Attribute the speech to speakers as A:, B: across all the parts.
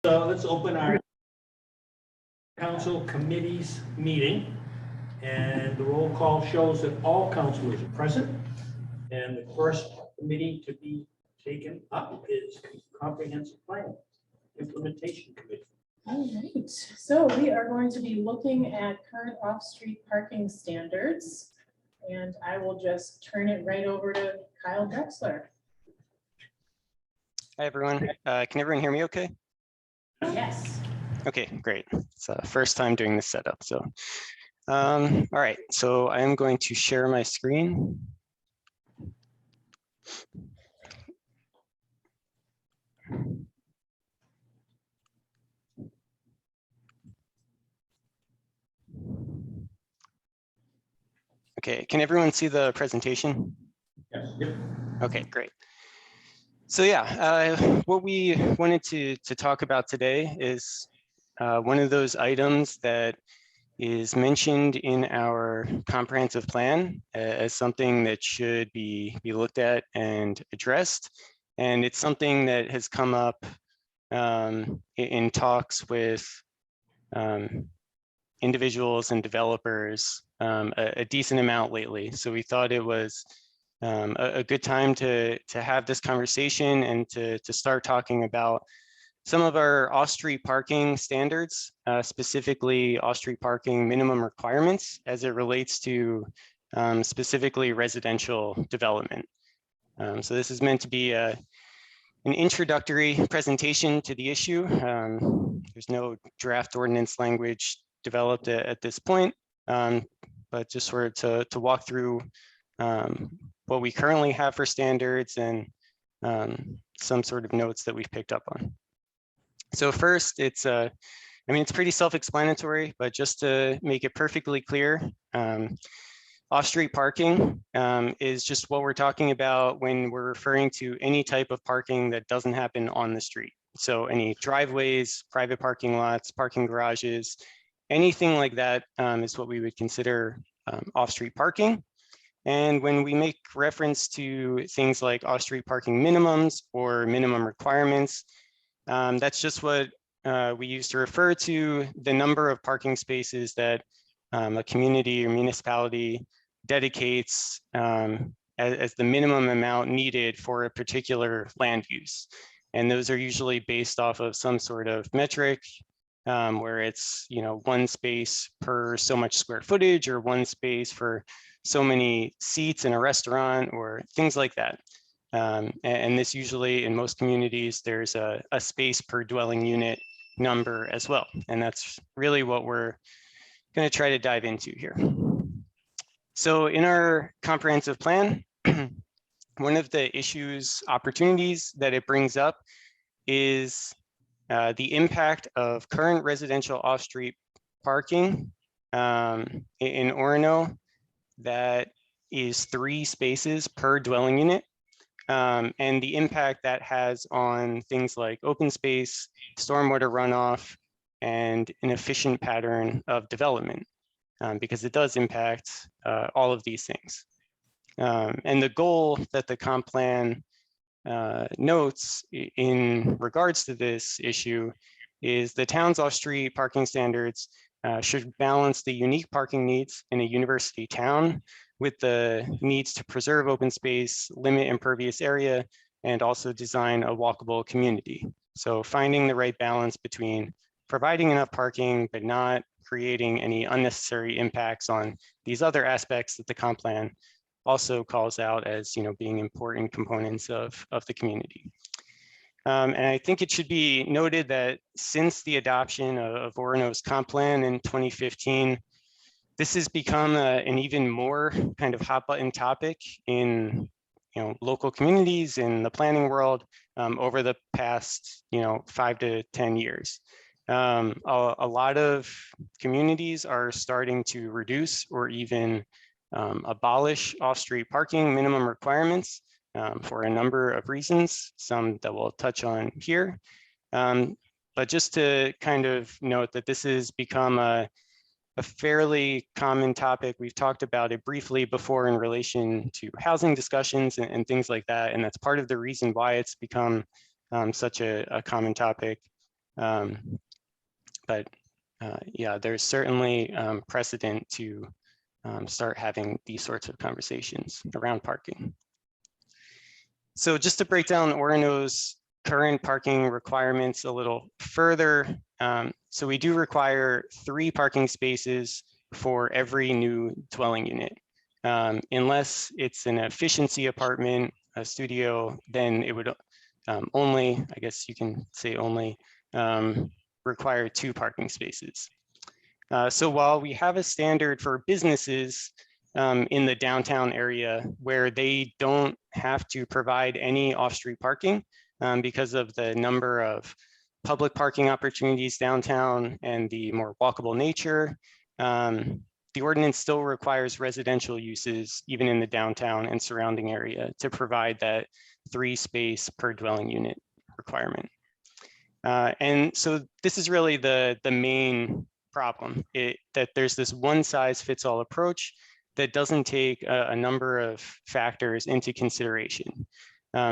A: So let's open our council committees meeting. And the roll call shows that all councilors are present. And the first committee to be taken up is Comprehensive Plan Implementation Committee.
B: All right, so we are going to be looking at current off-street parking standards. And I will just turn it right over to Kyle Drexler.
C: Hi, everyone. Can everyone hear me okay?
B: Yes.
C: Okay, great. It's first time doing this setup. So, all right. So I am going to share my screen. Okay, can everyone see the presentation?
A: Yes. Yep.
C: Okay, great. So yeah, what we wanted to talk about today is one of those items that is mentioned in our comprehensive plan as something that should be looked at and addressed. And it's something that has come up in talks with individuals and developers a decent amount lately. So we thought it was a good time to have this conversation and to start talking about some of our off-street parking standards, specifically off-street parking minimum requirements as it relates to specifically residential development. So this is meant to be an introductory presentation to the issue. There's no draft ordinance language developed at this point, but just sort of to walk through what we currently have for standards and some sort of notes that we've picked up on. So first, it's it's pretty self-explanatory, but just to make it perfectly clear, off-street parking is just what we're talking about when we're referring to any type of parking that doesn't happen on the street. So any driveways, private parking lots, parking garages, anything like that is what we would consider off-street parking. And when we make reference to things like off-street parking minimums or minimum requirements, that's just what we use to refer to the number of parking spaces that a community or municipality dedicates as the minimum amount needed for a particular land use. And those are usually based off of some sort of metric where it's, one space per so much square footage or one space for so many seats in a restaurant or things like that. And this usually in most communities, there's a space per dwelling unit number as well. And that's really what we're going to try to dive into here. So in our comprehensive plan, one of the opportunities that it brings up is the impact of current residential off-street parking in Orono that is 3 spaces per dwelling unit. And the impact that has on things like open space, stormwater runoff, and an efficient pattern of development, because it does impact all of these things. And the goal that the comp plan notes in regards to this issue is the town's off-street parking standards should balance the unique parking needs in a university town with the needs to preserve open space, limit impervious area, and also design a walkable community. So finding the right balance between providing enough parking, but not creating any unnecessary impacts on these other aspects that the comp plan also calls out as being important components of the community. And I think it should be noted that since the adoption of Orono's comp plan in 2015, this has become an even more kind of hot button topic in local communities in the planning world over the past 5 to 10 years. A lot of communities are starting to reduce or even abolish off-street parking minimum requirements for a number of reasons, some that we'll touch on here. But just to kind of note that this has become a fairly common topic. We've talked about it briefly before in relation to housing discussions and things like that. And that's part of the reason why it's become such a common topic. But yeah, there's certainly precedent to start having these sorts of conversations around parking. So just to break down Orono's current parking requirements a little further. So we do require 3 parking spaces for every new dwelling unit. Unless it's an efficiency apartment, a studio, then it would only, I guess you can say only, require 2 parking spaces. So while we have a standard for businesses in the downtown area where they don't have to provide any off-street parking because of the number of public parking opportunities downtown and the more walkable nature, the ordinance still requires residential uses even in the downtown and surrounding area to provide that 3 space per dwelling unit requirement. And so this is really the main problem, that there's this one size fits all approach that doesn't take a number of factors into consideration.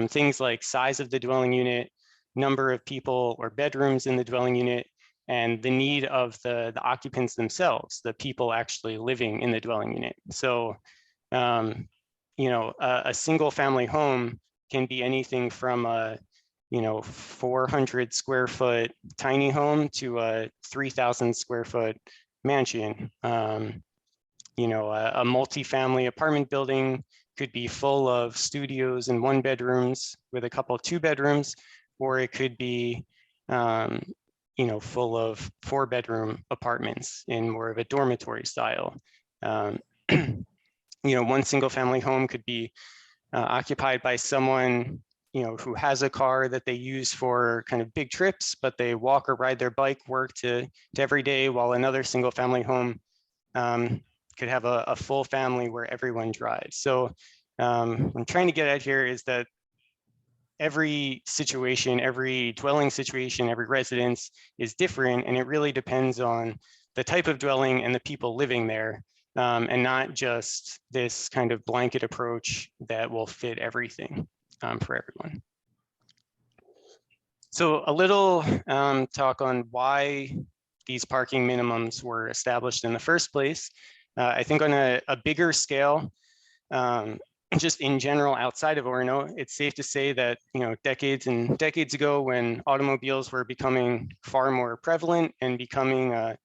C: Things like size of the dwelling unit, number of people or bedrooms in the dwelling unit, and the need of the occupants themselves, the people actually living in the dwelling unit. So, you know, a single family home can be anything from a 400 square foot tiny home to a 3,000 square foot mansion. You know, a multi-family apartment building could be full of studios and 1 bedrooms with a couple of 2 bedrooms, or it could be, you know, full of 4 bedroom apartments in more of a dormitory style. You know, one single family home could be occupied by someone, you know, who has a car that they use for kind of big trips, but they walk or ride their bike work to every day, while another single family home could have a full family where everyone drives. So what I'm trying to get at here is that every situation, every dwelling situation, every residence is different, and it really depends on the type of dwelling and the people living there, and not just this kind of blanket approach that will fit everything for everyone. So a little talk on why these parking minimums were established in the first place. I think on a bigger scale, just in general outside of Orono, it's safe to say that, you know, decades and decades ago, when automobiles were becoming far more prevalent and becoming a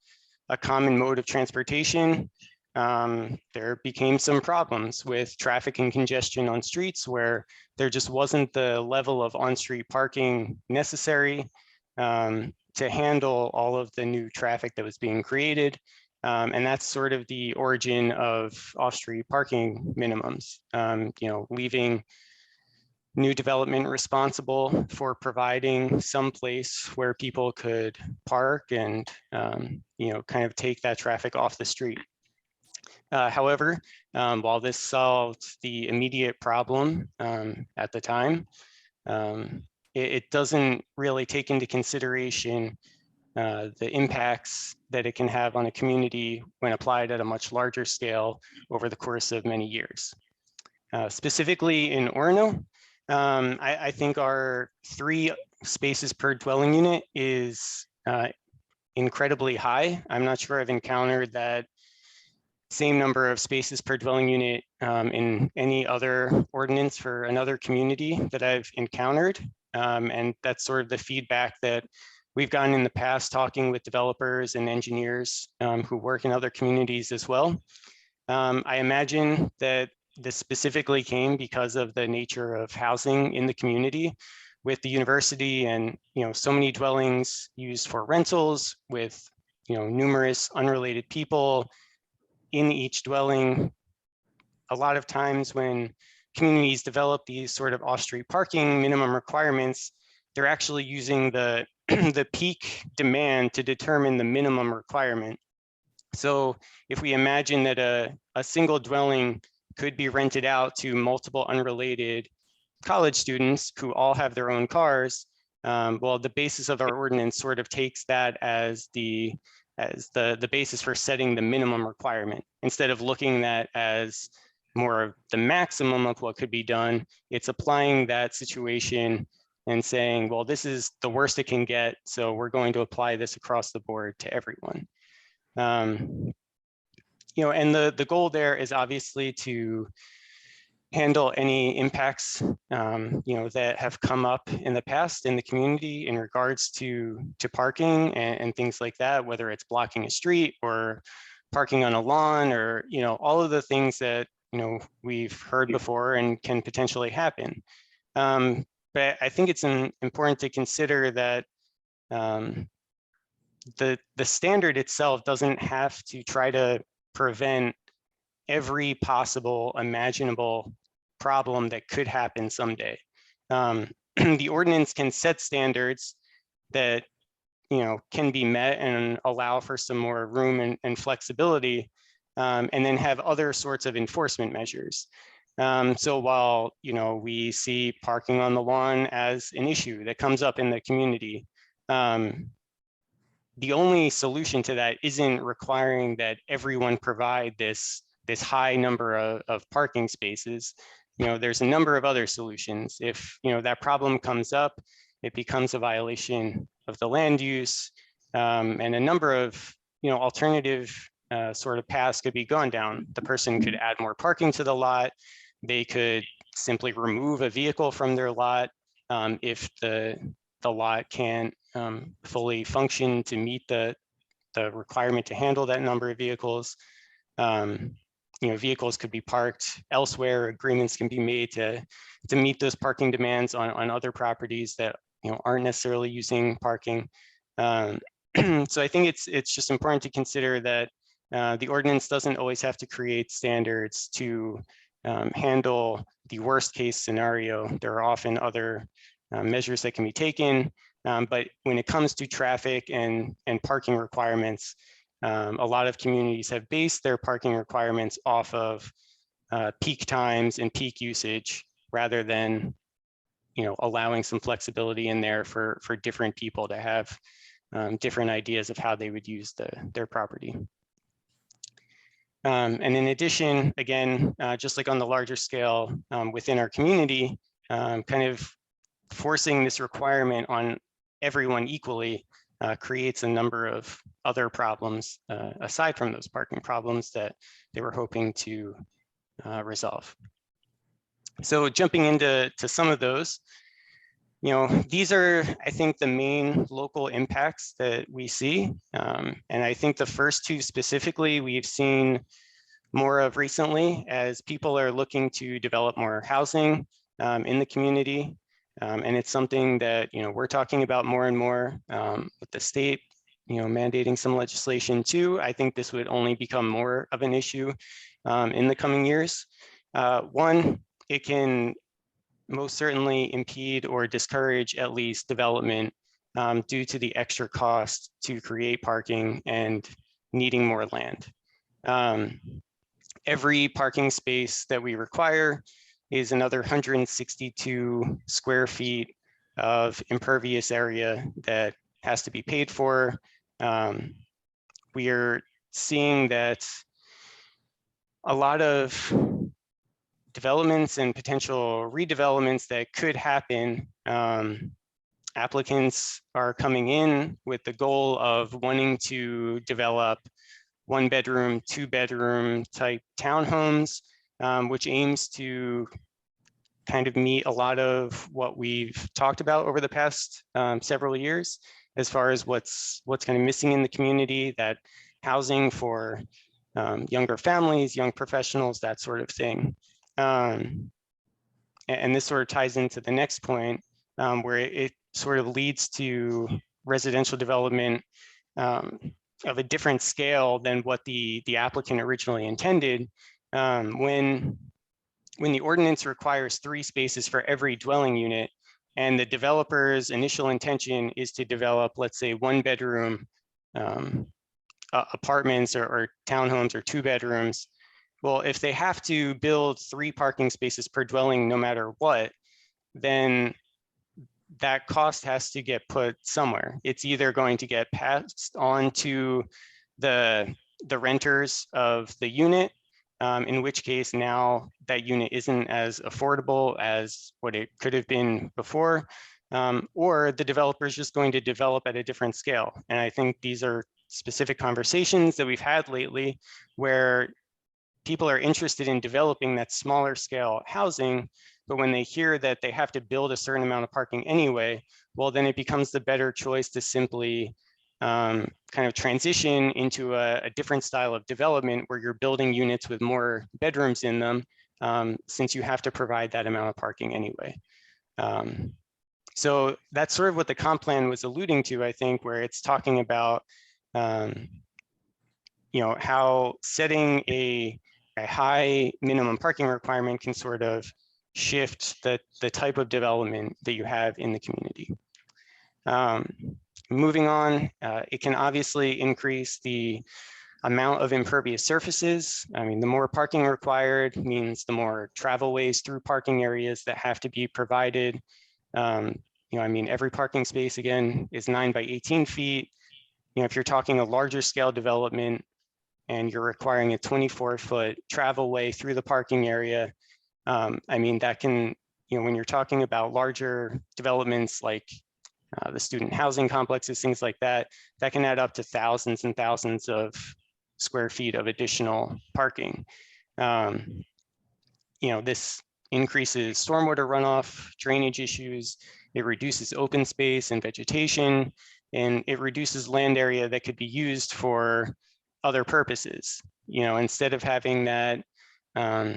C: common mode of transportation, there became some problems with traffic and congestion on streets where there just wasn't the level of on-street parking necessary to handle all of the new traffic that was being created. And that's sort of the origin of off-street parking minimums, you know, leaving new development responsible for providing some place where people could park and, you know, kind of take that traffic off the street. However, while this solved the immediate problem at the time, it doesn't really take into consideration the impacts that it can have on a community when applied at a much larger scale over the course of many years. Specifically in Orono, I think our 3 spaces per dwelling unit is incredibly high. I'm not sure I've encountered that same number of spaces per dwelling unit in any other ordinance for another community that I've encountered. And that's sort of the feedback that we've gotten in the past, talking with developers and engineers who work in other communities as well. I imagine that this specifically came because of the nature of housing in the community, with the university and, you know, so many dwellings used for rentals, with, you know, numerous unrelated people in each dwelling. A lot of times when communities develop these sort of off-street parking minimum requirements, they're actually using the the peak demand to determine the minimum requirement. So if we imagine that a single dwelling could be rented out to multiple unrelated college students who all have their own cars, well, the basis of our ordinance sort of takes that as the basis for setting the minimum requirement. Instead of looking at as more of the maximum of what could be done, it's applying that situation and saying, well, this is the worst it can get, so we're going to apply this across the board to everyone. You know, and the goal there is obviously to handle any impacts, you know, that have come up in the past in the community in regards to parking and things like that, whether it's blocking a street or parking on a lawn, or, you know, all of the things that, you know, we've heard before and can potentially happen. But I think it's important to consider that the standard itself doesn't have to try to prevent every possible imaginable problem that could happen someday. The ordinance can set standards that, you know, can be met and allow for some more room and flexibility, and then have other sorts of enforcement measures. So while, you know, we see parking on the lawn as an issue that comes up in the community, the only solution to that isn't requiring that everyone provide this high number of parking spaces. You know, there's a number of other solutions. If, you know, that problem comes up, it becomes a violation of the land use, and a number of, you know, alternative sort of paths could be gone down. The person could add more parking to the lot. They could simply remove a vehicle from their lot if the lot can't fully function to meet the requirement to handle that number of vehicles. You know, vehicles could be parked elsewhere. Agreements can be made to meet those parking demands on other properties that, you know, aren't necessarily using parking. So I think it's just important to consider that the ordinance doesn't always have to create standards to handle the worst case scenario. There are often other measures that can be taken, but when it comes to traffic and parking requirements, a lot of communities have based their parking requirements off of peak times and peak usage, rather than, you know, allowing some flexibility in there for different people to have different ideas of how they would use their property. And in addition, again, just like on the larger scale within our community, kind of forcing this requirement on everyone equally creates a number of other problems aside from those parking problems that they were hoping to resolve. So jumping into some of those, you know, these are, I think, the main local impacts that we see. And I think the first two specifically, we've seen more of recently as people are looking to develop more housing in the community. And it's something that, you know, we're talking about more and more with the state, you know, mandating some legislation too. I think this would only become more of an issue in the coming years. One, it can most certainly impede or discourage at least development due to the extra cost to create parking and needing more land. Every parking space that we require is another 162 square feet of impervious area that has to be paid for. We are seeing that a lot of developments and potential redevelopments that could happen, applicants are coming in with the goal of wanting to develop 1-bedroom, 2-bedroom type townhomes, which aims to kind of meet a lot of what we've talked about over the past several years, as far as what's kind of missing in the community, that housing for younger families, young professionals, that sort of thing. And this sort of ties into the next point, where it sort of leads to residential development of a different scale than what the applicant originally intended. When the ordinance requires 3 spaces for every dwelling unit, and the developer's initial intention is to develop, let's say, 1-bedroom apartments or townhomes or 2 bedrooms. Well, if they have to build 3 parking spaces per dwelling, no matter what, then that cost has to get put somewhere. It's either going to get passed on to the renters of the unit, in which case now that unit isn't as affordable as what it could have been before, or the developer is just going to develop at a different scale. And I think these are specific conversations that we've had lately where people are interested in developing that smaller scale housing, but when they hear that they have to build a certain amount of parking anyway, well, then it becomes the better choice to simply kind of transition into a different style of development where you're building units with more bedrooms in them, since you have to provide that amount of parking anyway. So that's sort of what the comp plan was alluding to, I think, where it's talking about how setting a high minimum parking requirement can sort of shift the type of development that you have in the community. Moving on, it can obviously increase the amount of impervious surfaces. I mean, the more parking required means the more travel ways through parking areas that have to be provided. I mean, every parking space, again, is 9 by 18 feet. If you're talking a larger scale development and you're requiring a 24-foot travel way through the parking area, I mean, that can, when you're talking about larger developments like the student housing complexes, things like that, that can add up to thousands and thousands of square feet of additional parking. This increases stormwater runoff, drainage issues, it reduces open space and vegetation, and it reduces land area that could be used for other purposes. Instead of having that, that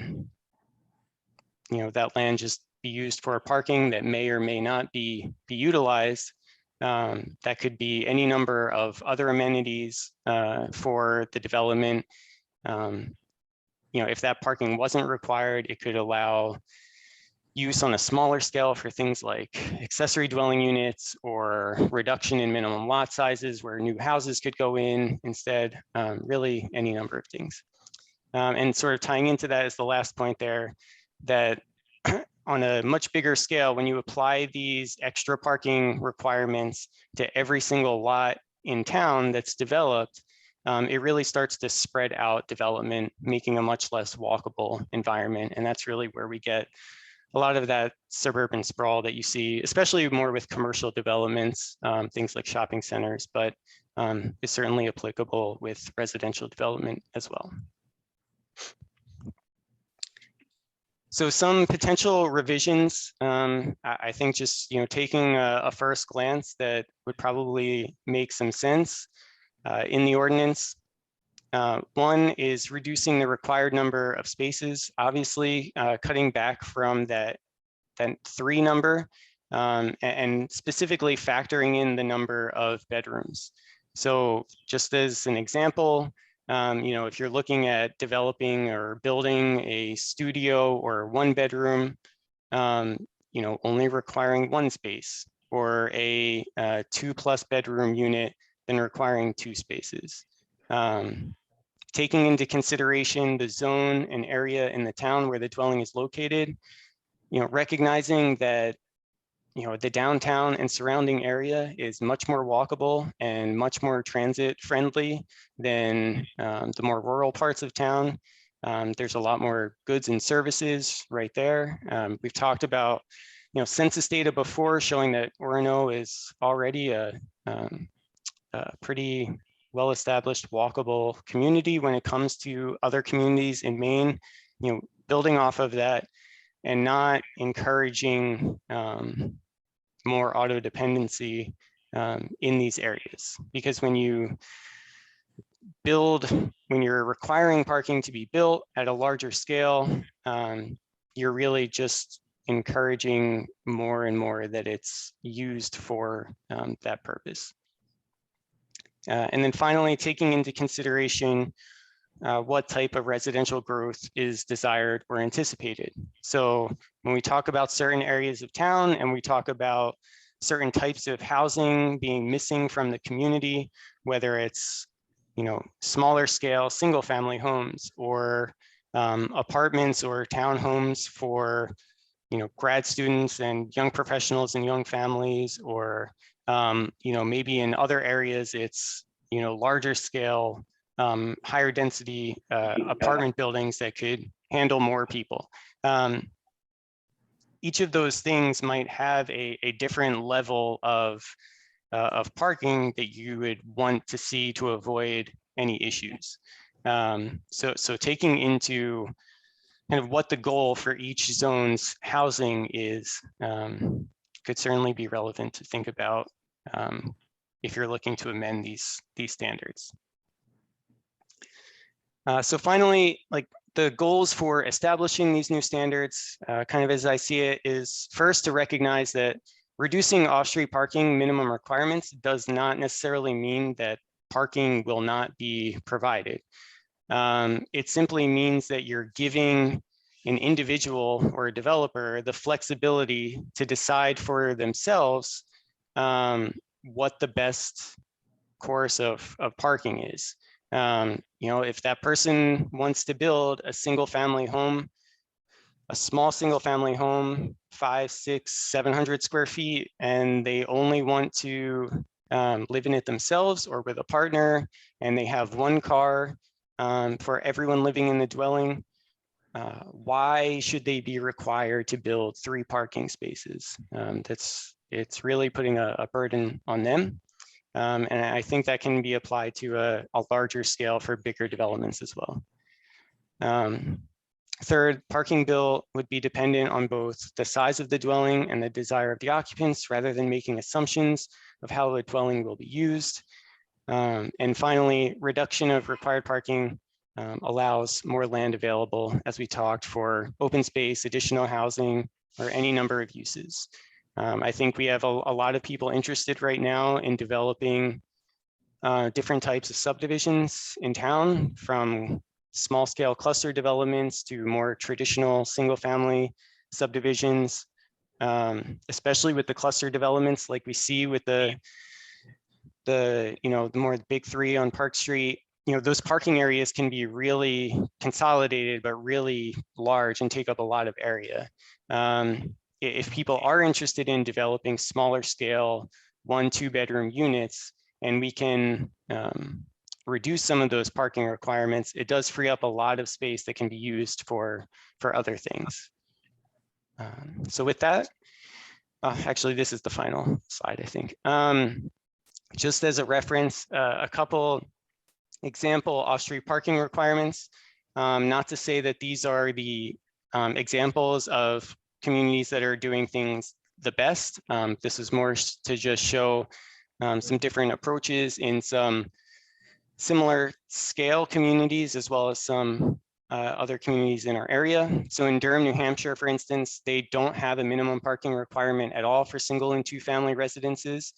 C: land just be used for parking that may or may not be utilized, that could be any number of other amenities for the development. If that parking wasn't required, it could allow use on a smaller scale for things like accessory dwelling units or reduction in minimum lot sizes where new houses could go in instead, really any number of things. And sort of tying into that is the last point there, that on a much bigger scale, when you apply these extra parking requirements to every single lot in town that's developed, it really starts to spread out development, making a much less walkable environment. And that's really where we get a lot of that suburban sprawl that you see, especially more with commercial developments, things like shopping centers, but is certainly applicable with residential development as well. So some potential revisions, I think just taking a first glance that would probably make some sense in the ordinance. One is reducing the required number of spaces, obviously cutting back from that 3 number and specifically factoring in the number of bedrooms. So just as an example, if you're looking at developing or building a studio or 1 bedroom, only requiring 1 space, or a 2+ bedroom unit, then requiring 2 spaces. Taking into consideration the zone and area in the town where the dwelling is located, recognizing that the downtown and surrounding area is much more walkable and much more transit friendly than the more rural parts of town. There's a lot more goods and services right there. We've talked about census data before showing that Orono is already a pretty well-established walkable community when it comes to other communities in Maine. Building off of that and not encouraging more auto dependency in these areas. Because when you're requiring parking to be built at a larger scale, you're really just encouraging more and more that it's used for that purpose. And then finally, taking into consideration what type of residential growth is desired or anticipated. So when we talk about certain areas of town and we talk about certain types of housing being missing from the community, whether it's smaller scale single family homes or apartments or townhomes for grad students and young professionals and young families, or maybe in other areas it's larger scale, higher density apartment buildings that could handle more people. each of those things might have a different level of parking that you would want to see to avoid any issues. So taking into kind of what the goal for each zone's housing is could certainly be relevant to think about if you're looking to amend these standards. So finally, like the goals for establishing these new standards, kind of as I see it, is first to recognize that reducing off-street parking minimum requirements does not necessarily mean that parking will not be provided. It simply means that you're giving an individual or a developer the flexibility to decide for themselves what the best course of parking is. You know, if that person wants to build a single family home, a small single family home, 500, 600, 700 square feet, and they only want to live in it themselves or with a partner, and they have one car for everyone living in the dwelling, why should they be required to build 3 parking spaces? It's really putting a burden on them. And I think that can be applied to a larger scale for bigger developments as well. Third, parking bill would be dependent on both the size of the dwelling and the desire of the occupants, rather than making assumptions of how the dwelling will be used. And finally, reduction of required parking allows more land available, as we talked, for open space, additional housing, or any number of uses. I think we have a lot of people interested right now in developing different types of subdivisions in town, from small scale cluster developments to more traditional single family subdivisions, especially with the cluster developments like we see with the more big 3 on Park Street. You know, those parking areas can be really consolidated, but really large and take up a lot of area. If people are interested in developing smaller scale 1-2 bedroom units, and we can reduce some of those parking requirements, it does free up a lot of space that can be used for other things. So with that, actually, this is the final slide, I think. Just as a reference, a couple example off-street parking requirements, not to say that these are the examples of communities that are doing things the best. This is more to just show some different approaches in some similar scale communities, as well as some other communities in our area. So in Durham, New Hampshire, for instance, they don't have a minimum parking requirement at all for single and 2 family residences.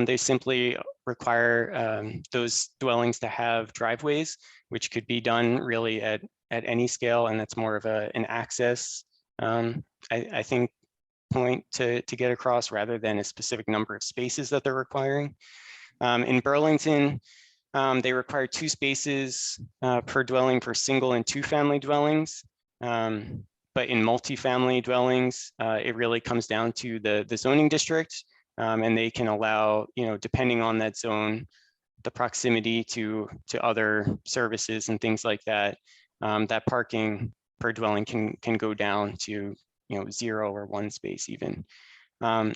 C: They simply require those dwellings to have driveways, which could be done really at any scale, and that's more of an access, I think, point to get across, rather than a specific number of spaces that they're requiring. In Burlington, they require 2 spaces per dwelling for single and 2 family dwellings. But in multifamily dwellings, it really comes down to the zoning district, and they can allow, depending on that zone, the proximity to other services and things like that, that parking per dwelling can go down to 0 or 1 space even.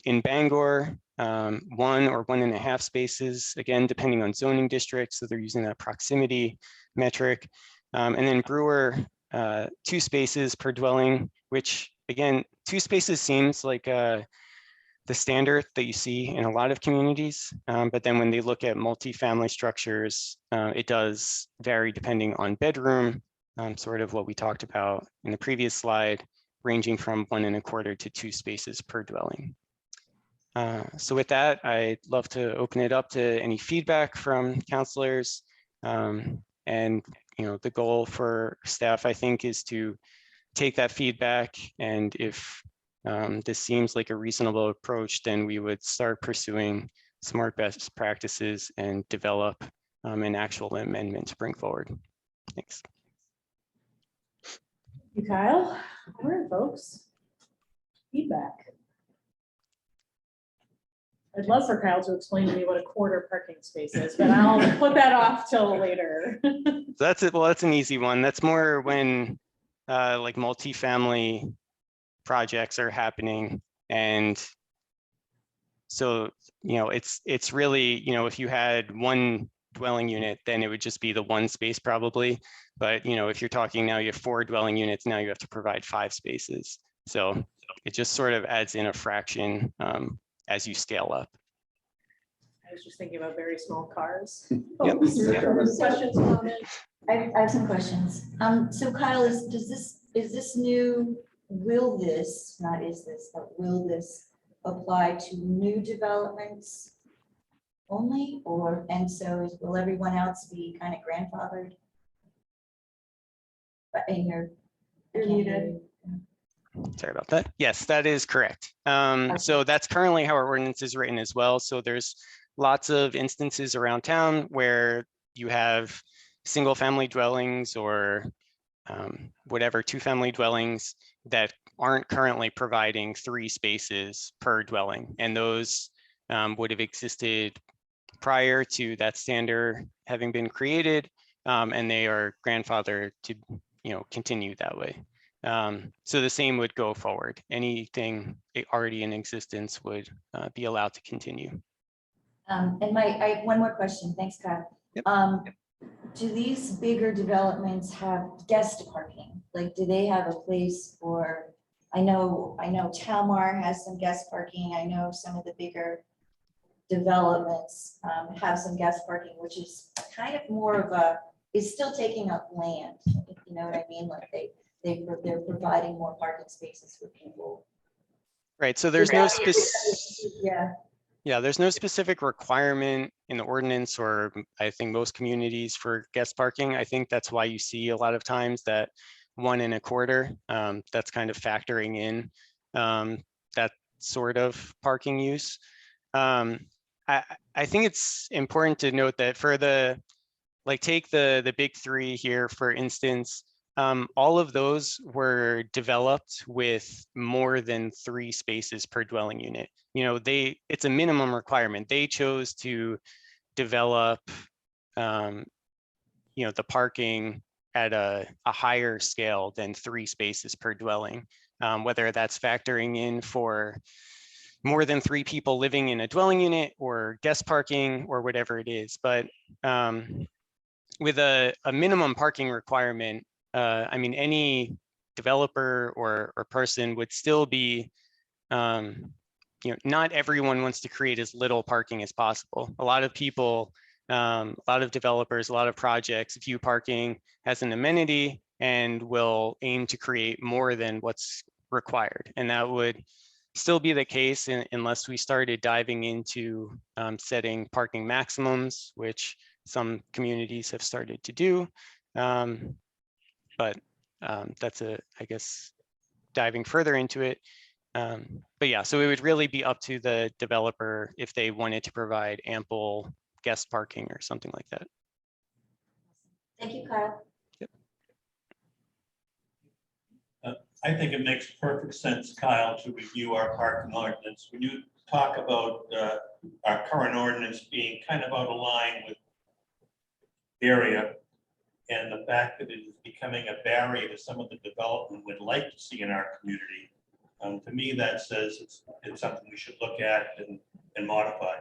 C: In Bangor, 1 or 1.5 spaces, again, depending on zoning districts, so they're using that proximity metric. And then Brewer, 2 spaces per dwelling, which again, 2 spaces seems like the standard that you see in a lot of communities. But then when they look at multifamily structures, it does vary depending on bedroom, sort of what we talked about in the previous slide, ranging from 1.25 to 2 spaces per dwelling. So with that, I'd love to open it up to any feedback from counselors. And the goal for staff, I think, is to take that feedback, and if this seems like a reasonable approach, then we would start pursuing smart best practices and develop an actual amendment to bring forward. Thanks.
B: Thank you, Kyle. All right, folks. Feedback. I'd love for Kyle to explain to me what a quarter parking space is, but I'll put that off till later.
C: That's it. Well, that's an easy one. That's more when like multifamily projects are happening. And so, it's really, if you had one dwelling unit, then it would just be the one space probably. But, if you're talking now you have 4 dwelling units, now you have to provide 5 spaces. So it just sort of adds in a fraction as you scale up.
B: I was just thinking about very small cars.
C: Yep.
B: Questions, comments?
D: I have some questions. So Kyle, is this new, will this apply to new developments only, will everyone else be kind of grandfathered? But in your.
B: You're muted.
C: Sorry about that. Yes, that is correct. So that's currently how our ordinance is written as well. So there's lots of instances around town where you have single family dwellings or whatever, 2-family dwellings that aren't currently providing 3 spaces per dwelling. And those would have existed prior to that standard having been created, and they are grandfathered to continue that way. So the same would go forward. Anything already in existence would be allowed to continue.
D: And one more question. Thanks, Kyle.
C: Yep.
D: Do these bigger developments have guest parking? Like, do they have a place for, I know Talmar has some guest parking. I know some of the bigger developments have some guest parking, which is kind of more of is still taking up land. If you know what I mean? Like they're providing more parking spaces for people.
C: Right. So there's no
D: Yeah.
C: there's no specific requirement in the ordinance, or I think most communities, for guest parking. I think that's why you see a lot of times that 1 1/4, that's kind of factoring in that sort of parking use. I think it's important to note that for take the big 3 here, for instance, all of those were developed with more than 3 spaces per dwelling unit. It's a minimum requirement. They chose to develop, the parking at a higher scale than 3 spaces per dwelling, whether that's factoring in for more than 3 people living in a dwelling unit or guest parking or whatever it is. But with a minimum parking requirement, any developer or person would still be, not everyone wants to create as little parking as possible. A lot of people, a lot of developers, a lot of projects view parking as an amenity and will aim to create more than what's required. And that would still be the case unless we started diving into setting parking maximums, which some communities have started to do. But that's I guess, diving further into it. But yeah, so it would really be up to the developer if they wanted to provide ample guest parking or something like that.
D: Thank you, Kyle.
E: I think it makes perfect sense, Kyle, to review our parking ordinance. When you talk about our current ordinance being kind of out of line with area, and the fact that it is becoming a barrier to some of the development we'd like to see in our community, to me, that says it's something we should look at and modify.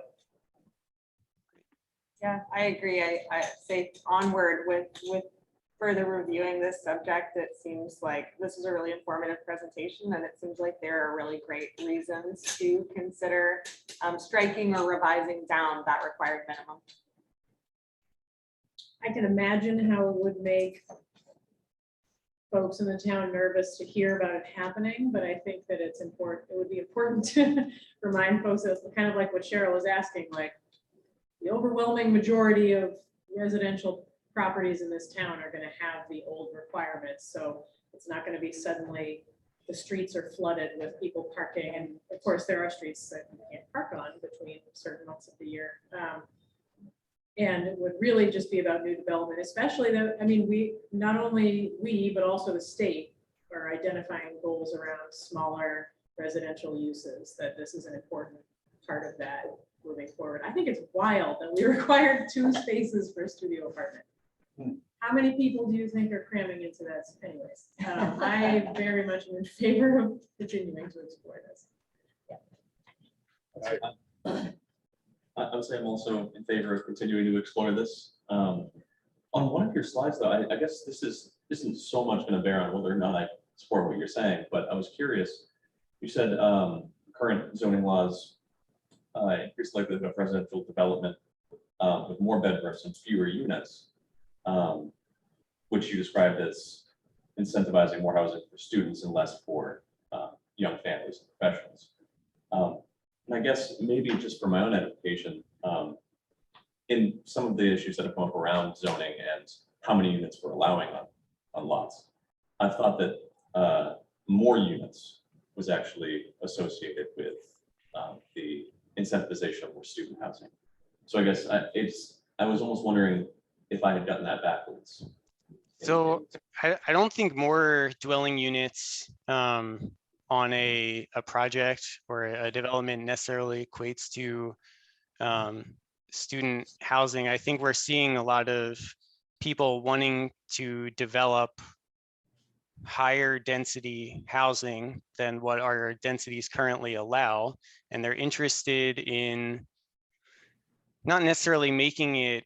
F: Yeah, I agree. I say onward with further reviewing this subject. It seems like this is a really informative presentation, and it seems like there are really great reasons to consider striking or revising down that required minimum.
B: I can imagine how it would make folks in the town nervous to hear about it happening, but I think that it's important. It would be important to remind folks that, kind of like what Cheryl was asking, like the overwhelming majority of residential properties in this town are going to have the old requirements. So it's not going to be suddenly the streets are flooded with people parking. And of course, there are streets that you can't park on between certain months of the year. And it would really just be about new development, especially though, not only we, but also the state are identifying goals around smaller residential uses, that this is an important part of that moving forward. I think it's wild that we required 2 spaces for a studio apartment. how many people do you think are cramming into that anyways? I very much am in favor of continuing to explore this.
G: I would say I'm also in favor of continuing to explore this. On one of your slides, though, I guess this isn't so much going to bear on whether or not I support what you're saying, but I was curious. You said current zoning laws increase the likelihood of residential development with more bedrooms and fewer units, which you described as incentivizing more housing for students and less for young families and professionals. And I guess maybe just for my own edification, in some of the issues that have come up around zoning and how many units we're allowing on lots, I thought that more units was actually associated with the incentivization of more student housing. So I guess I was almost wondering if I had gotten that backwards.
C: So I don't think more dwelling units on a project or a development necessarily equates to student housing. I think we're seeing a lot of people wanting to develop higher density housing than what our densities currently allow. And they're interested in not necessarily making it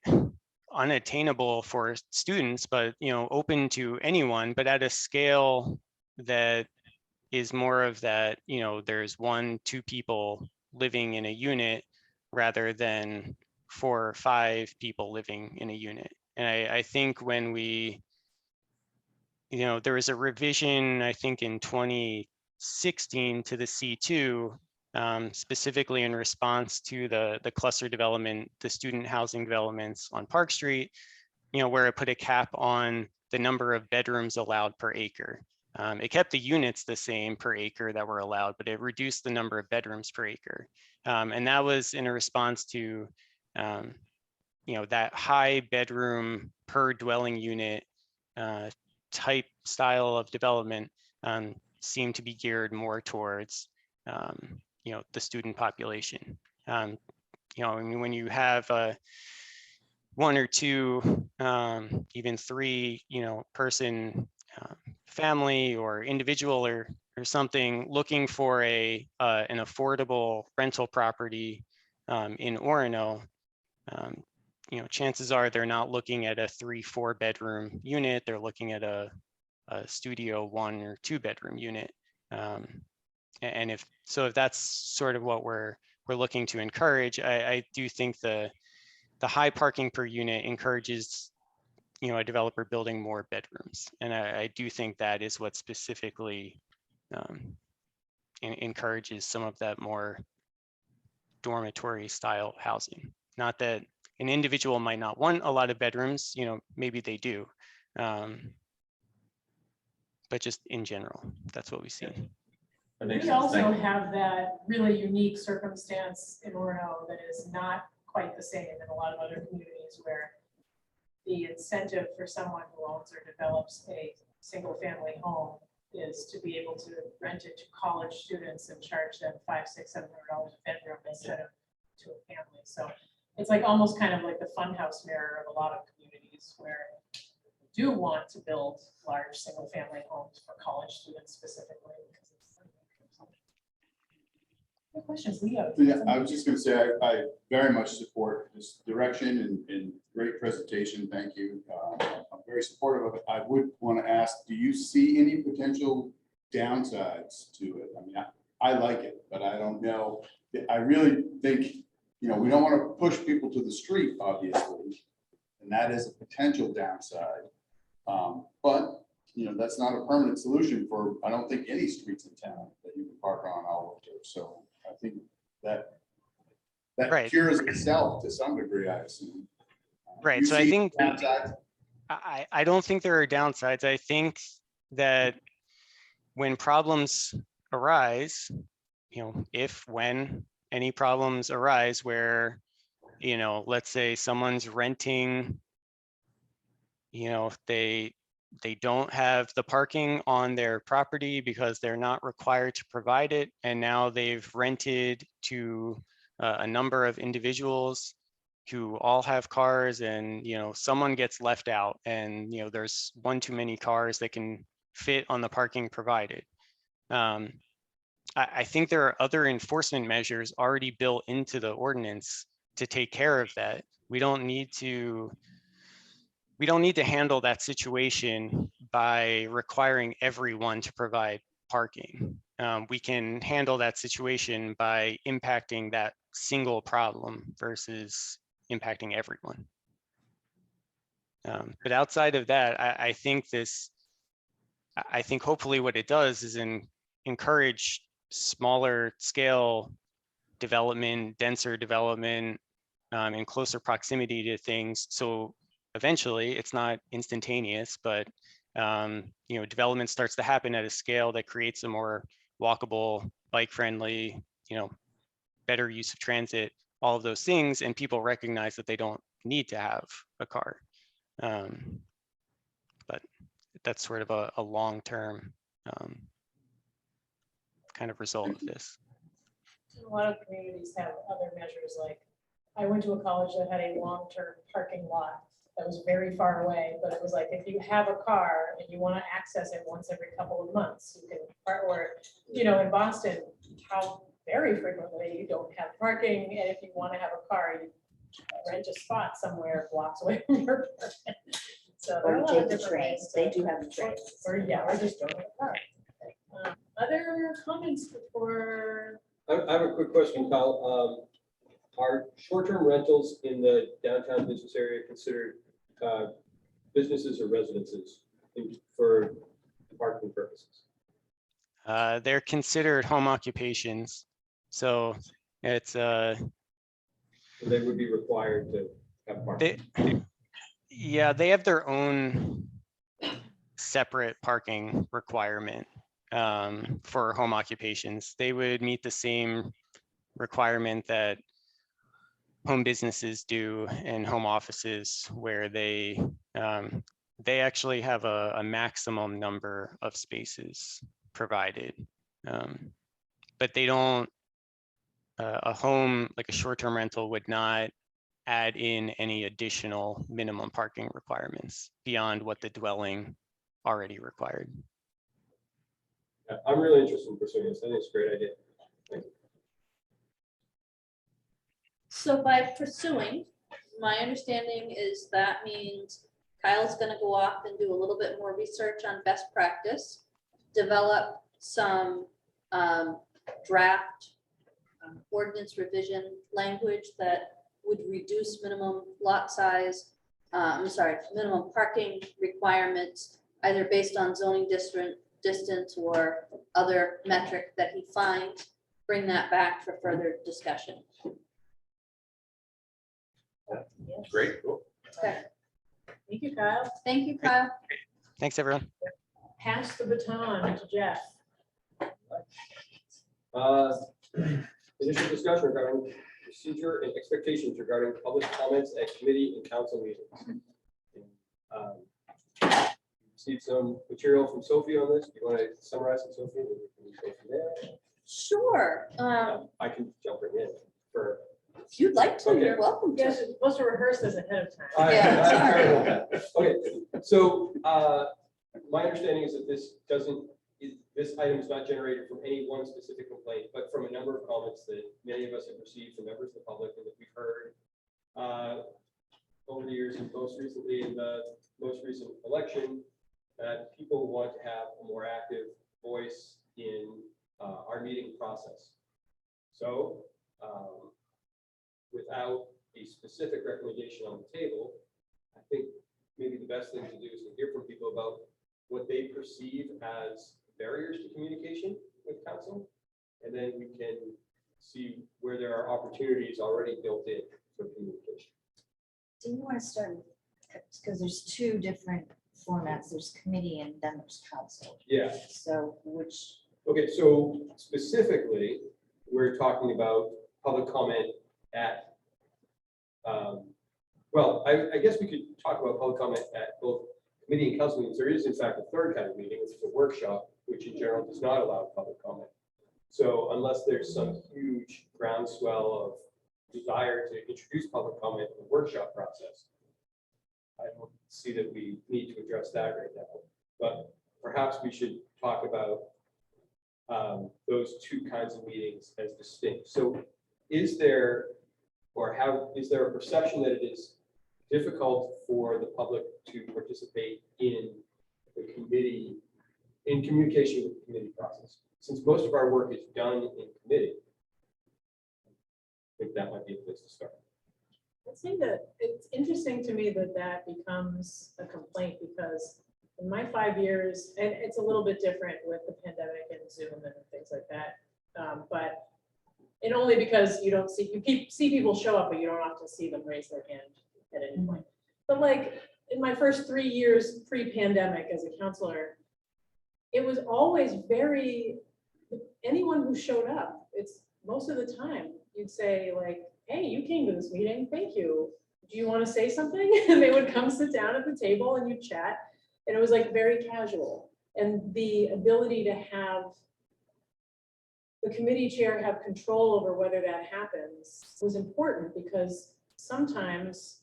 C: unattainable for students, but open to anyone, but at a scale that is more of that, there's 1-2 people living in a unit rather than 4 or 5 people living in a unit. And I think when we, there was a revision, I think in 2016 to the C2, specifically in response to the cluster development, the student housing developments on Park Street, where it put a cap on the number of bedrooms allowed per acre. It kept the units the same per acre that were allowed, but it reduced the number of bedrooms per acre. And that was in a response to, that high bedroom per dwelling unit type style of development seemed to be geared more towards, the student population. I mean, when you have 1 or 2, even 3, person family or individual or something looking for an affordable rental property in Orono, chances are they're not looking at a 3-4 bedroom unit. They're looking at a studio 1 or 2 bedroom unit. And if that's sort of what we're looking to encourage, I do think the high parking per unit encourages a developer building more bedrooms. And I do think that is what specifically encourages some of that more dormitory style housing. Not that an individual might not want a lot of bedrooms, maybe they do. But just in general, that's what we see.
G: That makes
B: We
G: sense.
B: also
G: Thank you.
B: have that really unique circumstance in Orono that is not quite the same in a lot of other communities where the incentive for someone who owns or develops a single family home is to be able to rent it to college students and charge them $500, $600, $700 a bedroom instead of to a family. So it's like almost kind of like the funhouse mirror of a lot of communities where we do want to build large single family homes for college students specifically. Because it's good questions, Leo.
H: Yeah, I was just gonna say, I very much support this direction and great presentation. Thank you. I'm very supportive of it. I would want to ask, do you see any potential downsides to it? I mean, I like it, but I don't know. I really think, we don't want to push people to the street, obviously, and that is a potential downside. But, that's not a permanent solution for, I don't think, any streets in town that you can park on all over. So I think that
C: Right.
H: cures itself to some degree, I assume.
C: Right.
H: You
C: So I
H: see
C: think
H: downsides?
C: I don't think there are downsides. I think that when problems arise, when any problems arise where, let's say someone's renting, they don't have the parking on their property because they're not required to provide it. And now they've rented to a number of individuals. who all have cars, and someone gets left out, and there's one too many cars that can fit on the parking provided. I think there are other enforcement measures already built into the ordinance to take care of that. We don't need to handle that situation by requiring everyone to provide parking. We can handle that situation by impacting that single problem versus impacting everyone. But outside of that, I think hopefully what it does is encourage smaller scale development, denser development, in closer proximity to things. So eventually, it's not instantaneous, but development starts to happen at a scale that creates a more walkable, bike-friendly, better use of transit, all of those things, and people recognize that they don't need to have a car. But that's sort of a long-term kind of result of this.
B: A lot of communities have other measures, like I went to a college that had a long-term parking lot that was very far away, but it was like, if you have a car and you want to access it once every couple of months, you can, or, in Boston, how very frequently you don't have parking, and if you want to have a car, you rent a spot somewhere blocks away from your apartment. So there are a
D: Or
B: lot
D: take
B: of
D: the
B: different
D: train,
B: ways
D: they
B: to-
D: do have the trains.
B: Or just don't have a car. Other comments before?
I: I have a quick question, Kyle. Are short-term rentals in the downtown business area considered businesses or residences for parking purposes?
C: They're considered home occupations. So it's
I: So they would be required to have parking.
C: they have their own separate parking requirement for home occupations. They would meet the same requirement that home businesses do and home offices, where they actually have a maximum number of spaces provided, but they don't. A home, like a short-term rental, would not add in any additional minimum parking requirements beyond what the dwelling already required.
I: Yeah, I'm really interested in pursuing this. I think it's a great idea. Thank you.
J: So by pursuing, my understanding is that means Kyle's gonna go off and do a little bit more research on best practice, develop some draft ordinance revision language that would reduce minimum lot size, minimum parking requirements, either based on zoning district distance or other metric that he finds, bring that back for further discussion.
G: Great, cool.
J: Okay,
B: Thank you, Kyle.
J: thank you, Kyle.
C: Thanks, everyone.
B: Pass the baton to Jeff.
I: Initial discussion regarding procedure and expectations regarding public comments at committee and council meetings. Received some material from Sophie on this. Do you want to summarize it, Sophie? We can go from there.
J: Sure,
I: I can jump right in for.
J: if you'd like to,
I: Okay.
J: you're welcome
B: You guys
J: to.
B: are supposed to rehearse this ahead of time.
J: Yeah,
I: Okay, so my understanding is that this item is not generated from any one specific complaint, but from a number of comments that many of us have received from members of the public and that we've heard over the years, and most recently in the most recent election, that people want to have a more active voice in our meeting process. So without a specific recommendation on the table, I think maybe the best thing to do is to hear from people about what they perceive as barriers to communication with council, and then we can see where there are opportunities already built in for communication.
D: Do you want to start, because there's two different formats, there's committee and then there's council.
I: Yeah.
D: So which,
I: Okay, so specifically, we're talking about public comment at, well, I guess we could talk about public comment at both committee and council meetings. There is in fact a third kind of meeting, which is a workshop, which in general does not allow public comment. So unless there's some huge groundswell desire to introduce public comment in the workshop process. I don't see that we need to address that right now, but perhaps we should talk about those two kinds of meetings as distinct. So is there, or how, is there a perception that it is difficult for the public to participate in the committee, in communication with the committee process? Since most of our work is done in committee, I think that might be a place to start.
B: I think that it's interesting to me that that becomes a complaint, because in my 5 years, and it's a little bit different with the pandemic and Zoom and things like that. And only because you don't see, see people show up, but you don't often see them raise their hand at any point. But like in my first 3 years pre-pandemic as a counselor, it was always very, anyone who showed up, it's most of the time, you'd say like, hey, you came to this meeting, thank you. Do you want to say something? And they would come sit down at the table and you'd chat. And it was like very casual. And the ability to have the committee chair have control over whether that happens was important, because sometimes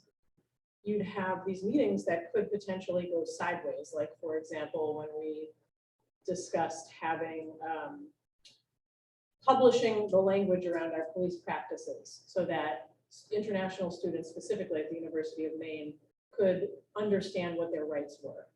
B: you'd have these meetings that could potentially go sideways. Like, for example, when we discussed having publishing the language around our police practices so that international students, specifically at the University of Maine, could understand what their rights were.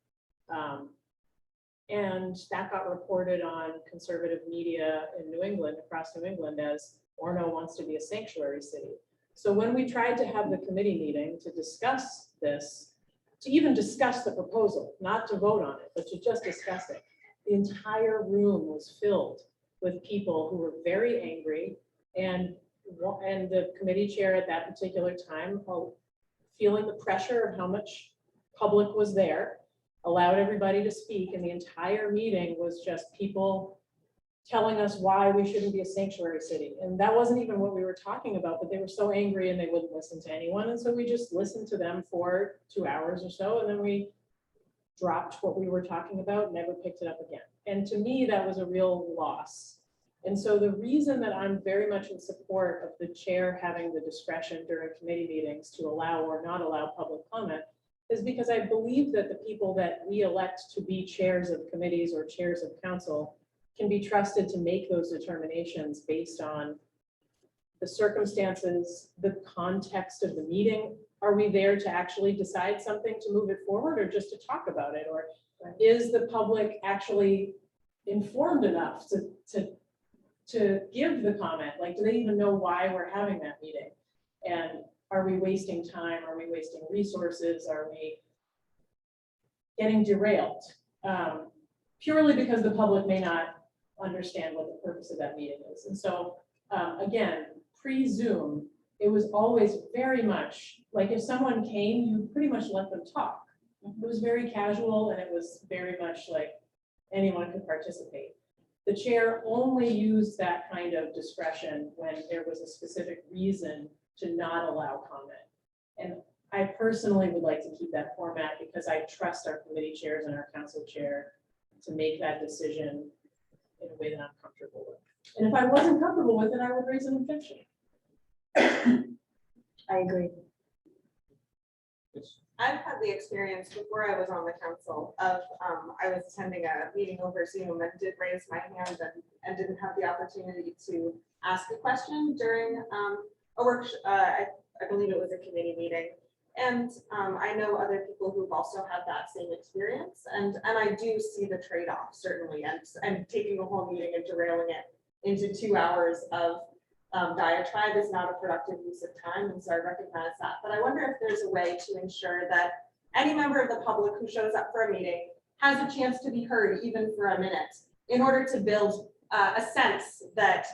B: And that got reported on conservative media in New England, across New England, as Orono wants to be a sanctuary city. So when we tried to have the committee meeting to discuss this, to even discuss the proposal, not to vote on it, but to just discuss it, the entire room was filled with people who were very angry, and the committee chair at that particular time, feeling the pressure of how much public was there, allowed everybody to speak, and the entire meeting was just people telling us why we shouldn't be a sanctuary city. And that wasn't even what we were talking about, but they were so angry and they wouldn't listen to anyone. And so we just listened to them for 2 hours or so, and then we dropped what we were talking about, never picked it up again. And to me, that was a real loss. And so the reason that I'm very much in support of the chair having the discretion during committee meetings to allow or not allow public comment is because I believe that the people that we elect to be chairs of committees or chairs of council can be trusted to make those determinations based on the circumstances, the context of the meeting. Are we there to actually decide something to move it forward, or just to talk about it? Or is the public actually informed enough to give the comment? Like, do they even know why we're having that meeting? And are we wasting time? Are we wasting resources? Are we getting derailed? Purely because the public may not understand what the purpose of that meeting is. And so, again, pre-Zoom, it was always very much like if someone came, you pretty much let them talk. It was very casual, and it was very much like anyone could participate. The chair only used that kind of discretion when there was a specific reason to not allow comment. And I personally would like to keep that format because I trust our committee chairs and our council chair to make that decision in a way that I'm comfortable with. And if I wasn't comfortable with it, I would raise an objection.
D: I agree.
F: I've had the experience before I was on the council of, I was attending a meeting over Zoom and did raise my hand and didn't have the opportunity to ask a question during a workshop. I believe it was a committee meeting. And I know other people who've also had that same experience. And I do see the trade-off, certainly, and taking a whole meeting and derailing it into 2 hours of diatribe is not a productive use of time, and so I recognize that. But I wonder if there's a way to ensure that any member of the public who shows up for a meeting has a chance to be heard, even for a minute, in order to build a sense that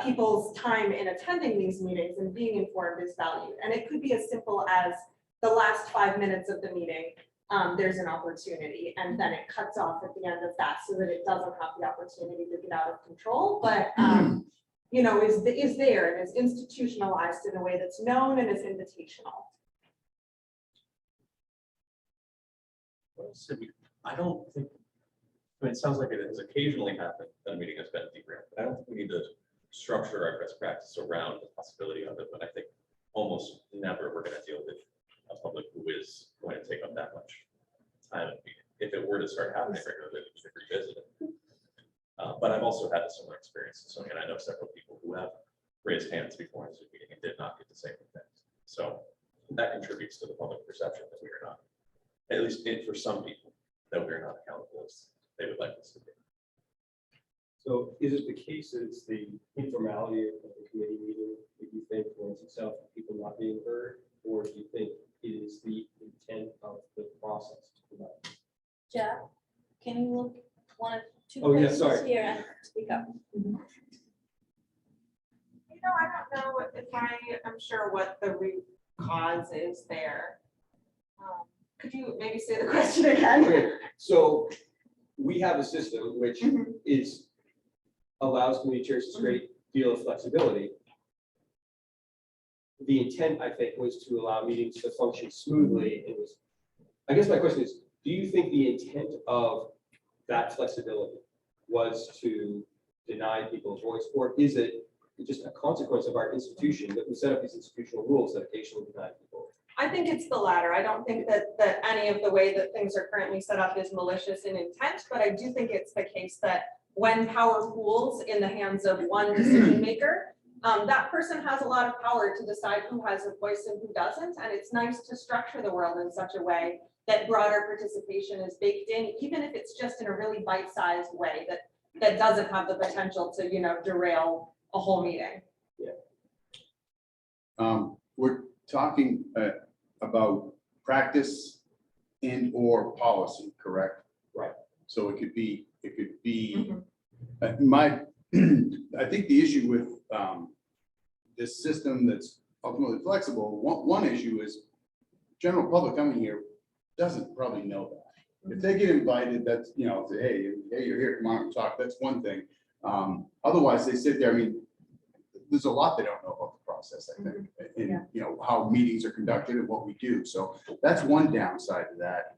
F: people's time in attending these meetings and being informed is valued. And it could be as simple as the last 5 minutes of the meeting, there's an opportunity, and then it cuts off at the end of that so that it doesn't have the opportunity to get out of control. But you know, is there and is institutionalized in a way that's known and is invitational.
G: I don't think, I mean, it sounds like it has occasionally happened that a meeting has been derailed, but I don't think we need to structure our best practice around the possibility of it, but I think almost never we're going to deal with a public who is going to take up that much time. If it were to start happening regularly, we should revisit it. But I've also had a similar experience. So, and I know several people who have raised hands before in Zoom meeting and did not get to say anything. So that contributes to the public perception that we are not, at least for some people, that we are not accountable as they would like us to be.
I: So is it the case that it's the informality of the committee meeting that you think lends itself to people not being heard? Or do you think it is the intent of the process to provide?
J: Jack, can you look one of two
I: Oh, yeah,
J: places
I: sorry.
J: here and speak up?
F: I don't know if I'm sure what the root cause is there. Could you maybe say the question again?
I: Okay, so we have a system which is allows committee chairs a great deal of flexibility. The intent, I think, was to allow meetings to function smoothly. It was, I guess my question is, do you think the intent of that flexibility was to deny people a voice, or is it just a consequence of our institution that we set up these institutional rules that occasionally deny people?
F: I think it's the latter. I don't think that any of the way that things are currently set up is malicious in intent, but I do think it's the case that when power pools in the hands of one decision maker, that person has a lot of power to decide who has a voice and who doesn't. And it's nice to structure the world in such a way that broader participation is baked in, even if it's just in a really bite-sized way that doesn't have the potential to, derail a whole meeting.
H: We're talking about practice and or policy, correct?
I: Right.
H: So it could be,
F: Mm-hmm.
H: I think the issue with this system that's ultimately flexible, one issue is general public coming here doesn't probably know that. If they get invited, that's, say, hey, you're here, come on and talk, that's one thing. Otherwise, they sit there, there's a lot they don't know about the process, I think, and, how meetings are conducted and what we do. So that's one downside to that.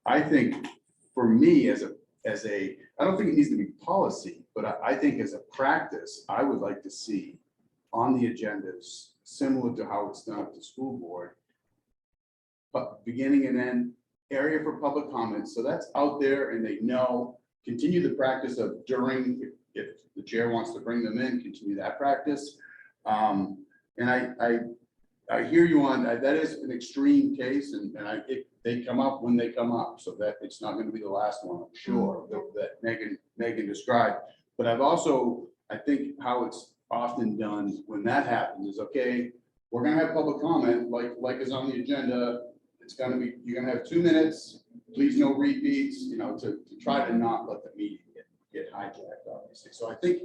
H: I think for me, as a, I don't think it needs to be policy, but I think as a practice, I would like to see on the agendas, similar to how it's done at the school board, but beginning and end, area for public comments. So that's out there and they know, continue the practice of during, if the chair wants to bring them in, continue that practice. And I hear you on, that is an extreme case and they come up when they come up, so that it's not going to be the last one, I'm sure, that Megan described. But I think how it's often done when that happens is, okay, we're going to have public comment, like is on the agenda. It's going to be, you're going to have 2 minutes, please no repeats, to try to not let the meeting get hijacked, obviously. So I think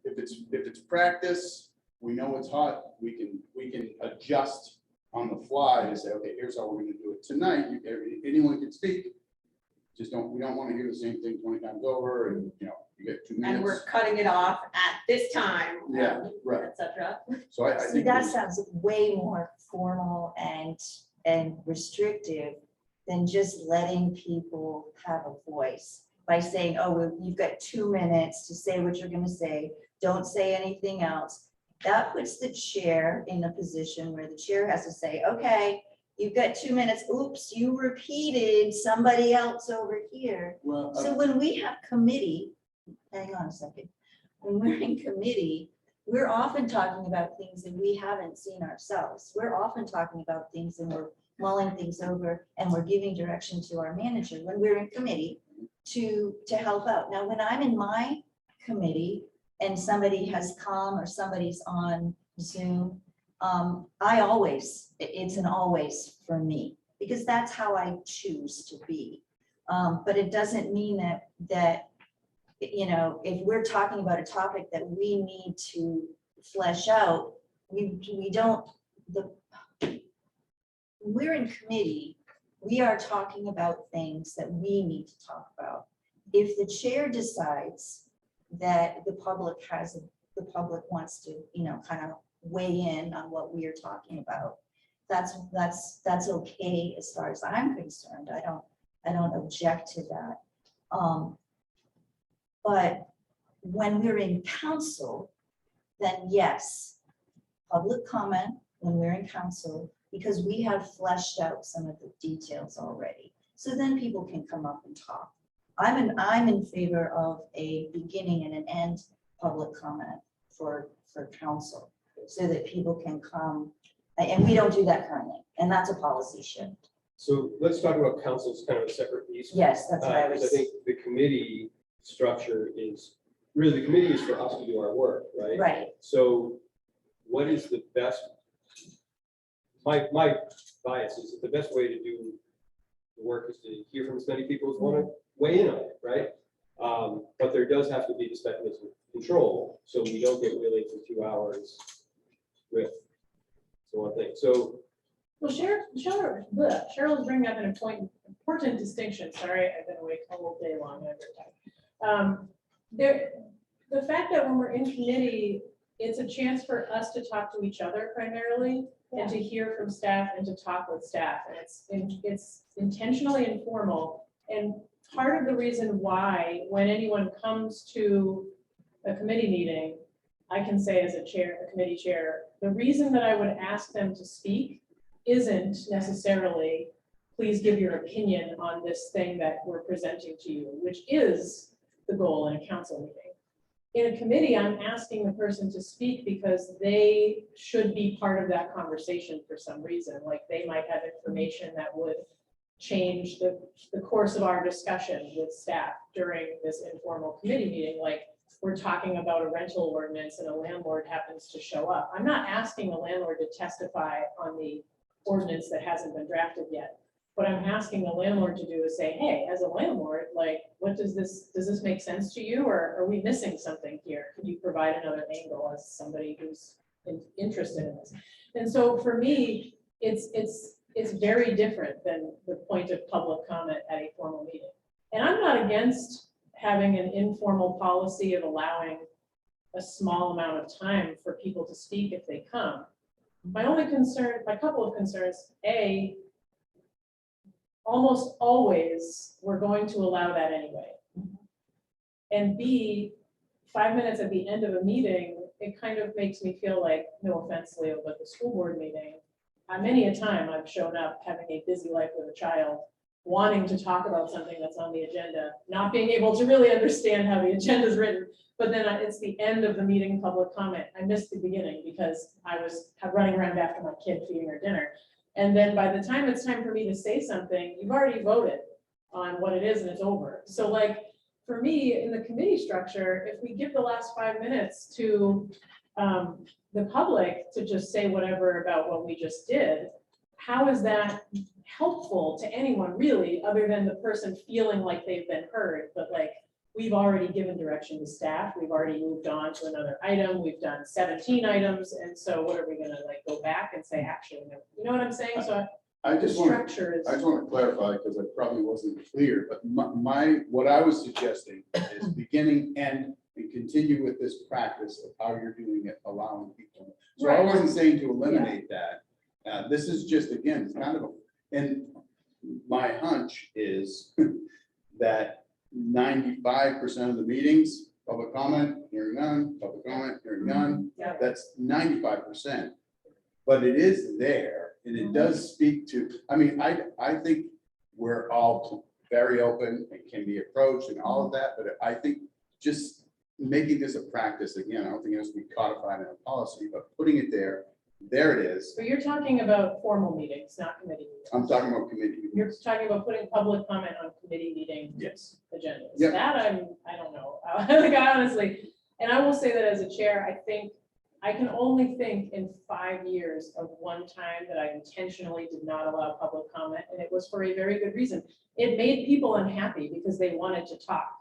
H: if it's practice, we know it's hot, we can adjust on the fly to say, okay, here's how we're going to do it tonight. Anyone can speak. We don't want to hear the same thing 20 times over, and you get 2 minutes.
F: And we're cutting it off at this time.
H: Yeah, right.
F: Et cetera.
H: So I
D: See,
H: think
D: that sounds way more formal and restrictive than just letting people have a voice by saying, oh, well, you've got 2 minutes to say what you're going to say. Don't say anything else. That puts the chair in a position where the chair has to say, okay, you've got 2 minutes. Oops, you repeated somebody else over here.
H: well,
D: So when we have committee, hang on a second, when we're in committee, we're often talking about things that we haven't seen ourselves. We're often talking about things and we're mulling things over and we're giving direction to our manager when we're in committee to help out. Now, when I'm in my committee and somebody has come or somebody's on Zoom, it's an always for me, because that's how I choose to be. But it doesn't mean that if we're talking about a topic that we need to flesh out, we're in committee, we are talking about things that we need to talk about. If the chair decides that the public wants to, kind of weigh in on what we are talking about, that's okay as far as I'm concerned. I don't object to that. But when we're in council, then yes, public comment when we're in council, because we have fleshed out some of the details already. So then people can come up and talk. I'm in favor of a beginning and an end public comment for council, so that people can come, and we don't do that currently, and that's a policy shift.
I: So let's talk about council as kind of a separate piece.
D: Yes, that's what I
I: Because
D: was,
I: think the committee structure is, really, the committee is for us to do our work, right?
D: right.
I: So what is the best, my bias is that the best way to do the work is to hear from as many people as want to weigh in on it, right? But there does have to be this mechanism of control, so we don't get willing for 2 hours with one thing. So
B: Well, Cheryl is bringing up an important distinction. Sorry, I've been awake all day long every time. The fact that when we're in committee, it's a chance for us to talk to each other primarily and to hear from staff and to talk with staff. And it's intentionally informal. And part of the reason why, when anyone comes to a committee meeting, I can say as a committee chair, the reason that I would ask them to speak isn't necessarily, please give your opinion on this thing that we're presenting to you, which is the goal in a council meeting. In a committee, I'm asking the person to speak because they should be part of that conversation for some reason. Like they might have information that would change the course of our discussion with staff during this informal committee meeting. Like we're talking about a rental ordinance and a landlord happens to show up. I'm not asking the landlord to testify on the ordinance that hasn't been drafted yet. What I'm asking the landlord to do is say, hey, as a landlord, like, what does this make sense to you? Or are we missing something here? Can you provide another angle as somebody who's interested in this? And so for me, it's very different than the point of public comment at a formal meeting. And I'm not against having an informal policy of allowing a small amount of time for people to speak if they come. My couple of concerns, A, almost always we're going to allow that anyway. And B, 5 minutes at the end of a meeting, it kind of makes me feel like, no offense, Leo, but the school board meeting, many a time I've shown up having a busy life with a child, wanting to talk about something that's on the agenda, not being able to really understand how the agenda is written, but then it's the end of the meeting public comment. I missed the beginning because I was running around after my kid feeding her dinner. And then by the time it's time for me to say something, you've already voted on what it is and it's over. So like, for me, in the committee structure, if we give the last 5 minutes to the public to just say whatever about what we just did, how is that helpful to anyone really, other than the person feeling like they've been heard? But like, we've already given direction to staff. We've already moved on to another item. We've done 17 items. And so what are we gonna like go back and say, actually, no? You know what I'm saying? So
H: I
B: the
H: just want,
B: structure is.
H: I just want to clarify, because I probably wasn't clear, but what I was suggesting is beginning, end, and continue with this practice of how you're doing it, allowing people. So I
B: Right.
H: wasn't saying to eliminate that. This is just, again, it's kind of, and my hunch is that 95% of the meetings, public comment, hearing none, public comment, hearing none.
B: Yeah.
H: That's 95%. But it is there, and it does speak to, I mean, I think we're all very open and can be approached and all of that, but I think just making this a practice, again, I don't think it has to be codified in a policy, but putting it there it is.
B: So you're talking about formal meetings, not committee meetings.
H: I'm talking about committee.
B: You're talking about putting public comment on committee meeting
H: Yes.
B: agendas.
H: Yep.
B: That I don't know. Like I honestly, and I will say that as a chair, I think I can only think in 5 years of one time that I intentionally did not allow public comment, and it was for a very good reason. It made people unhappy because they wanted to talk.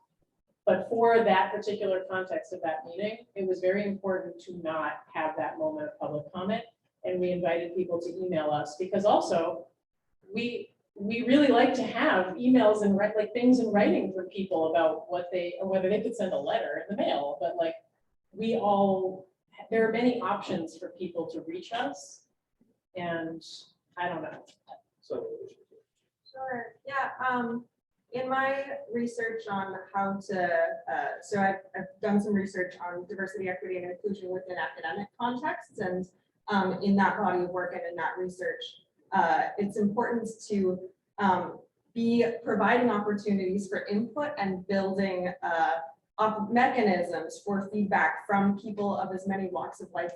B: But for that particular context of that meeting, it was very important to not have that moment of public comment. And we invited people to email us because also we really like to have emails and like things in writing for people about what they, or whether they could send a letter in the mail, but like there are many options for people to reach us. And I don't know.
I: So
F: Sure, yeah, In my research on how to, so I've done some research on diversity, equity, and inclusion within academic contexts, and in that body of work and in that research, it's important to be providing opportunities for input and building mechanisms for feedback from people of as many walks of life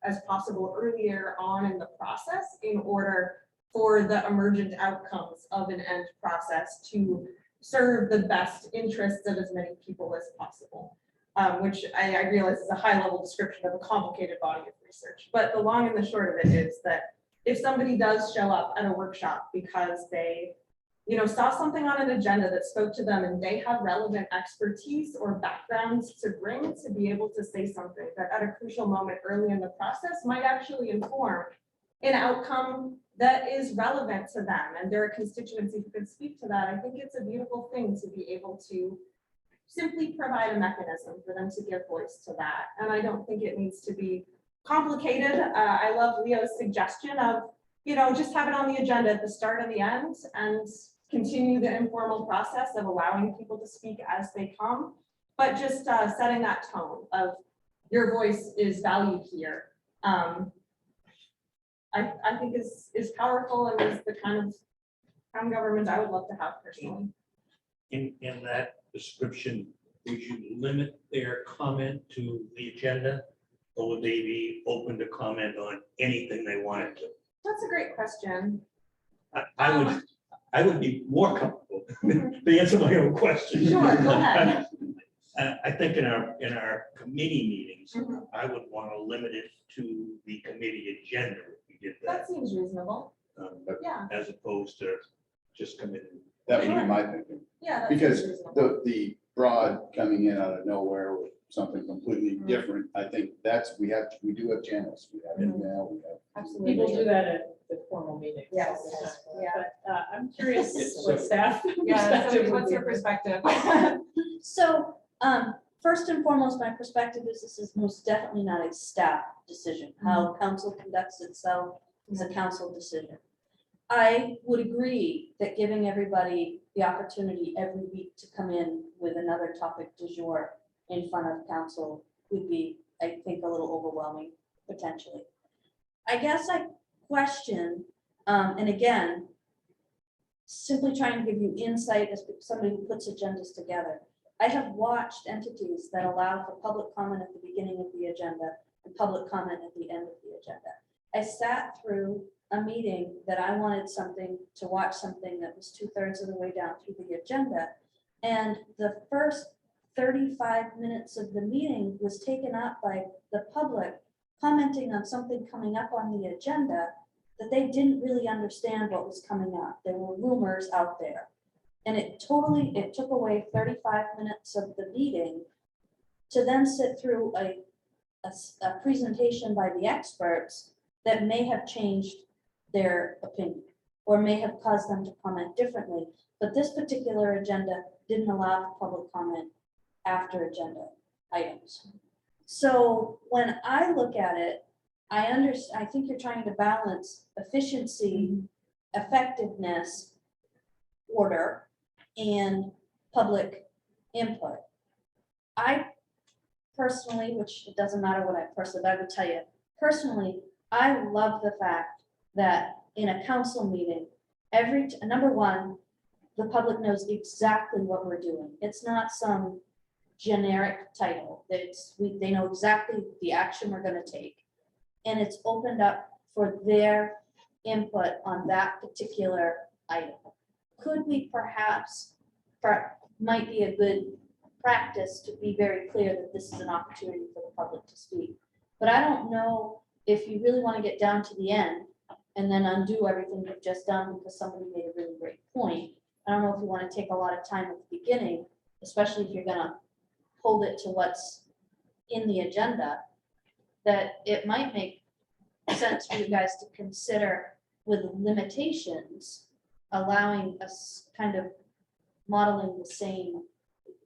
F: as possible earlier on in the process, in order for the emergent outcomes of an end process to serve the best interests of as many people as possible. Which I realize is a high-level description of a complicated body of research. But the long and the short of it is that if somebody does show up at a workshop because they, saw something on an agenda that spoke to them and they have relevant expertise or backgrounds to bring to be able to say something that at a crucial moment early in the process might actually inform an outcome that is relevant to them and their constituency who can speak to that, I think it's a beautiful thing to be able to simply provide a mechanism for them to give voice to that. And I don't think it needs to be complicated. I love Leo's suggestion of, just have it on the agenda at the start and the end and continue the informal process of allowing people to speak as they come, but just setting that tone of your voice is valued here. I think is powerful and is the kind of town government I would love to have personally.
A: In that description, would you limit their comment to the agenda? Or would they be open to comment on anything they wanted to?
F: That's a great question.
A: I would be more comfortable to answer my own question.
F: Sure, go ahead.
A: I think in our committee meetings,
F: Mhm.
A: I would want to limit it to the committee agenda if we did
F: That
A: that,
F: seems reasonable. Yeah,
A: as opposed to just committing.
H: That would be my thinking,
F: yeah. that
H: because
F: seems reasonable.
H: the broad coming in out of nowhere with something completely
F: Mhm.
H: different, I think we do have channels, we have
F: Mhm.
H: email, we have.
F: Absolutely.
B: People do that at the formal meetings. all
F: Yes,
B: the time.
F: yeah.
B: But I'm curious
I: Yes,
B: what
I: so-
B: staff.
F: Yeah,
B: perspective
F: so
B: would
F: what's
B: be.
F: your perspective?
D: So, first and foremost, my perspective is this is most definitely not a staff decision. How council conducts itself is a council decision. I would agree that giving everybody the opportunity every week to come in with another topic du jour in front of council would be, I think, a little overwhelming potentially. I guess I question, and again, simply trying to give you insight as somebody who puts agendas together. I have watched entities that allow for public comment at the beginning of the agenda and public comment at the end of the agenda. I sat through a meeting that I wanted to watch something that was 2/3 of the way down through the agenda. And the first 35 minutes of the meeting was taken up by the public commenting on something coming up on the agenda that they didn't really understand what was coming up. There were rumors out there. And it took away 35 minutes of the meeting to then sit through a presentation by the experts that may have changed their opinion or may have caused them to comment differently. But this particular agenda didn't allow for public comment after agenda items. So when I look at it, I think you're trying to balance efficiency, effectiveness, order, and public input. I personally, which it doesn't matter what I would tell you, personally, I love the fact that in a council meeting, number one, the public knows exactly what we're doing. It's not some generic title. They know exactly the action we're going to take. And it's opened up for their input on that particular item. Could we perhaps, might be a good practice to be very clear that this is an opportunity for the public to speak. But I don't know if you really want to get down to the end and then undo everything you've just done because somebody made a really great point. I don't know if you want to take a lot of time at the beginning, especially if you're going to hold it to what's in the agenda, that it might make sense for you guys to consider with limitations, allowing us kind of modeling the same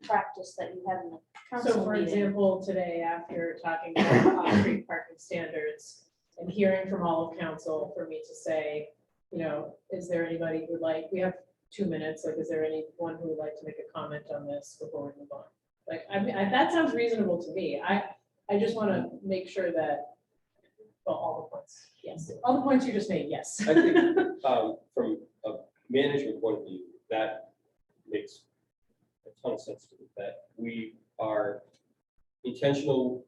D: practice that you have in the
B: So
D: council
B: for
D: meeting.
B: example, today, after talking about off-street parking standards and hearing from all of council, for me to say, is there anybody who would like, we have 2 minutes, like, is there anyone who would like to make a comment on this before we move on? Like, I mean, that sounds reasonable to me. I just want to make sure that, well, all the points, yes, all the points you just made, yes.
I: I think from a management point of view, that makes a ton of sense to me, that we are intentional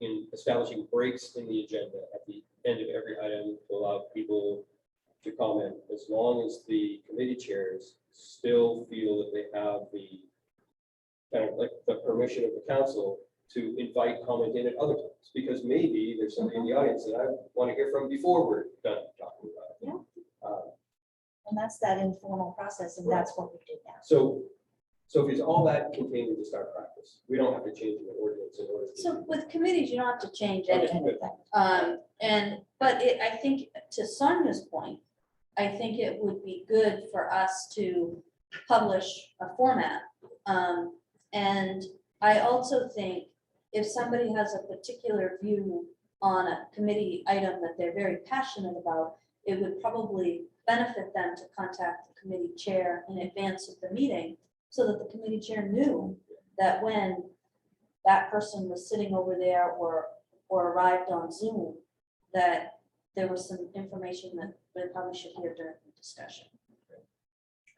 I: in establishing breaks in the agenda at the end of every item to allow people to comment, as long as the committee chairs still feel that they have the kind of like the permission of the council to invite comment in at other times, because maybe there's somebody in the audience that I want to hear from before we're done talking about it.
D: And that's that informal process, and that's what we do now.
I: So if it's all that contained in just our practice, we don't have to change the ordinance in order to.
J: So with committees, you don't have to change
I: Okay,
J: anything.
I: good.
J: But I think to Sonia's point, I think it would be good for us to publish a format. And I also think if somebody has a particular view on a committee item that they're very passionate about, it would probably benefit them to contact the committee chair in advance of the meeting, so that the committee chair knew that when that person was sitting over there or arrived on Zoom, that there was some information that they probably should hear during the discussion.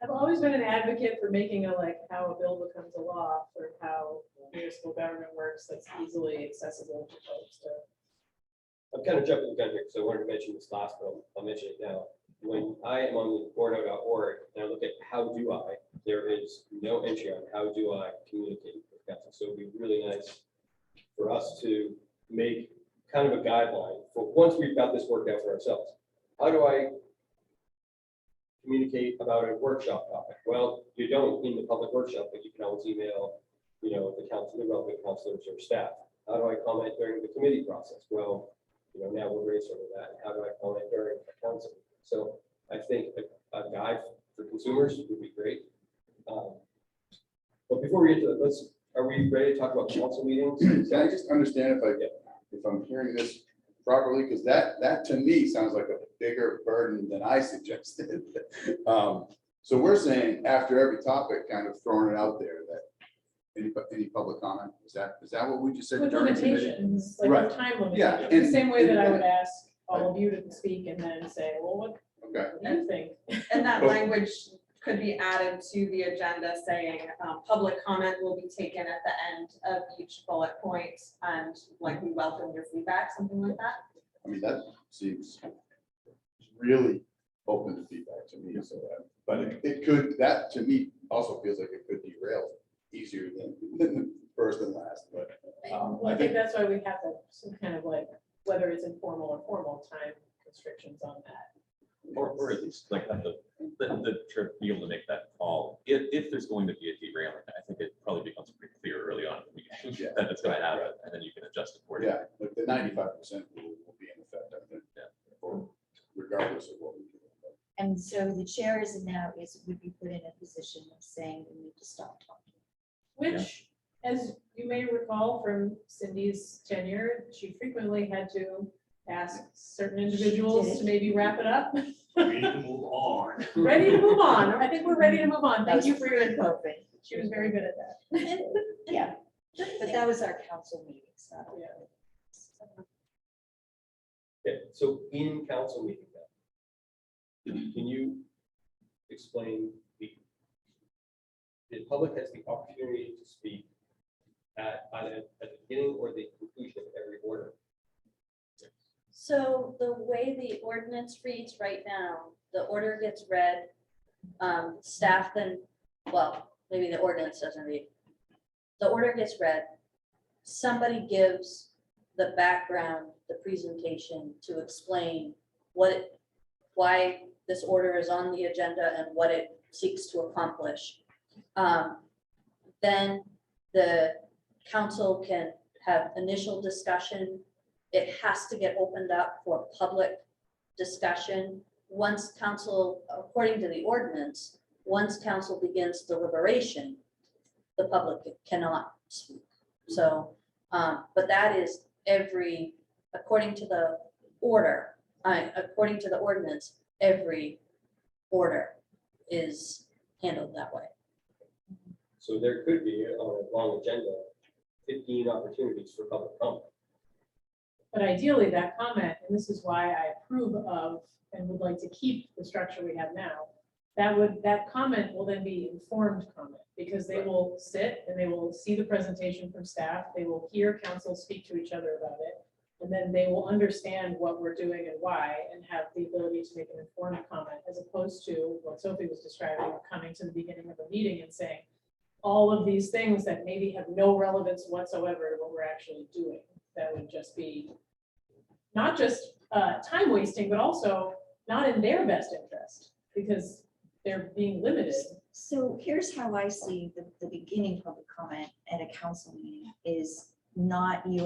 B: I've always been an advocate for making a, like, how a bill becomes a law, or how municipal government works, that's easily accessible to folks to.
I: I'm kind of jumping the gun here, because I wanted to mention this last, but I'll mention it now. When I am on the Orono.org and I look at how do I, there is no entry on how do I communicate with council. So it'd be really nice for us to make kind of a guideline for once we've got this worked out for ourselves. How do I communicate about a workshop topic? Well, you don't in the public workshop, but you can always email, the council, the relevant councilors or staff. How do I comment during the committee process? Well, now we're brainstorming that. How do I comment during the council? So I think a guide for consumers would be great. But before we get to that, are we ready to talk about council meetings?
H: Can I just understand if I'm hearing this properly? Because that to me sounds like a bigger burden than I suggested. So we're saying after every topic, kind of throwing it out there that any public comment, is that what we just said?
B: With
H: during committee?
B: limitations, like
H: Right.
B: with time
H: Yeah,
B: limitations, the
H: and-
B: same way that I would ask all of you to speak and then say, well, what
H: Okay,
B: do you think?
F: And that language could be added to the agenda saying, public comment will be taken at the end of each bullet point, and like, we welcome your feedback, something like that.
H: I mean, that seems really open to feedback to me, so but it could, that to me also feels like it could derail easier than the first and last, but.
B: Well, I think that's why we have some kind of like, whether it's informal or formal time constrictions on that.
G: Or at least like have the trip be able to make that call. If there's going to be a derailing, I think it probably becomes pretty clear early on in the meeting that it's going to happen, and then you can adjust accordingly.
H: Yeah, like the 95% will be in effect, I think, or regardless of what we do.
D: And so the chair is now would be put in a position of saying we need to stop talking.
B: Which, as you may recall from Cindy's tenure, she frequently had to ask certain individuals to maybe wrap it up.
E: We need to move on.
B: Ready to move on. I think we're ready to move on.
D: That
B: Thank you
D: was
B: for your input. She was very good at that.
D: Yeah, but that was our council meetings, not.
B: Yeah.
I: Okay, so in council meeting then, can you explain the public has the opportunity to speak at either at the beginning or the conclusion of every order?
J: So the way the ordinance reads right now, the order gets read, staff then, well, maybe the ordinance doesn't read. The order gets read, somebody gives the background, the presentation to explain why this order is on the agenda and what it seeks to accomplish. Then the council can have initial discussion. It has to get opened up for public discussion. Once council, according to the ordinance, once council begins deliberation, the public cannot speak. So, but that is according to the order, according to the ordinance, every order is handled that way.
I: So there could be on a long agenda, 15 opportunities for public comment.
B: But ideally, that comment, and this is why I approve of and would like to keep the structure we have now, that comment will then be informed comment, because they will sit and they will see the presentation from staff, they will hear council speak to each other about it, and then they will understand what we're doing and why, and have the ability to make an informed comment, as opposed to what Sophie was describing, of coming to the beginning of a meeting and saying all of these things that maybe have no relevance whatsoever to what we're actually doing. That would just be not just time wasting, but also not in their best interest, because they're being limited.
D: So here's how I see the beginning public comment at a council meeting is not, you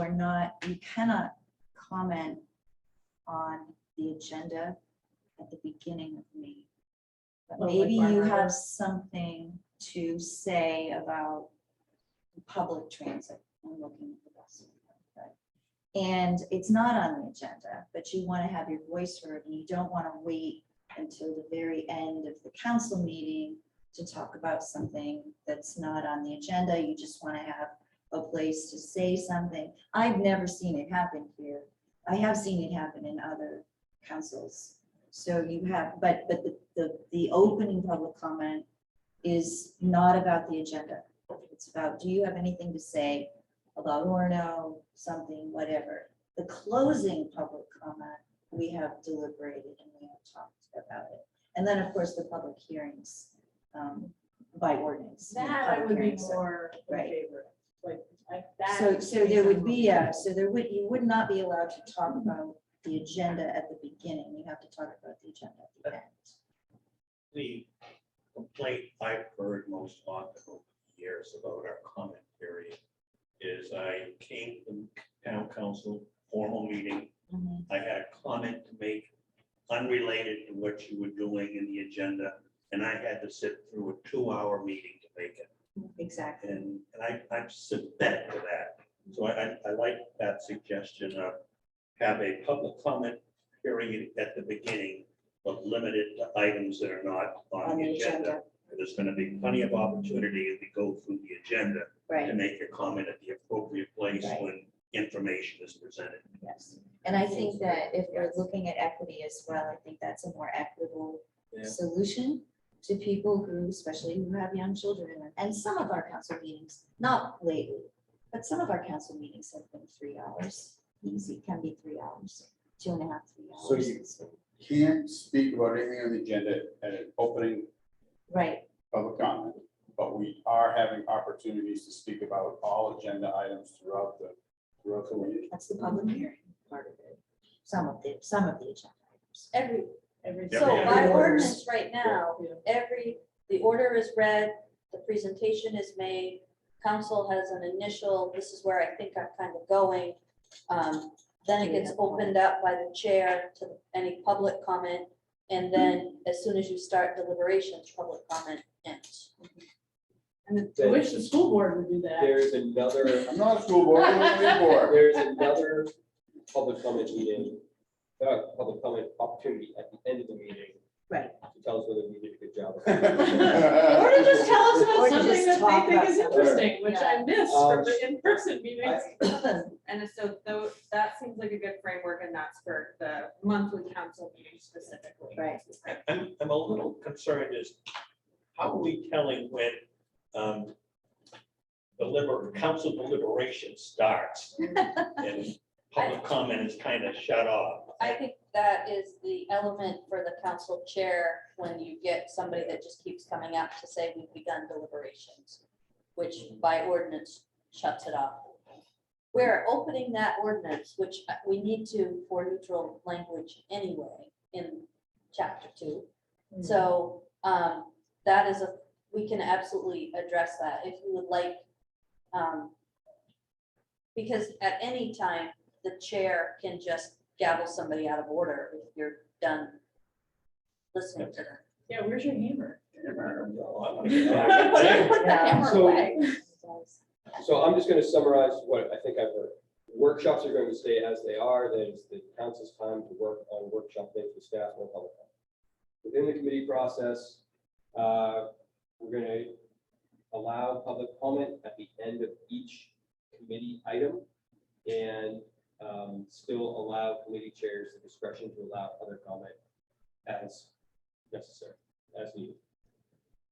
D: cannot comment on the agenda at the beginning of the meeting. But
B: Well, like
D: maybe you
B: Barbara.
D: have something to say about public transit. I'm looking at the bus. Right? And it's not on the agenda, but you want to have your voice heard, and you don't want to wait until the very end of the council meeting to talk about something that's not on the agenda. You just want to have a place to say something. I've never seen it happen here. I have seen it happen in other councils. So you have, but the opening public comment is not about the agenda. It's about, do you have anything to say about Orono, something, whatever. The closing public comment, we have deliberated and we have talked about it. And then, of course, the public hearings by ordinance.
B: That I
D: Public
B: would be
D: hearings.
B: more in
D: Right.
B: favor of. Like that.
D: So there would be you would not be allowed to talk about the agenda at the beginning. You have to talk about the agenda at the end.
E: The complaint I've heard most often over the years about our comment period is I came to town council formal meeting.
D: Mhm.
E: I had a comment to make unrelated to what you were doing in the agenda, and I had to sit through a 2-hour meeting to make it.
D: Exactly.
E: And I'm sympathetic to that. So I like that suggestion of have a public comment period at the beginning, but limited to items that are not on the agenda. There's going to be plenty of opportunity as we go through the agenda to
D: Right,
E: make your comment at the appropriate place
D: Right.
E: when information is presented.
D: yes. And I think that if we're looking at equity as well, I think that's a more equitable
E: Yeah.
D: solution to people who, especially who have young children. And some of our council meetings, not lately, but some of our council meetings have been 3 hours. Easy, can be 3 hours, 2.5, 3
H: So
D: hours.
H: you can't speak about anything on the agenda at an opening
D: Right,
H: public comment, but we are having opportunities to speak about all agenda items throughout the meeting.
D: that's the public hearing part of it. Some of the agenda items.
J: Every,
B: Every.
E: Yeah,
J: so
E: yeah.
J: by
D: Orders.
J: ordinance right now,
B: Yeah.
J: the order is read, the presentation is made, council has an initial, this is where I think I'm kind of going. Then it gets opened up by the chair to any public comment, and then as soon as you start deliberations, public comment ends.
B: I wish the school board would do that.
I: There's another,
H: I'm not a school board, I'm a zoning board.
I: there's another public comment meeting, public comment opportunity at the end of the meeting.
D: Right.
I: To tell us whether we did a good job.
B: Or to just tell us
D: Or
B: about
D: to
B: something
D: just
B: that
D: talk
B: they think
D: about
B: is
D: something.
B: interesting, which I miss from the in-person meetings.
F: And so though, that seems like a good framework, and that's for the monthly council meeting specifically.
D: Right.
E: I'm a little concerned is how are we telling when council deliberation starts and public comment is kind of shut off?
J: I think that is the element for the council chair, when you get somebody that just keeps coming up to say we've begun deliberations, which by ordinance shuts it off. We're opening that ordinance, which we need to for neutral language anyway in chapter 2. So that is we can absolutely address that if you would like. Because at any time, the chair can just gavel somebody out of order if you're done listening to them.
B: Yeah, where's your hammer?
J: Put the hammer
I: So-
J: away.
I: So I'm just going to summarize what I think I've heard. Workshops are going to stay as they are. That is the council's time to work on workshop things with staff, no public comment. Within the committee process, We're gonna allow public comment at the end of each committee item and still allow committee chairs the discretion to allow other comment as necessary, as needed.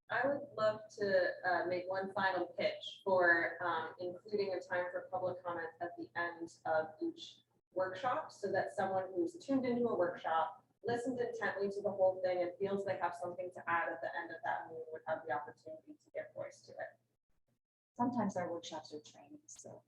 F: I would love to make one final pitch for including a time for public comment at the end of each workshop, so that someone who's tuned into a workshop, listens intently to the whole thing, and feels they have something to add at the end of that meeting would have the opportunity to get voice to it.
D: Sometimes our workshops are trainings, so.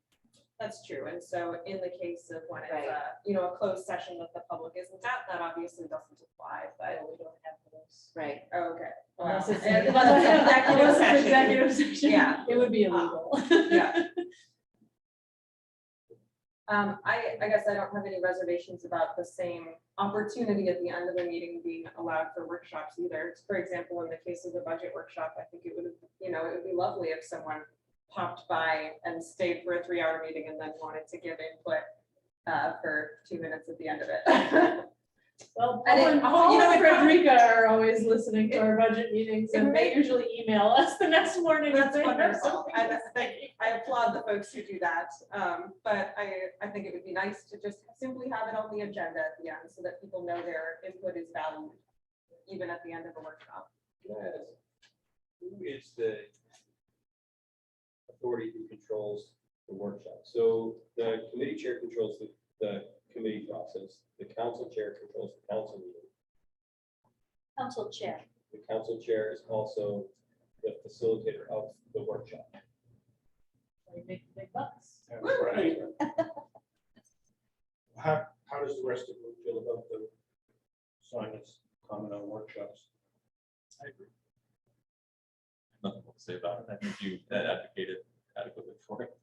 F: That's true. And so in the case of when it's
D: Right.
F: a closed session that the public isn't at, that obviously doesn't apply, but.
B: We don't have those.
D: Right.
F: Oh, okay. Well,
B: Unless it's
F: unless it's executive session.
B: executive session.
F: Yeah.
B: It would be illegal.
F: Yeah. I guess I don't have any reservations about the same opportunity at the end of the meeting being allowed for workshops either. For example, in the case of the budget workshop, I think it would, it would be lovely if someone popped by and stayed for a 3-hour meeting and then wanted to give input for 2 minutes at the end of it.
B: Well,
F: I
B: Paul
F: didn't-
B: and Paul and
F: it
B: Frederica are always listening to our budget meetings,
F: it
B: and they
F: may-
B: usually email us the next morning. if
F: That's
B: they have
F: wonderful.
B: something
F: I
B: to say.
F: applaud the folks who do that. But I think it would be nice to just simply have it on the agenda at the end so that people know their input is valued, even at the end of a workshop.
I: Can I ask, who is the authority who controls the workshop? So the committee chair controls the committee process, the council chair controls the council meeting.
D: Council chair.
I: The council chair is also the facilitator of the workshop.
B: We make big bucks.
A: That's right. How does the rest of you feel about the Simon's comment on workshops?
G: I agree. Nothing more to say about it. I think you advocated adequately for it.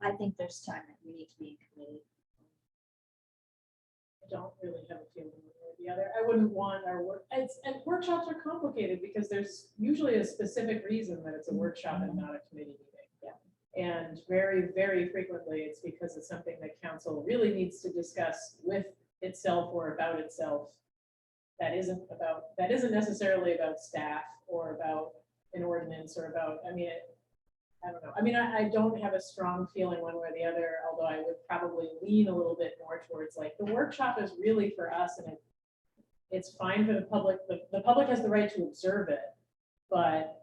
D: I think there's time that we need to be in committee.
B: I don't really have a feeling one way or the other. I wouldn't want our and workshops are complicated because there's usually a specific reason that it's a workshop and not a committee meeting. Yeah. And very, very frequently it's because it's something that council really needs to discuss with itself or about itself. That isn't necessarily about staff or about an ordinance or about, I don't know. I don't have a strong feeling one way or the other, although I would probably lean a little bit more towards like the workshop is really for us and it's fine for the public. The public has the right to observe it, but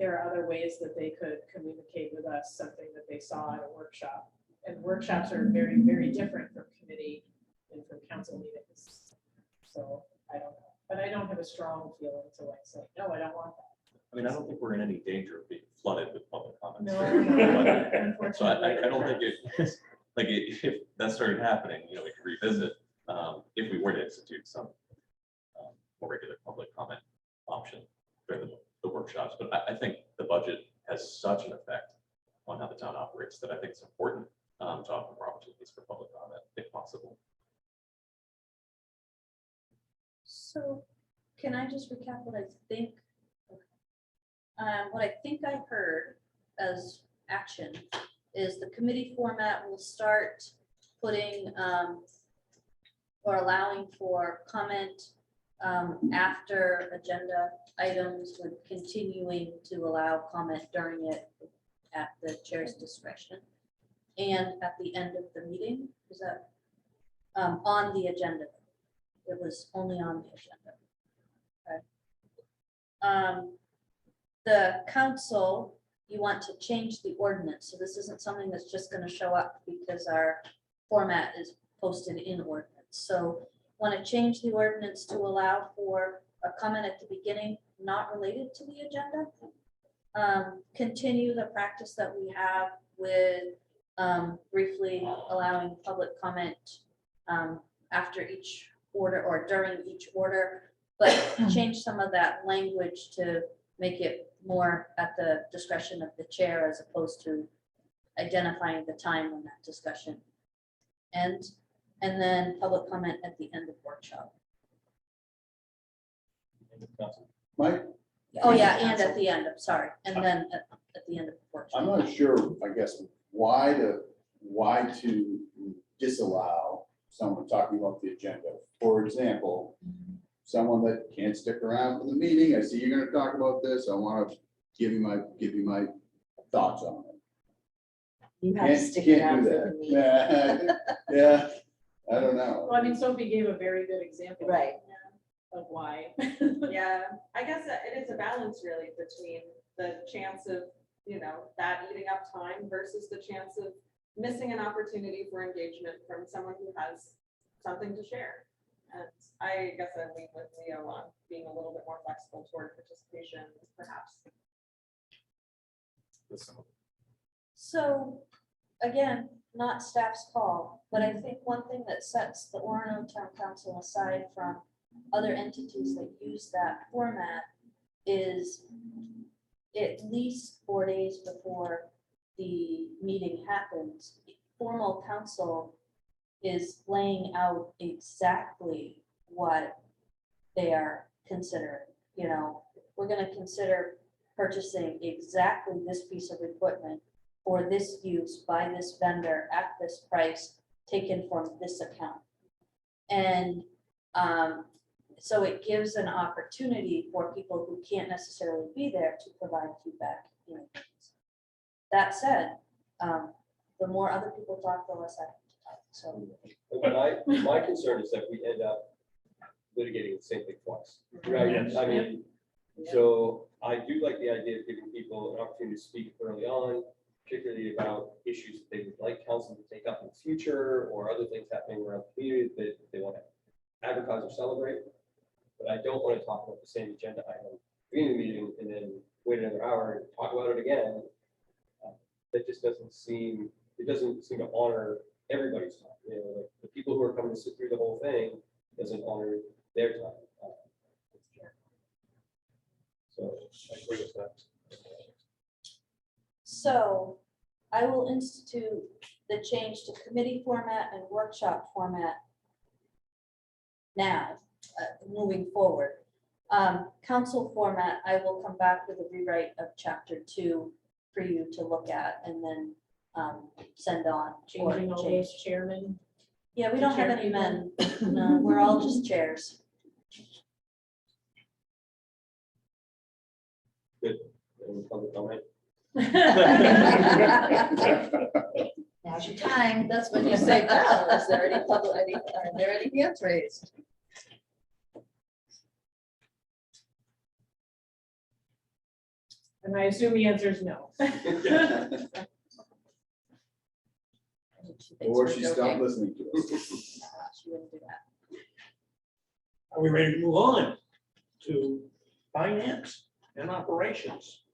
B: there are other ways that they could communicate with us something that they saw at a workshop. And workshops are very, very different from committee and from council meetings. So I don't know, but I don't have a strong feeling to like say, no, I don't want that.
G: I don't think we're in any danger of being flooded with public comments.
B: No,
G: So I
B: unfortunately.
G: don't think if that started happening, we could revisit, if we were to institute some more regular public comment option during the workshops. But I think the budget has such an effect on how the town operates that I think it's important to offer more opportunities for public comment if possible.
J: So can I just recap what I think? What I think I heard as action is the committee format will start putting or allowing for comment after agenda items, with continuing to allow comment during it at the chair's discretion. And at the end of the meeting, is that on the agenda? It was only on the agenda. Okay. The council, you want to change the ordinance. So this isn't something that's just going to show up because our format is posted in ordinance. So want to change the ordinance to allow for a comment at the beginning, not related to the agenda. Continue the practice that we have with briefly allowing public comment after each order or during each order, but change some of that language to make it more at the discretion of the chair as opposed to identifying the time when that discussion ends, and then public comment at the end of workshop.
H: Mike,
J: Oh, yeah, and at the end, I'm sorry, and then at the end of workshop.
H: I'm not sure, I guess, why to disallow someone talking about the agenda. For example, someone that can't stick around for the meeting, I see you're gonna talk about this, I wanna give you my thoughts on it.
D: You have to
H: Can't-
D: stick
H: can't
D: around
H: do
D: for
H: that.
D: the meeting.
H: Yeah, I don't know.
B: Well, I mean, Sophie gave a very good example.
D: Right.
B: Of why.
F: Yeah, I guess that it is a balance really between the chance of, that eating up time versus the chance of missing an opportunity for engagement from someone who has something to share. And I guess I lean with Leo on being a little bit more flexible toward participation, perhaps.
J: So, again, not staff's call, but I think one thing that sets the Orono Town Council aside from other entities that use that format is at least 4 days before the meeting happens, formal council is laying out exactly what they are considering. We're gonna consider purchasing exactly this piece of equipment for this use by this vendor at this price, taken from this account. And so it gives an opportunity for people who can't necessarily be there to provide feedback. That said, the more other people talk, the less I have to talk. So
I: But my concern is that we end up litigating the same thing twice, right?
A: Yes.
I: I mean, so I do like the idea of giving people an opportunity to speak early on, particularly about issues that they would like council to take up in the future or other things happening around the community that they want to advertise or celebrate. But I don't want to talk about the same agenda item during the meeting and then wait another hour and talk about it again. That just doesn't seem to honor everybody's time. Like the people who are coming to sit through the whole thing doesn't honor their time. So I agree with that.
J: So I will institute the change to committee format and workshop format now, moving forward. Council format, I will come back with a rewrite of chapter 2 for you to look at and then send on. or
B: Changing all
J: change.
B: those chairmen.
J: Yeah, we don't have any men. No, we're all just chairs.
I: Any public comment?
D: Now's your time. That's when you say, well, is there any public, are there any hands raised?
B: And I assume the answer is no.
H: Or she stopped listening to us.
J: She wouldn't do that.
A: Are we ready to move on to finance and operations?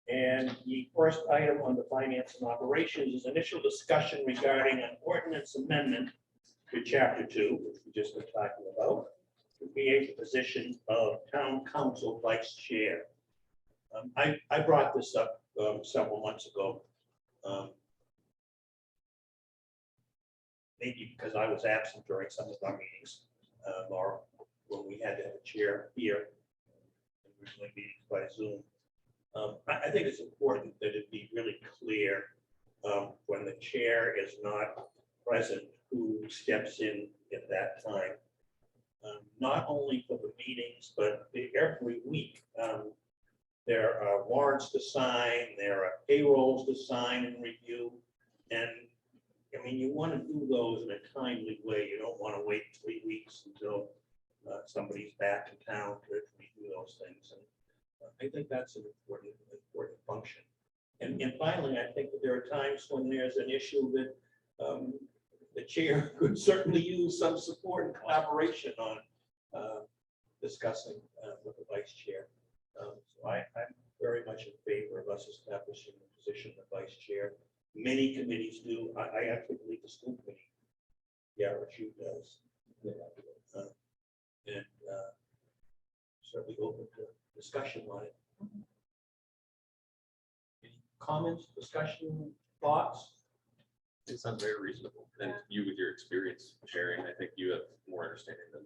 A: And the first item on the finance and operations is initial discussion regarding an ordinance amendment to chapter 2, which we just been talking about, to create the position of town council vice chair. I brought this up several months ago. Maybe because I was absent during some of our meetings, or when we had to have a chair here, and we were doing meetings by Zoom. I think it's important that it be really clear when the chair is not present, who steps in at that time. Not only for the meetings, but every week. There are warrants to sign, there are payrolls to sign and review. And I mean, you want to do those in a timely way. You don't want to wait 3 weeks until somebody's back in town to review those things. And I think that's an important function. And finally, I think that there are times when there's an issue that the chair could certainly use some support and collaboration on discussing with the vice chair. So I'm very much in favor of us establishing the position of vice chair. Many committees do. I actually believe the school committee, RSU does. And certainly open to discussion on it. Any comments, discussion, thoughts?
G: It sounds very reasonable. And you, with your experience sharing, I think you have more understanding than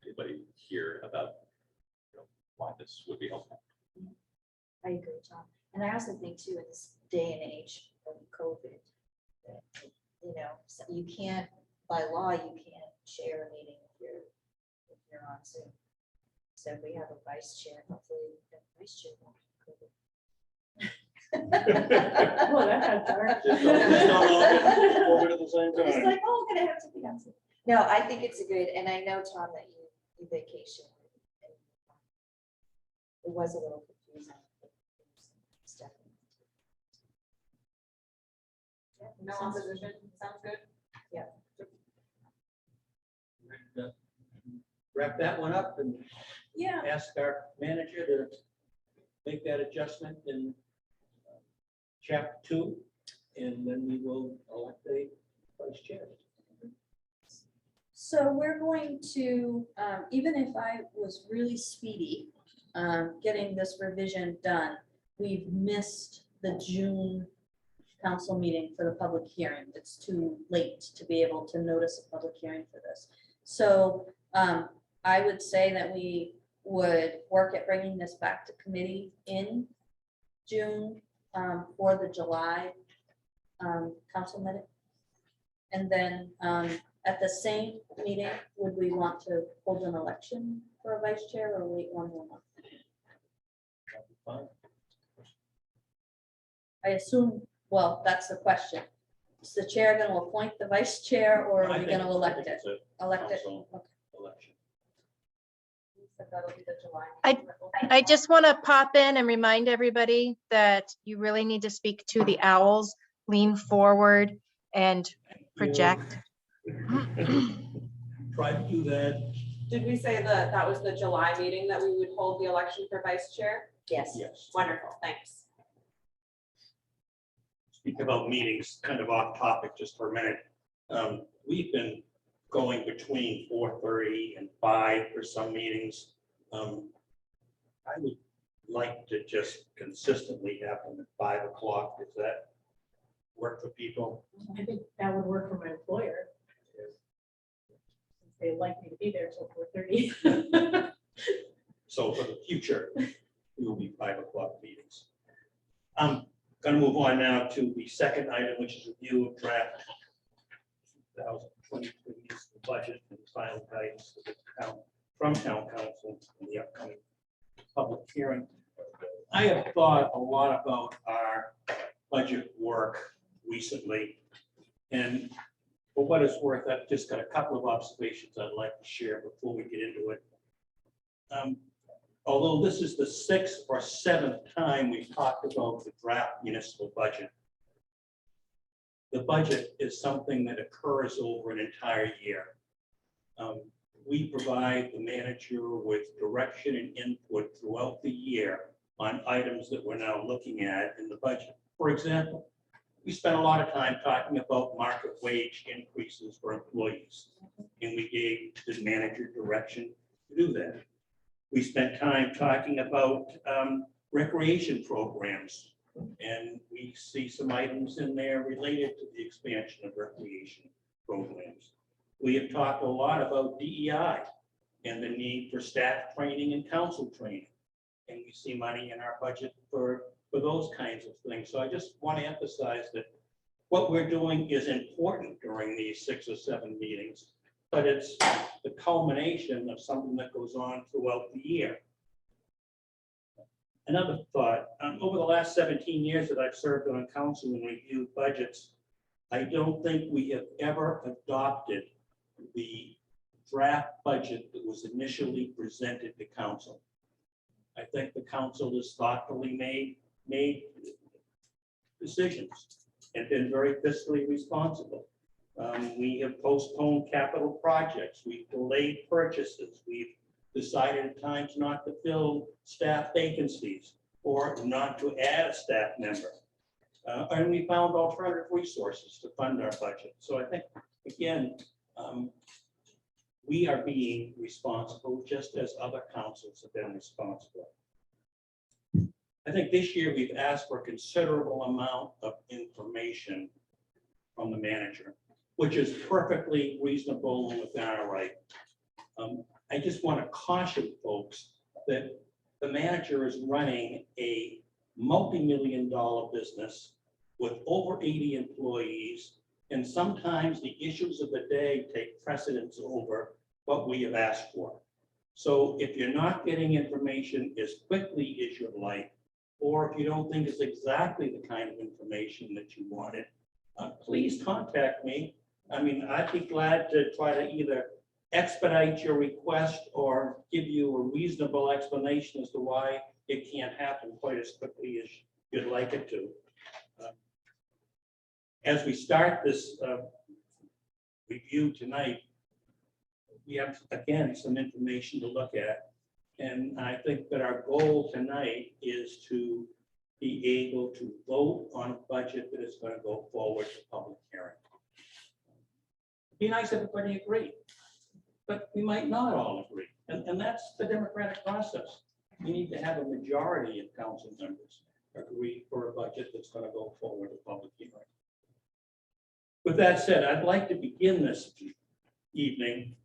G: anybody here about why this would be helpful.
D: I agree, John. And I also think too, in this day and age of COVID, that, so you can't, by law, you can't chair a meeting if you're on Zoom. So if we have a vice chair, hopefully the vice chair won't.
B: Oh, that got dark.
A: Just don't all get over at the same
D: It's
A: time.
D: like, oh, I'm gonna have to be on Zoom. No, I think it's a good, and I know, Tom, that you vacation. It was a little confusing. Stuff.
F: No opposition, sounds good.
A: Wrap that one up and
D: Yeah.
A: ask our manager to make that adjustment in chapter 2, and then we will elect a vice chair.
J: So we're going to, even if I was really speedy, getting this revision done, we've missed the June council meeting for the public hearing. It's too late to be able to notice a public hearing for this. So I would say that we would work at bringing this back to committee in June for the July council meeting. And then at the same meeting, would we want to hold an election for a vice chair or wait one more month?
A: That'd be fine.
J: I assume, well, that's the question. Is the chair going to appoint the vice chair or
A: I
J: are we
A: think-
J: going to
A: I
J: elect
A: think
J: it?
A: it's a
J: Elect it?
A: council
J: Okay.
A: election.
J: So that'll be the July.
K: I just want to pop in and remind everybody that you really need to speak to the owls, lean forward and project.
A: Try to do that,
F: Did we say that that was the July meeting that we would hold the election for vice chair?
D: Yes.
A: yes.
F: Wonderful, thanks.
A: Speak about meetings, kind of off topic just for a minute. We've been going between 4:30 and 5 for some meetings. I would like to just consistently have them at 5 o'clock. Does that work for people?
B: I think that would work for my employer. Since they like me to be there till 4:30.
A: So for the future, we will be 5 o'clock meetings. I'm going to move on now to the second item, which is review of draft 2023 municipal budget and final guidance to the town from town council in the upcoming public hearing. I have thought a lot about our budget work recently, and for what it's worth, I've just got a couple of observations I'd like to share before we get into it. Although this is the 6th or 7th time we've talked about the draft municipal budget, the budget is something that occurs over an entire year. We provide the manager with direction and input throughout the year on items that we're now looking at in the budget. For example, we spent a lot of time talking about market wage increases for employees, and we gave the manager direction to do that. We spent time talking about recreation programs, and we see some items in there related to the expansion of recreation programs. We have talked a lot about DEI and the need for staff training and council training. And we see money in our budget for those kinds of things. So I just want to emphasize that what we're doing is important during these 6 or 7 meetings, but it's the culmination of something that goes on throughout the year. Another thought, over the last 17 years that I've served on council and reviewed budgets, I don't think we have ever adopted the draft budget that was initially presented to council. I think the council has thoughtfully made decisions and been very fiscally responsible. We have postponed capital projects. We've delayed purchases. We've decided at times not to fill staff vacancies or not to add a staff member. And we found alternative resources to fund our budget. So I think, again, we are being responsible just as other councils have been responsible. I think this year we've asked for a considerable amount of information from the manager, which is perfectly reasonable and within our right. I just want to caution folks that the manager is running a multi-million-dollar business with over 80 employees, and sometimes the issues of the day take precedence over what we have asked for. So if you're not getting information as quickly as you'd like, or if you don't think it's exactly the kind of information that you wanted, please contact me. I mean, I'd be glad to try to either expedite your request or give you a reasonable explanation as to why it can't happen quite as quickly as you'd like it to. As we start this review tonight, we have, again, some information to look at. And I think that our goal tonight is to be able to vote on a budget that is going to go forward to public hearing. Be nice if everybody agreed, but we might not all agree. And that's the democratic process. You need to have a majority of council members agree for a budget that's going to go forward to public hearing. With that said, I'd like to begin this evening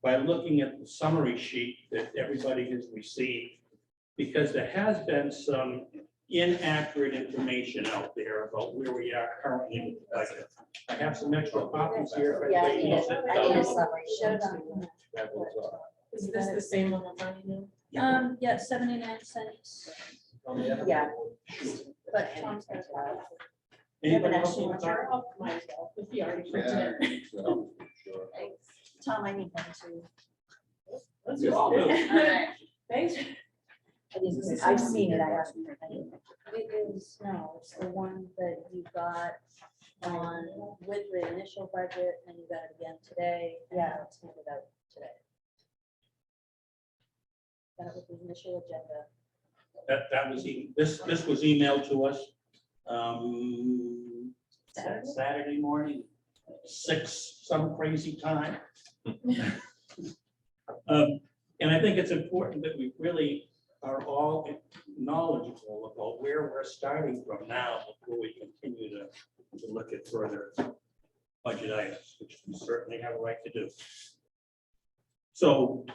A: by looking at the summary sheet that everybody has received, because there has been some inaccurate information out there about where we are currently with the budget. I have some extra copies here. if
D: Yeah, I
A: anybody
D: need
A: needs
D: it.
A: it.
D: I need a summary. Show it on.
B: Is this the same one we're finding now?
J: Yeah, 79 cents,
D: Yeah.
J: but Tom's got it.
A: Anybody else?
D: actually
A: want to talk?
B: Might as well, if he already printed
H: Yeah,
B: it.
H: I think so, sure.
D: Tom, I need one too.
B: Let's
A: You all do.
B: Thanks.
D: I've seen it, I haven't.
J: It is, no, it's the one that you got on with the initial budget and you got it again today. And
D: Yeah.
J: now it's handed out today. Got it with the initial agenda.
A: That was, this was emailed to us Saturday morning, 6 some crazy time. And I think it's important that we really are all knowledgeable about where we're starting from now before we continue to look at further budget items, which we certainly have a right to do. So,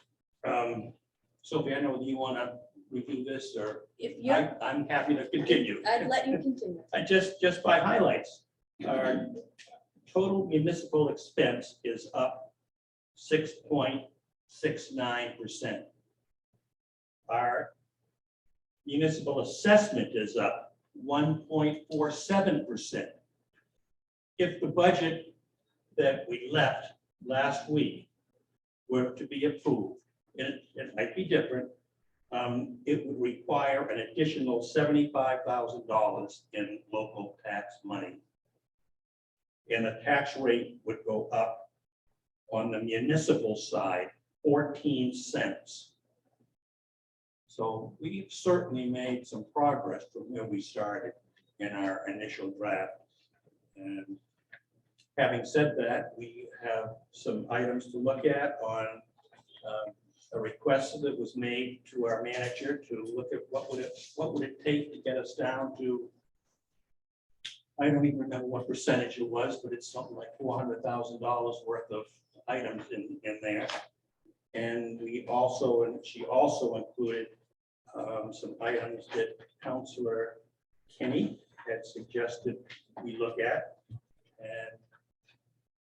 A: Sophie, I know you want to review this, or
J: If you're,
A: I'm happy to continue.
J: I'd let you continue.
A: Just by highlights, our total municipal expense is up 6.69%. Our municipal assessment is up 1.47%. If the budget that we left last week were to be approved, and it might be different, it would require an additional $75,000 in local tax money. And the tax rate would go up on the municipal side, 14 cents. So we've certainly made some progress from where we started in our initial draft. And having said that, we have some items to look at on a request that was made to our manager to look at what would it take to get us down to, I don't even remember what percentage it was, but it's something like $400,000 worth of items in there. And we also, and she also included some items that Councilor Kenny had suggested we look at. And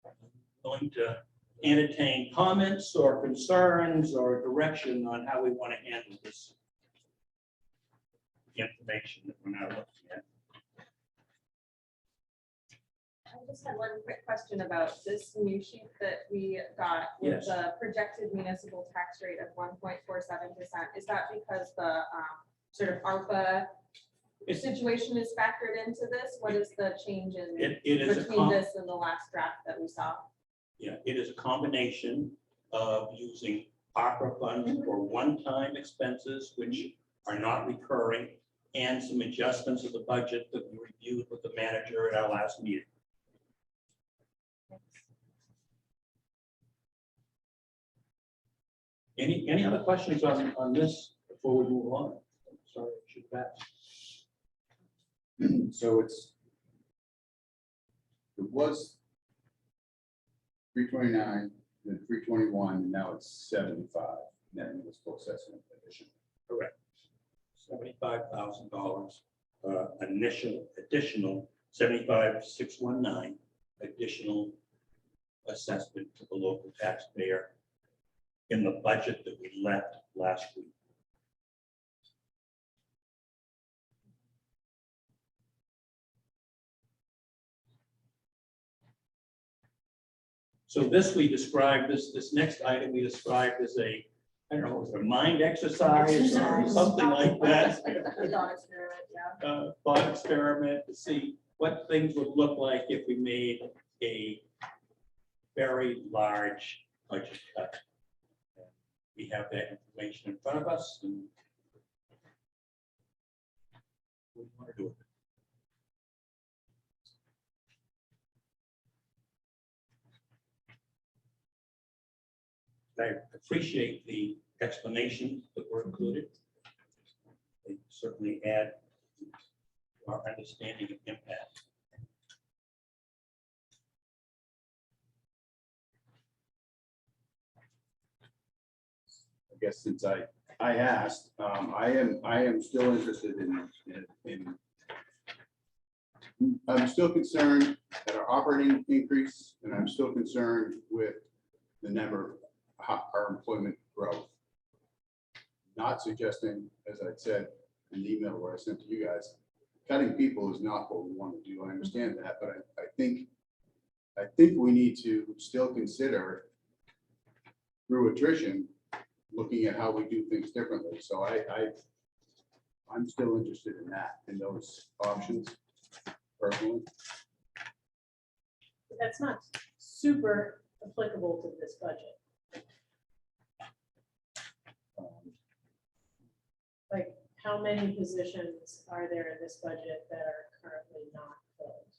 A: I'm going to entertain comments or concerns or direction on how we want to handle this information that we're now looking at.
F: I just had one quick question about this new sheet that we got with
A: Yes.
F: the projected municipal tax rate of 1.47%. Is that because the sort of ARPA
A: It's-
F: situation is factored into this? What is the change in
A: It is a
F: between this and the last draft that we saw?
A: Yeah, it is a combination of using ARPA funds for one-time expenses, which are not recurring, and some adjustments of the budget that we reviewed with the manager at our last meeting. Any other questions on this before we move on? Sorry, I should pass.
H: So it was 329, then 321, and now it's 75 net municipal assessment addition.
A: Correct. $75,000 additional 75,619 additional assessment to the local taxpayer
E: in the budget that we left last week. So this we described, this next item we described as a, I don't know, was it a mind exercise or something like that? Thought experiment to see what things would look like if we made a very large budget cut. We have that information in front of us. And what do you want to do with it? I appreciate the explanations that were included. They certainly add to our understanding of impact.
H: I guess since I asked, I am still interested in I'm still concerned at our operating increase, and I'm still concerned with the number of our employment growth. Not suggesting, as I said in the email where I sent to you guys, cutting people is not what we want to do. I understand that, but I think we need to still consider through attrition, looking at how we do things differently. So I'm still interested in that, in those options personally.
B: But that's not super applicable to this budget. Like, how many positions are there in this budget that are currently not filled?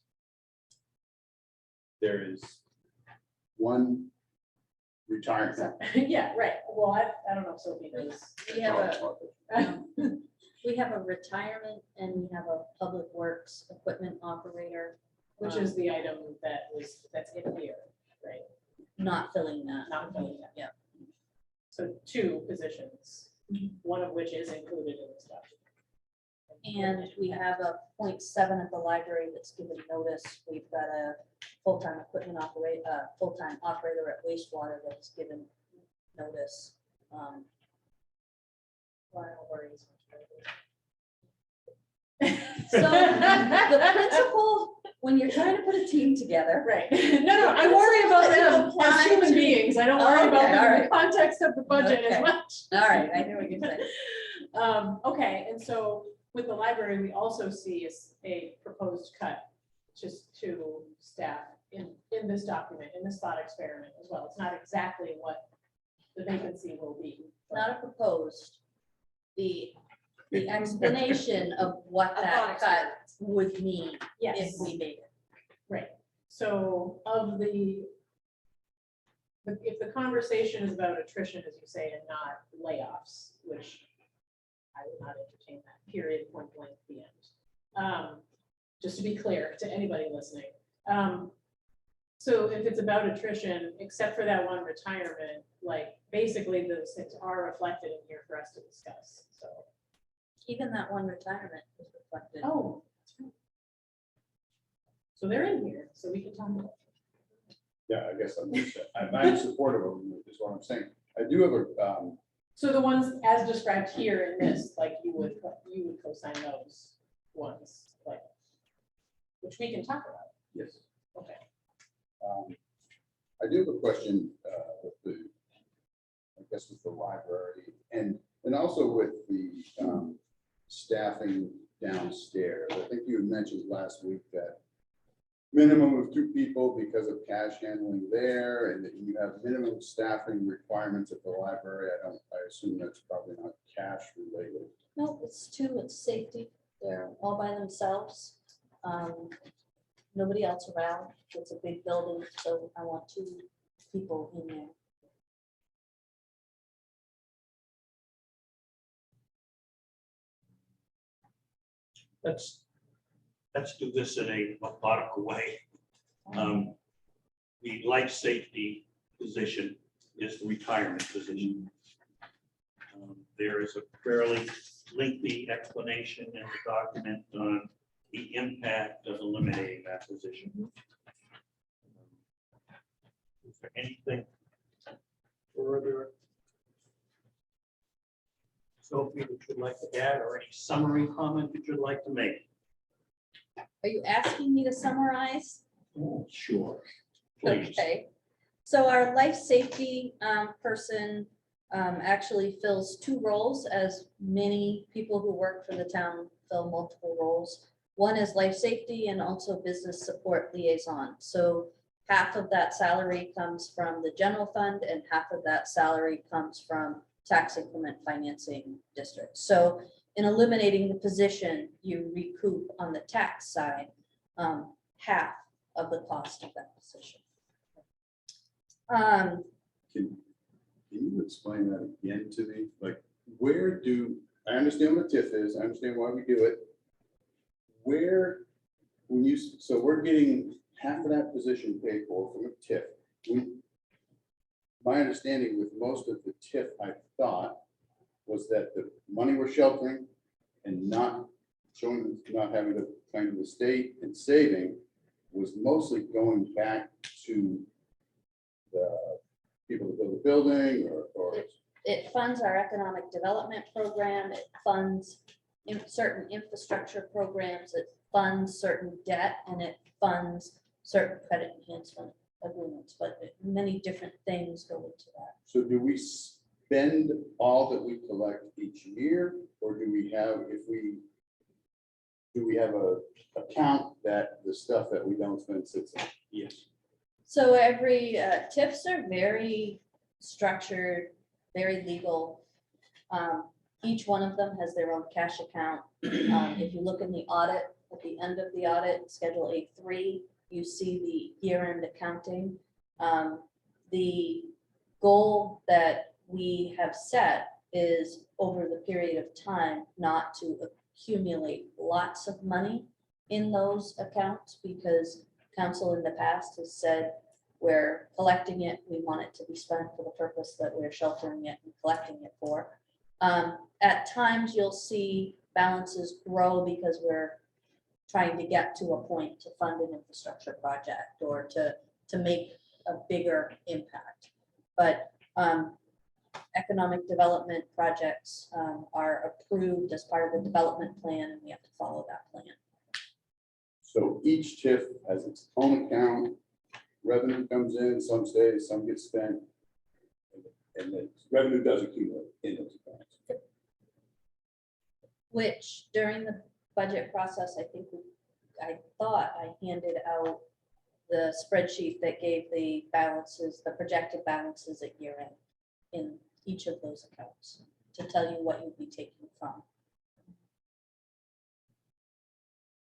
H: There is one retirement.
B: Yeah, right. Well, I don't know if Sophie knows.
J: We have a retirement and we have a public works equipment operator.
B: Which is the item that's in here, right?
J: Not filling that.
B: Not filling that.
J: Yeah.
B: So 2 positions, one of which is included in this document.
J: And we have a 0.7 at the library that's given notice. We've got a full-time equipment operator, full-time operator at wastewater that's given notice.
B: Well, I don't worry as much
J: So the principal, when you're trying to put a team together,
B: Right. No, I worry about them as human beings. I don't worry about
J: Okay,
B: them
J: all
B: in
J: right.
B: the context of the budget as
J: Okay.
B: much.
J: all right, I knew what you'd say.
B: Okay, and so with the library, we also see a proposed cut just to staff in this document, in this thought experiment as well. It's not exactly what the vacancy will be. but-
J: Not a proposed, the explanation of what
B: A
J: that
B: thought
J: cut would mean if
B: Yes,
J: we made it.
B: right. So of if the conversation is about attrition, as you say, and not layoffs, which I would not entertain that, period, point blank, the end. Just to be clear to anybody listening. So if it's about attrition, except for that one retirement, like basically those things are reflected in here for us to discuss, so.
J: Even that one retirement is reflected.
B: Oh. that's right. So they're in here, so we can talk about.
H: Yeah, I guess I'm supportive of them, is what I'm saying. I do have a,
B: So the ones as described here in this, like you would co-sign those ones, like, which we can talk about.
H: yes.
B: Okay.
H: I do have a question with the library and also with the staffing downstairs. I think you had mentioned last week that minimum of 2 people because of cash handling there, and that you have minimum staffing requirements at the library. I assume that's probably not cash related.
J: No, it's 2, it's safety. They're all by themselves. Nobody else around. It's a big building, so I want 2 people in there.
E: Let's do this in a methodical way. The life safety position is the retirement position. There is a fairly lengthy explanation in the document on the impact of eliminating that position. Is there anything further
A: Sophie, that you'd like to add, or any summary comment that you'd like to make?
J: Are you asking me to summarize?
A: Oh, sure. Please.
J: Okay, so our life safety person actually fills two roles, as many people who work for the town fill multiple roles. One is life safety and also business support liaison. So half of that salary comes from the general fund and half of that salary comes from tax increment financing districts. So in eliminating the position, you recoup on the tax side half of the cost of that position.
H: Can you explain that again to me? Like, where do, I understand what TIF is, I understand why we do it. Where, when you, so we're getting half of that position paid for from a TIF. My understanding with most of the TIF, I thought, was that the money we're sheltering and not showing, not having to claim to the state and saving was mostly going back to the people that build the building or
J: It funds our economic development program, it funds certain infrastructure programs, it funds certain debt, and it funds certain credit enhancement agreements, but many different things go into that.
H: So do we spend all that we collect each year, or do we have, do we have a account that the stuff that we don't spend sits in?
A: Yes.
J: So every TIFs are very structured, very legal. Each one of them has their own cash account. If you look in the audit, at the end of the audit, Schedule A3, you see the year-end accounting. The goal that we have set is over the period of time not to accumulate lots of money in those accounts, because council in the past has said we're collecting it, we want it to be spent for the purpose that we're sheltering it and collecting it for. At times you'll see balances grow because we're trying to get to a point to fund an infrastructure project or to make a bigger impact. But economic development projects are approved as part of the development plan, and we have to follow that plan.
H: So each TIF has its own account, revenue comes in, some stays, some gets spent, and the revenue does accumulate in those accounts.
J: Which during the budget process, I thought I handed out the spreadsheet that gave the balances, the projected balances at year end in each of those accounts to tell you what you'd be taking from.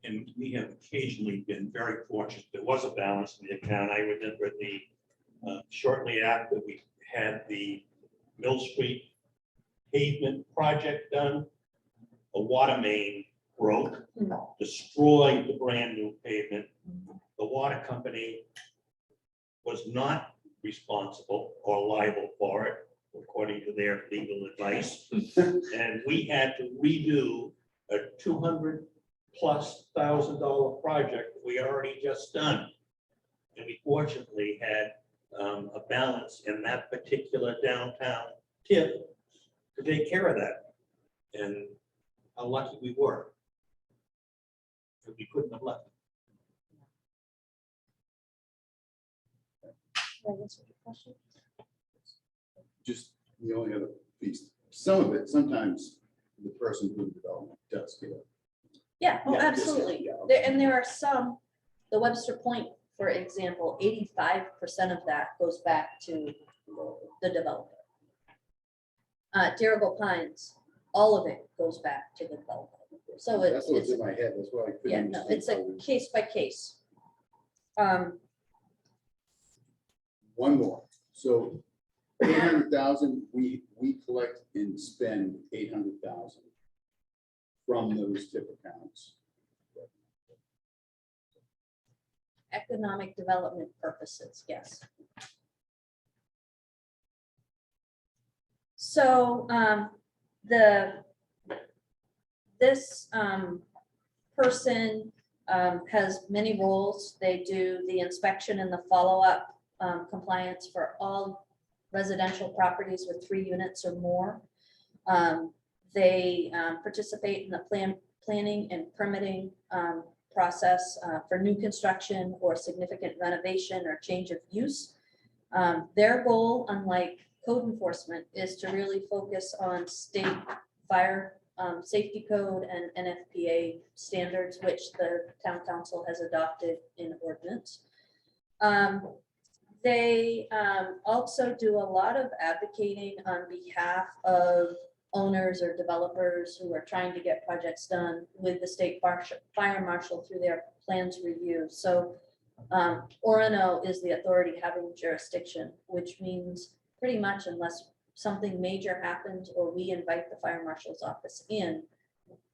A: And we have occasionally been very fortunate. There was a balance in the account. I remember shortly after we had the Mill Street pavement project done, a water main broke, destroyed the brand new pavement. The water company was not responsible or liable for it, according to their legal advice. And we had to redo a $200,000+ project that we already just done. And we fortunately had a balance in that particular downtown TIF to take care of that. And how lucky we were. Because we couldn't have left.
H: Just the only other piece, some of it, sometimes the person doing the development does get it.
J: Yeah, oh,
H: Yeah, just-
J: absolutely.
H: yeah.
J: And there are some, the Webster Point, for example, 85% of that goes back to the developer. Terrible Pines, all of it goes back to the developer. So
H: That's what's
J: it's,
H: in my head, that's why I couldn't.
J: yeah, no, it's a
H: understand how
J: case by case.
H: One more, so 800,000, we collect and spend 800,000 from those TIF accounts.
J: Economic development purposes, yes. So this person has many roles. They do the inspection and the follow-up compliance for all residential properties with 3 units or more. They participate in the planning and permitting process for new construction or significant renovation or change of use. Their goal, unlike code enforcement, is to really focus on state fire safety code and NFPA standards, which the town council has adopted in ordinance. They also do a lot of advocating on behalf of owners or developers who are trying to get projects done with the state fire marshal through their plans review. So Orono is the authority having jurisdiction, which means pretty much unless something major happens or we invite the fire marshal's office in,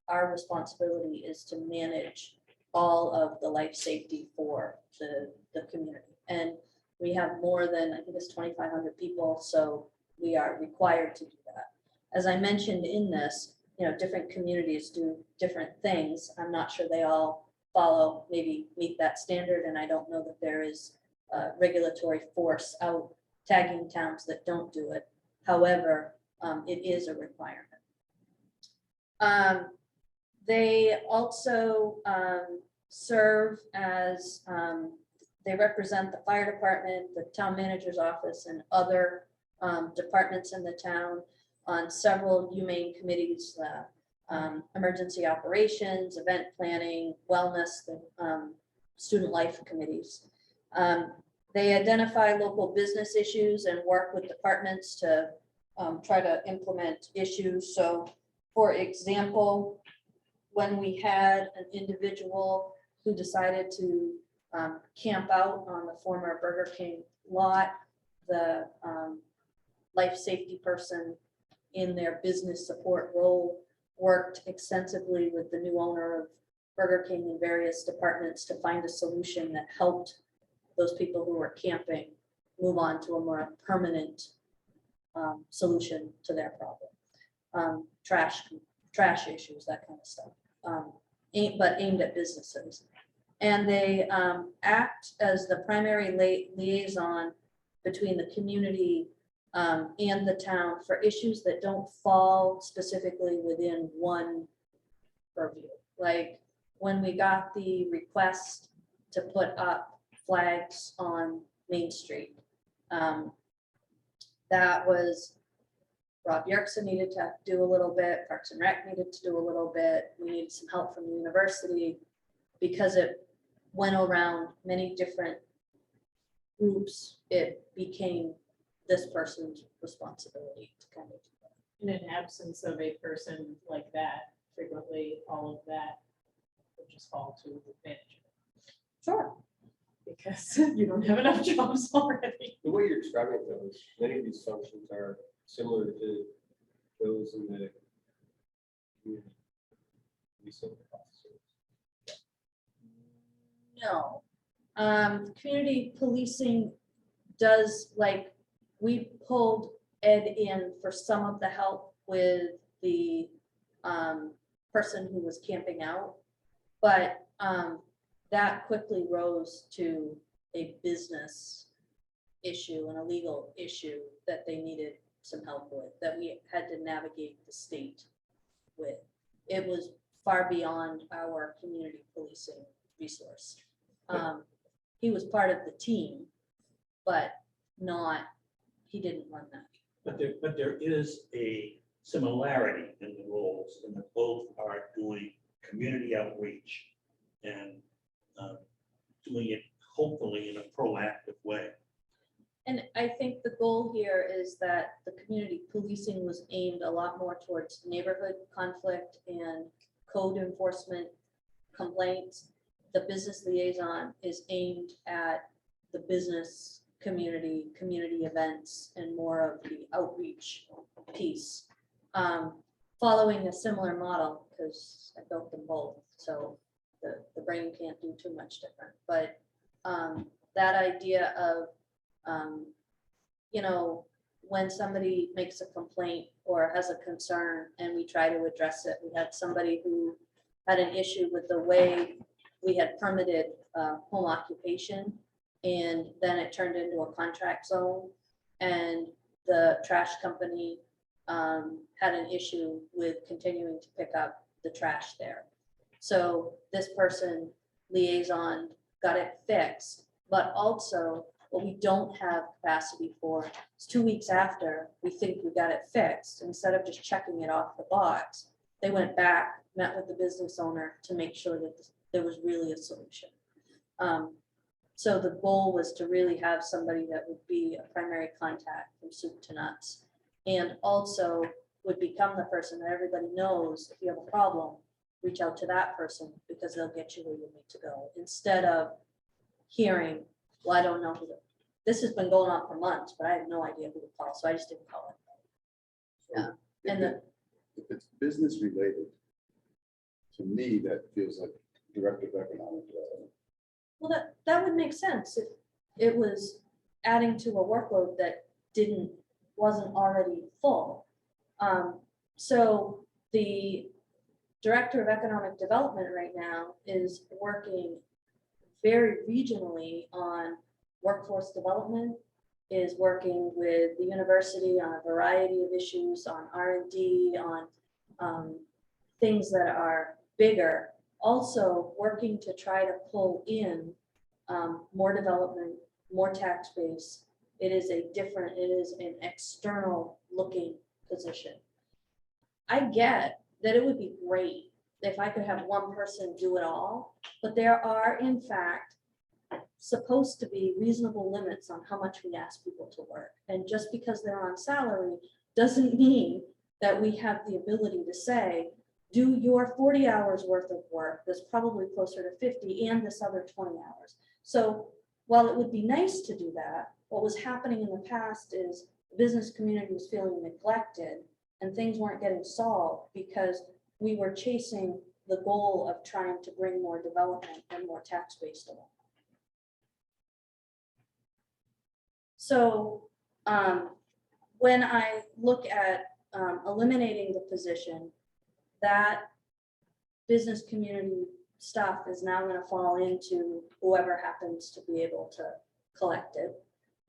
J: our responsibility is to manage all of the life safety for the community. And we have more than, I think it's 2,500 people, so we are required to do that. As I mentioned in this, different communities do different things. I'm not sure they all follow, maybe meet that standard, and I don't know that there is a regulatory force out tagging towns that don't do it. However, it is a requirement. They also serve as, they represent the fire department, the town manager's office, and other departments in the town on several humane committees, emergency operations, event planning, wellness, the student life committees. They identify local business issues and work with departments to try to implement issues. So, for example, when we had an individual who decided to camp out on the former Burger King lot, the life safety person in their business support role worked extensively with the new owner of Burger King and various departments to find a solution that helped those people who were camping move on to a more permanent solution to their problem. Trash issues, that kind of stuff, but aimed at businesses. And they act as the primary liaison between the community and the town for issues that don't fall specifically within one purview. Like when we got the request to put up flags on Main Street, that was Rob Yerkson needed to do a little bit, Parks and Rec needed to do a little bit. We needed some help from the university because it went around many different groups. It became this person's responsibility to kind of do that.
B: In an absence of a person like that, frequently all of that would just fall to the manager.
J: Sure.
B: Because you don't have enough jobs already.
I: The way you're describing it, though, is many of these functions are similar to those in the community policing officers.
J: No. Community policing does, like, we pulled Ed in for some of the help with the person who was camping out, but that quickly rose to a business issue and a legal issue that they needed some help with, that we had to navigate the state with. It was far beyond our community policing resource. He was part of the team, but he didn't run that.
E: But there is a similarity in the roles, and that both are doing community outreach and doing it hopefully in a proactive way.
J: And I think the goal here is that the community policing was aimed a lot more towards neighborhood conflict and code enforcement complaints. The business liaison is aimed at the business community events and more of the outreach piece. Following a similar model, because I built them both, so the brain can't do too much different. But that idea of when somebody makes a complaint or has a concern and we try to address it. We had somebody who had an issue with the way we had permitted home occupation, and then it turned into a contract zone, and the trash company had an issue with continuing to pick up the trash there. So this person liaison got it fixed, but also what we don't have capacity for is 2 weeks after we think we got it fixed, instead of just checking it off the box, they went back, met with the business owner to make sure that there was really a solution. So the goal was to really have somebody that would be a primary contact from soup to nuts, and also would become the person that everybody knows, if you have a problem, reach out to that person because they'll get you where you need to go, instead of hearing, well, I don't know who to, this has been going on for months, but I have no idea who to call, so I just didn't call it. Yeah, and
H: If it's business related, to me, that feels like Director of Economic Development.
J: well, that would make sense if it was adding to a workload that wasn't already full. So the Director of Economic Development right now is working very regionally on workforce development, is working with the university on a variety of issues, on R&D, on things that are bigger. Also working to try to pull in more development, more tax base. It is an external looking position. I get that it would be great if I could have one person do it all, but there are in fact supposed to be reasonable limits on how much we ask people to work. And just because they're on salary doesn't mean that we have the ability to say, do your 40 hours worth of work, that's probably closer to 50, and this other 20 hours. So while it would be nice to do that, what was happening in the past is the business community was feeling neglected and things weren't getting solved because we were chasing the goal of trying to bring more development and more tax base to them. So when I look at eliminating the position, that business community stuff is now going to fall into whoever happens to be able to collect it.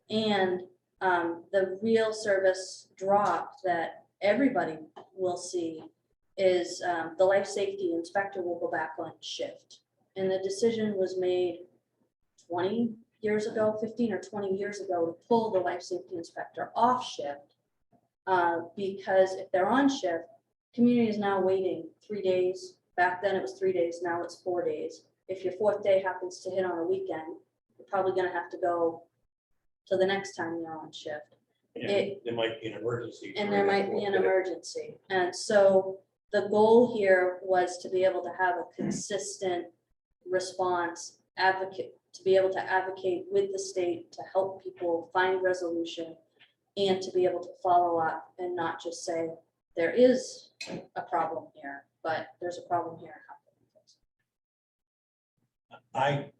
J: And the real service drop that everybody will see is the life safety inspector will go back on shift. And the decision was made 20 years ago, 15 or 20 years ago, to pull the life safety inspector off shift because if they're on shift, community is now waiting 3 days. Back then it was 3 days, now it's 4 days. If your fourth day happens to hit on a weekend, you're probably gonna have to go to the next time you're on shift.
E: And there might be an emergency.
J: And there might be an emergency. And so the goal here was to be able to have a consistent response advocate, to be able to advocate with the state to help people find resolution and to be able to follow up and not just say, there is a problem here, but there's a problem here. How can we fix it?
E: I am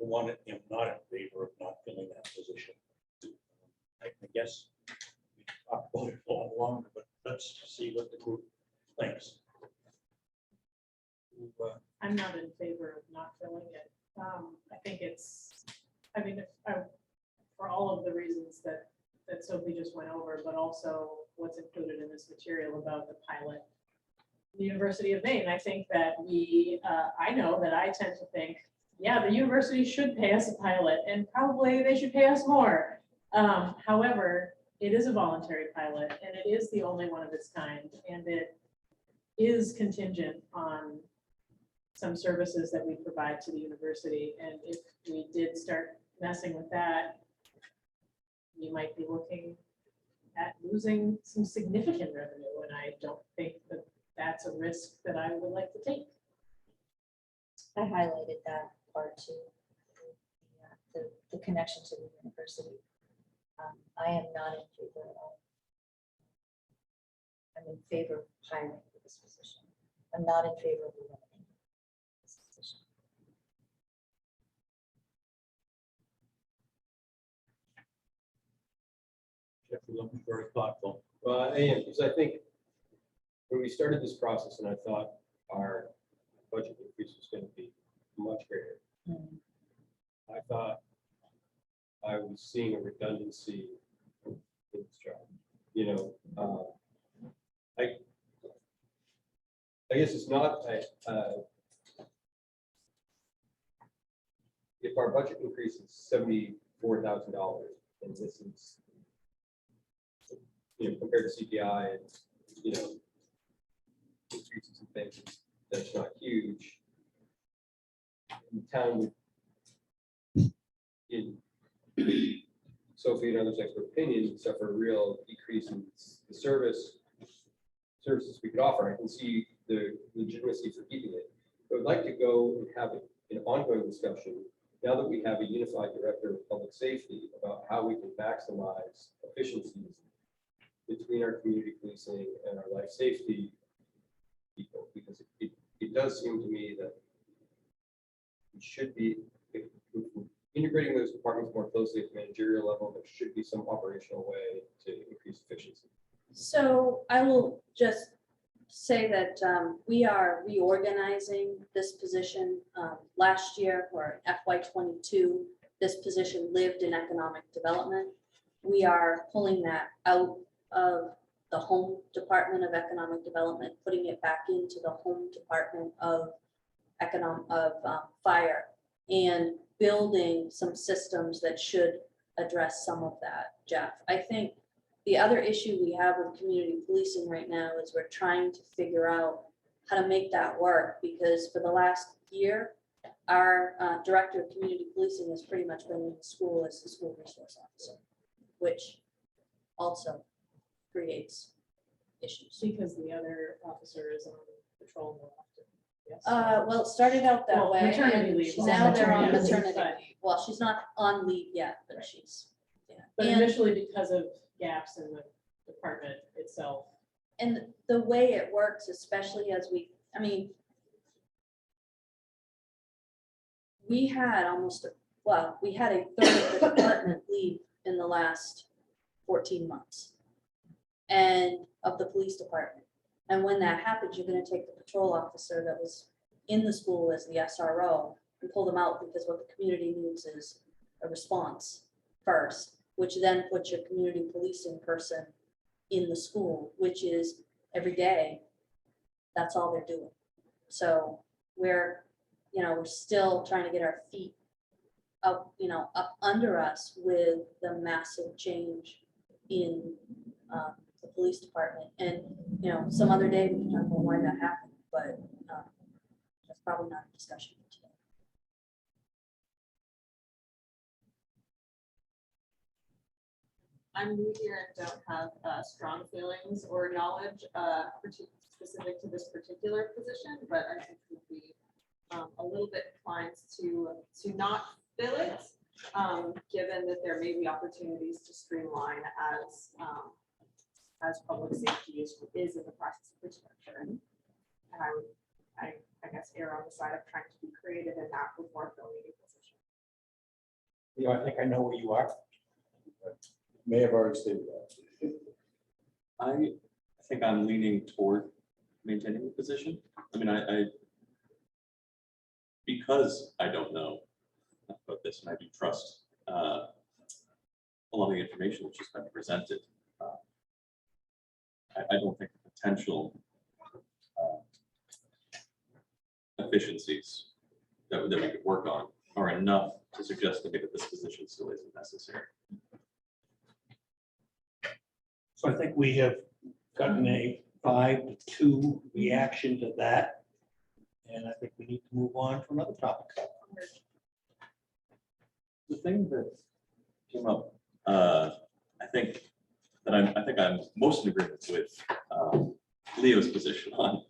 E: not in favor of not filling that position. I guess we can talk about it a lot longer, but let's see what the group thinks.
B: I'm not in favor of not filling it. I think it's, I mean, for all of the reasons that Sophie just went over, but also what's included in this material about the pilot. The University of Maine, I think that I know that I tend to think, yeah, the university should pay us a pilot and probably they should pay us more. However, it is a voluntary pilot and it is the only one of its kind, and it is contingent on some services that we provide to the university. And if we did start messing with that, you might be looking at losing some significant revenue. And I don't think that that's a risk that I would like to take.
D: I highlighted that part too, the connection to the university. I am not in favor at all. I'm in favor of hiring for this position. I'm not in favor of eliminating this position.
E: Jeff, you're looking very thoughtful.
I: I am, because I think when we started this process and I thought our budget increase was going to be much greater, I thought I was seeing a redundancy in this job. You know, I guess it's not, if our budget increase is $74,000, and this is, compared to CPI and, increases and things, that's not huge. The town would, in Sophie and others' expert opinion, suffer a real decrease in the services we could offer. I can see the legitimacy for keeping it. I would like to go and have an ongoing discussion, now that we have a unified director of public safety, about how we can maximize efficiencies between our community policing and our life safety people, because it does seem to me that we should be, if we're integrating those departments more closely at the managerial level, there should be some operational way to increase efficiency.
J: So I will just say that we are reorganizing this position. Last year, or FY22, this position lived in economic development. We are pulling that out of the home department of economic development, putting it back into the home department of fire, and building some systems that should address some of that, Jeff. I think the other issue we have with community policing right now is we're trying to figure out how to make that work, because for the last year, our director of community policing has pretty much been in the school as the school resource officer, which also creates issues.
B: Because the other officer is on patrol more often. Yes.
J: Well, it started out that
B: Well,
J: way.
B: maternity
J: and
B: leave.
J: Now they're on
B: Maternity leave,
J: maternity
B: but-
J: leave. Well, she's not on leave yet, but she's, yeah.
B: But
J: And-
B: initially because of gaps in the department itself.
J: And the way it works, especially as we had we had a third of the department leave in the last 14 months and of the police department. And when that happens, you're going to take the patrol officer that was in the school as the SRO and pull them out, because what the community needs is a response first, which then puts your community policing person in the school, which is every day, that's all they're doing. So we're still trying to get our feet up under us with the massive change in the police department. And, some other day we can talk about why that happened, but that's probably not a discussion for today.
F: I'm new here and don't have strong feelings or knowledge specific to this particular position, but I think would be a little bit inclined to not fill it, given that there may be opportunities to streamline as public safety is in the process of restructuring. And I would, I guess, err on the side of trying to be creative in that before filling a position.
A: I think I know where you are.
H: May have already stated that.
G: I think I'm leaning toward maintaining the position. I mean, I because I don't know about this, and I do trust a lot of the information that's just been presented. I don't think the potential efficiencies that we could work on are enough to suggest to me that this position still isn't necessary.
A: So I think we have gotten a 5-2 reaction to that. And I think we need to move on to another topic.
G: The thing that came up, I think I'm most in agreement with Leo's position on,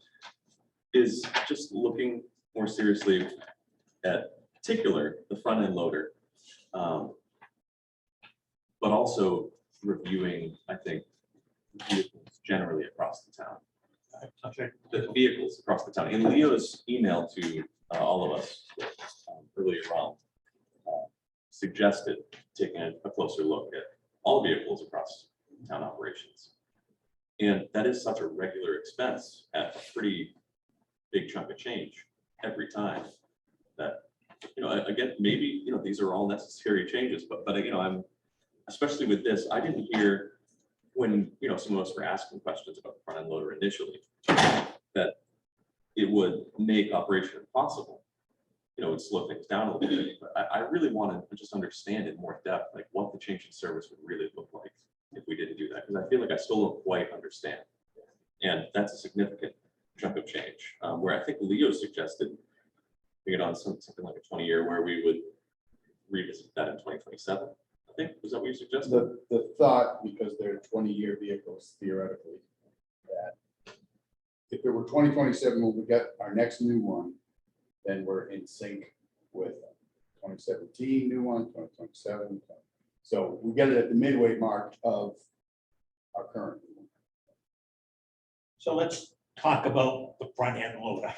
G: is just looking more seriously at particular the front end loader, but also reviewing, I think, vehicles generally across the town. The vehicles across the town. In Leo's email to all of us earlier on, suggested taking a closer look at all vehicles across town operations. And that is such a regular expense at a pretty big chunk of change every time that, again, maybe, these are all necessary changes, but I'm, especially with this, I didn't hear when, some of us were asking questions about the front end loader initially, that it would make operation impossible. It would slow things down a little bit, but I really want to just understand in more depth, like what the change in service would really look like if we didn't do that, because I feel like I still don't quite understand. And that's a significant chunk of change, where I think Leo suggested we get on something like a 20-year where we would revisit that in 2027. I think, was that what you suggested?
H: The thought, because they're 20-year vehicles theoretically, that if it were 2027, when we get our next new one, then we're in sync with 2017 new one, 2027. So we get it at the midway mark of our current.
A: So let's talk about the front end loader.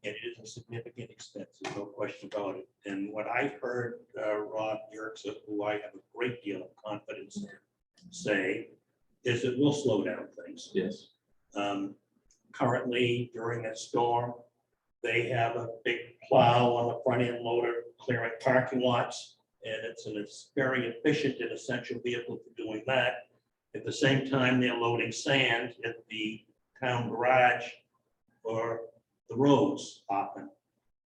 A: It is a significant expense, there's no question about it. And what I heard Rob Yerkes, who I have a great deal of confidence in, say, is it will slow down things.
G: Yes.
A: Currently, during a storm, they have a big plow on the front end loader clearing parking lots. And it's very efficient and essential vehicle for doing that. At the same time, they're loading sand at the town garage or the roads often.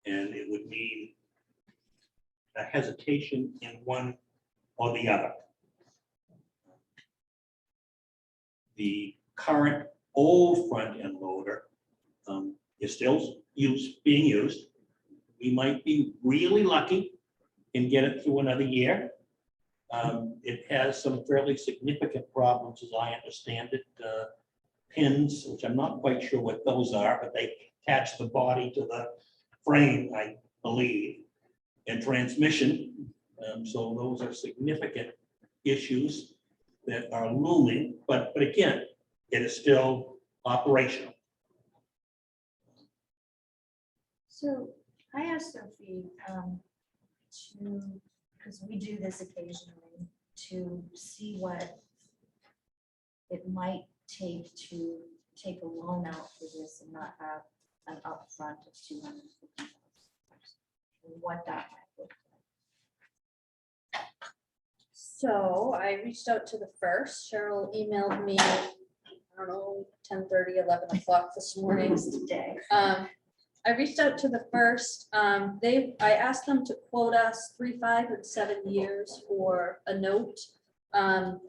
A: And it would mean a hesitation in one or the other. The current old front end loader is still being used. We might be really lucky and get it through another year. It has some fairly significant problems, as I understand it. Pins, which I'm not quite sure what those are, but they attach the body to the frame, I believe, and transmission. So those are significant issues that are looming, but again, it is still operational.
D: So I asked Sophie because we do this occasionally, to see what it might take to take a loan out for this and not have an upfront of $250,000. What that might look like. So I reached out to the first. Cheryl emailed me, I don't know, 10:30, 11 o'clock this morning. Today. I reached out to the first. I asked them to quote us 3, 5, and 7 years for a note. And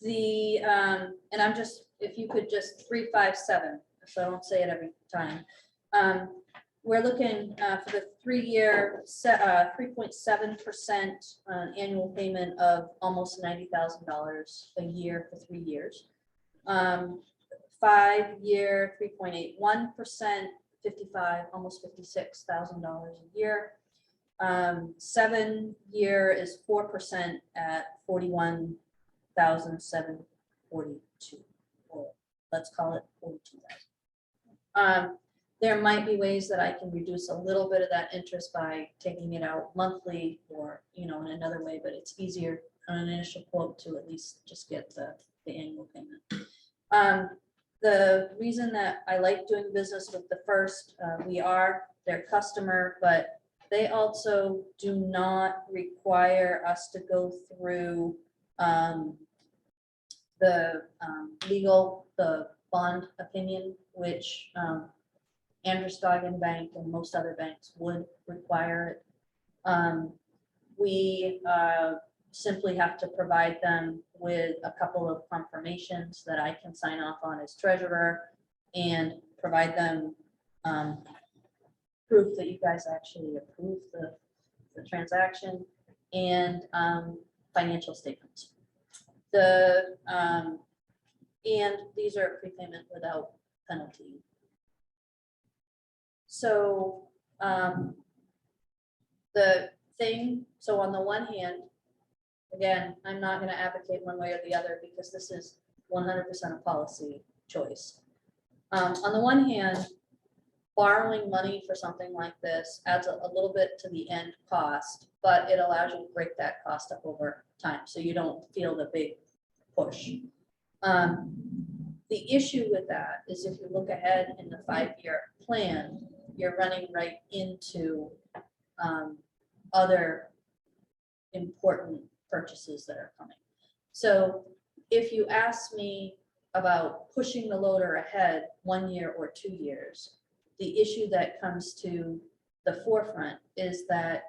D: I'm just, if you could just 3, 5, 7, so I don't say it every time. We're looking for the 3-year, 3.7% annual payment of almost $90,000 a year for 3 years. 5-year, 3.81%. 55, almost $56,000 a year. 7-year is 4% at $41,742, or let's call it $42,000. There might be ways that I can reduce a little bit of that interest by taking it out monthly, or in another way, but it's easier on an initial quote to at least just get the annual payment. The reason that I like doing business with the first, we are their customer, but they also do not require us to go through the bond opinion, which Androscoggin Bank and most other banks would require it. We simply have to provide them with a couple of confirmations that I can sign off on as treasurer, and provide them proof that you guys actually approved the transaction, and financial statements. And these are prepayment without penalty. So so on the one hand, again, I'm not going to advocate one way or the other, because this is 100% a policy choice. On the one hand, borrowing money for something like this adds a little bit to the end cost, but it allows you to break that cost up over time, so you don't feel the big push. The issue with that is, if you look ahead in the 5-year plan, you're running right into other important purchases that are coming. So
J: if you ask me about pushing the loader ahead 1 year or 2 years, the issue that comes to the forefront is that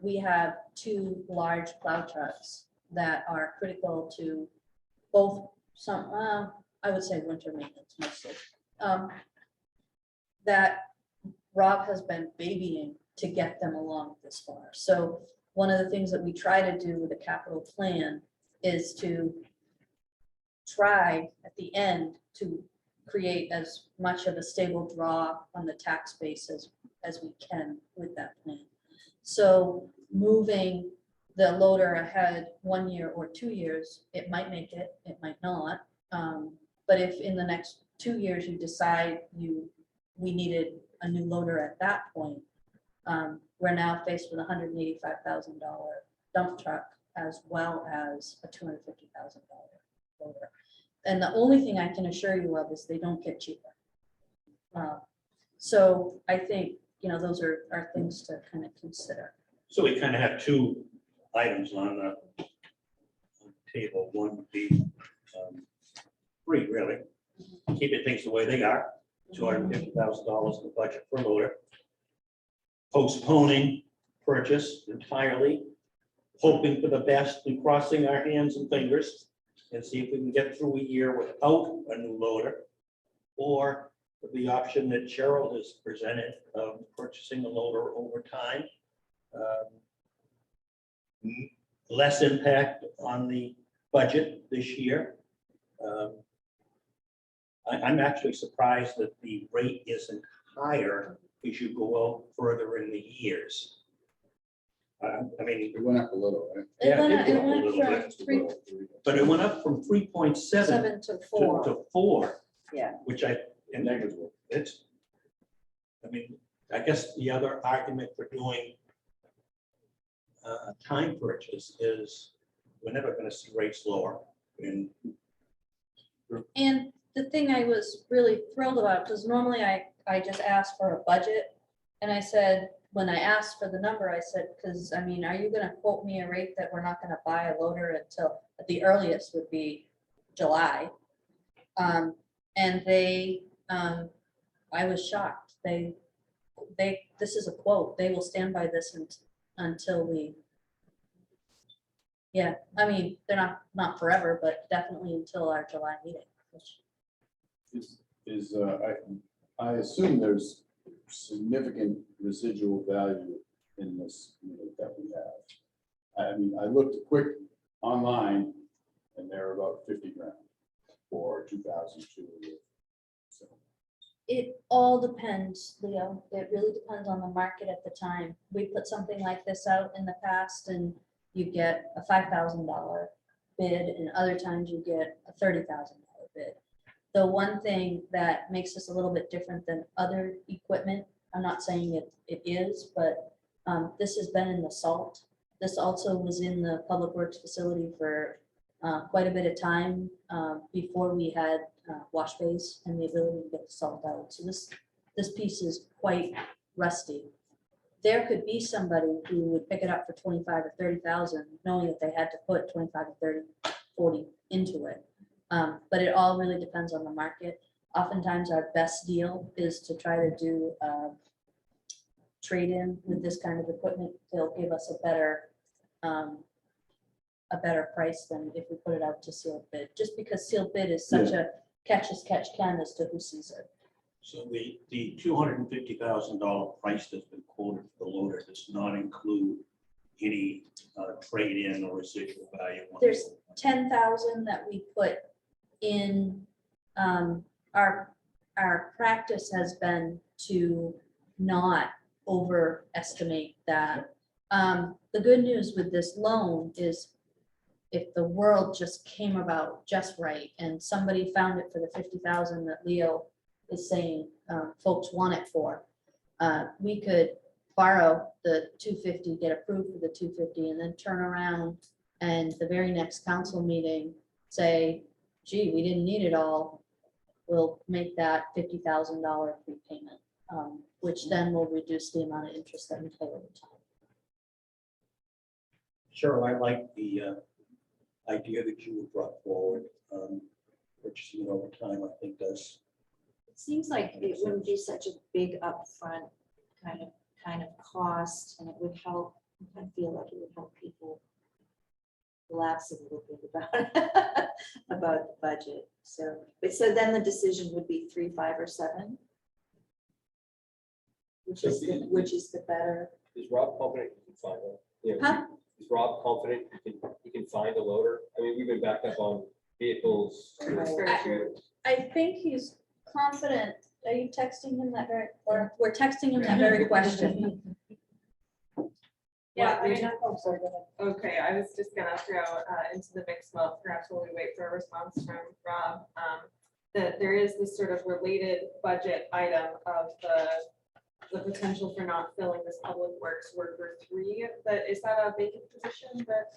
J: we have 2 large plow trucks that are critical to both some, I would say winter maintenance mostly, that Rob has been babying to get them along this far. So one of the things that we try to do with a capital plan is to try at the end to create as much of a stable draw on the tax base as we can with that plan. So moving the loader ahead 1 year or 2 years, it might make it, it might not. But if in the next 2 years you decide we needed a new loader at that point, we're now faced with $185,000 dump truck as well as a $250,000 loader. And the only thing I can assure you of is they don't get cheaper. So I think, those are things to kind of consider.
A: So we kind of have 2 items on the table. One would be 3, really. Keeping things the way they are, $250,000 in the budget for loader. Postponing purchase entirely, hoping for the best and crossing our hands and fingers and see if we can get through a year without a new loader. Or the option that Cheryl has presented of purchasing a loader over time. Less impact on the budget this year. I'm actually surprised that the rate isn't higher as you go out further in the years. I mean,
H: It went up a little, right?
A: Yeah,
J: It
A: it
J: went
A: went up a
J: from
H: Just a
J: 3,
H: little.
A: but it went up from 3.7
J: 7 to 4.
A: to 4,
J: Yeah.
A: which and
H: Negligible.
A: it's, I guess the other argument for doing time purchase is we're never going to see rates lower. And
J: And the thing I was really thrilled about, because normally I just ask for a budget. And I said, when I asked for the number, I said, because are you gonna quote me a rate that we're not gonna buy a loader until, at the earliest would be July? And they, I was shocked. This is a quote. They will stand by this until we. Yeah, they're not forever, but definitely until our July meeting.
H: I assume there's significant residual value in this unit that we have. I looked quick online and they're about 50 grand for 2002. So
J: It all depends, Leo. It really depends on the market at the time. We put something like this out in the past and you get a $5,000 bid, and other times you get a $30,000 bid. The one thing that makes this a little bit different than other equipment, I'm not saying it is, but this has been in the salt. This also was in the Public Works facility for quite a bit of time before we had wash bays and the ability to get the salt out. So this piece is quite rusty. There could be somebody who would pick it up for 25 or 30,000, knowing that they had to put 25 or 30, 40 into it. But it all really depends on the market. Oftentimes our best deal is to try to do trade-in with this kind of equipment. They'll give us a better price than if we put it out to sealed bid, just because sealed bid is such a catch as catch can as to who sees it.
A: so the $250,000 price that's been quoted for the loader does not include any trade-in or residual value.
J: There's 10,000 that we put in. Our practice has been to not overestimate that. The good news with this loan is if the world just came about just right and somebody found it for the 50,000 that Leo is saying folks want it for, we could borrow the 250, get approved for the 250, and then turn around and the very next council meeting say, gee, we didn't need it all. We'll make that $50,000 prepayment, which then will reduce the amount of interest that we pay over time.
A: Sure, idea that you would brought forward. Purchasing it over time, I think does.
D: It seems like it wouldn't be such a big upfront kind of cost, and it would help, I feel like it would help people relax a little bit about, about the budget. So, but so then the decision would be 3, 5, or 7? Which is the better?
I: Is Rob confident you can find one? You know,
D: Huh?
I: Is Rob confident you can find a loader? I mean, we've been backed up on vehicles.
F: That's very true.
J: I think he's confident. Are you texting him that very, or we're texting him that very question?
F: Yeah, I mean,
J: oh, sorry, go ahead.
F: okay, I was just gonna throw into the mix, well, perhaps while we wait for a response from Rob, that there is this sort of related budget item of the potential for not filling this public works worker 3, but is that a vacant position that,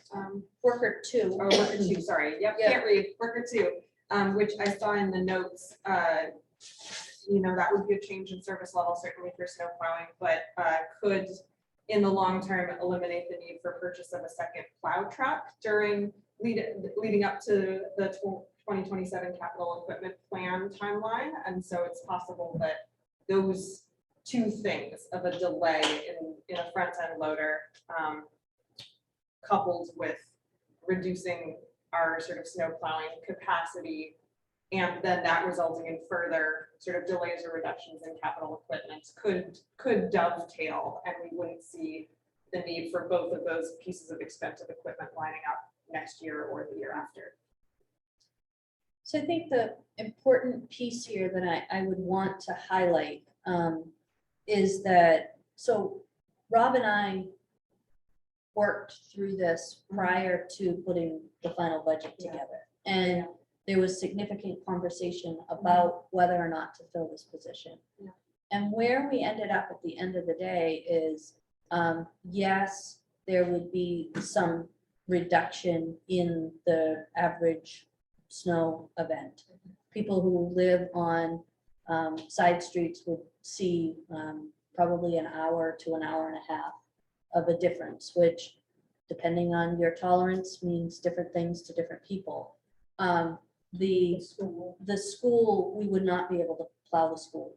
J: Worker 2.
F: or worker 2, sorry, yep,
J: Yeah.
F: can't read, worker 2, which I saw in the notes, you know, that would be a change in service level, certainly for snow plowing, but could, in the long term, eliminate the need for purchase of a second plow truck during leading up to the 2027 capital equipment plan timeline. And so it's possible that those 2 things of a delay in a front end loader, coupled with reducing our sort of snow plowing capacity, and then that resulting in further sort of delays or reductions in capital equipment could dovetail, and we wouldn't see the need for both of those pieces of expensive equipment lining up next year or the year after.
J: So I think the important piece here that I would want to highlight is that, so Rob and I worked through this prior to putting the final budget together. And there was significant conversation about whether or not to fill this position.
F: Yeah.
J: And where we ended up at the end of the day is, yes, there would be some reduction in the average snow event. People who live on side streets would see probably an hour to an hour and a half of a difference, which depending on your tolerance means different things to different people. The school, we would not be able to plow the school.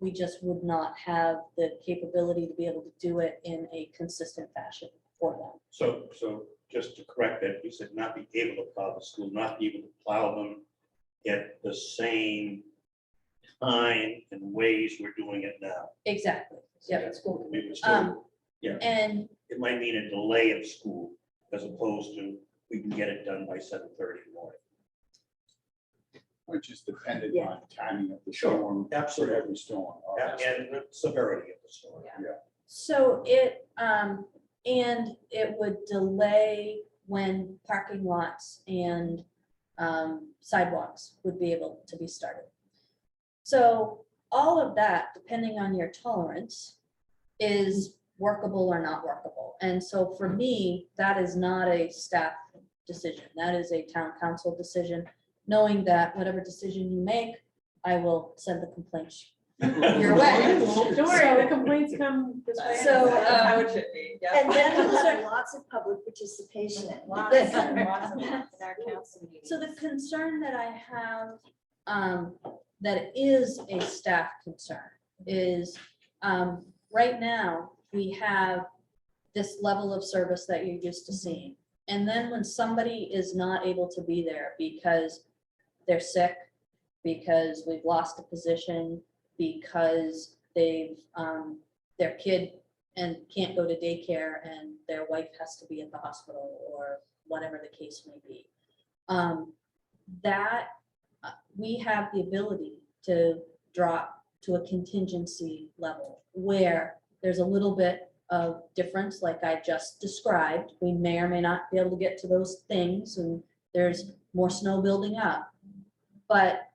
J: We just would not have the capability to be able to do it in a consistent fashion for them.
E: So just to correct that, you said not be able to plow the school, not be able to plow them at the same time and ways we're doing it now.
J: Exactly. Yeah.
E: We would still,
J: And
E: it might mean a delay of school as opposed to we can get it done by 7:30 in the morning.
H: Which is dependent
J: Yeah.
H: on timing of the
E: Sure,
H: storm.
E: absolutely.
H: For every storm. obviously.
E: And the severity of the storm.
J: so it, and it would delay when parking lots and sidewalks would be able to be started. So all of that, depending on your tolerance, is workable or not workable. And so for me, that is not a staff decision. That is a town council decision, knowing that whatever decision you make, I will send the complaints your way.
B: Don't worry, the complaints come this way.
J: So,
F: That's how it should be, yeah.
D: And then we'll have lots of public participation.
J: Lots and
D: lots in our council meetings.
J: So the concern that I have, that is a staff concern, is right now, we have this level of service that you're used to seeing. And then when somebody is not able to be there because they're sick, because we've lost a position, because they've, their kid and can't go to daycare and their wife has to be at the hospital or whatever the case may be. We have the ability to drop to a contingency level where there's a little bit of difference, like I just described. We may or may not be able to get to those things, and there's more snow building up. But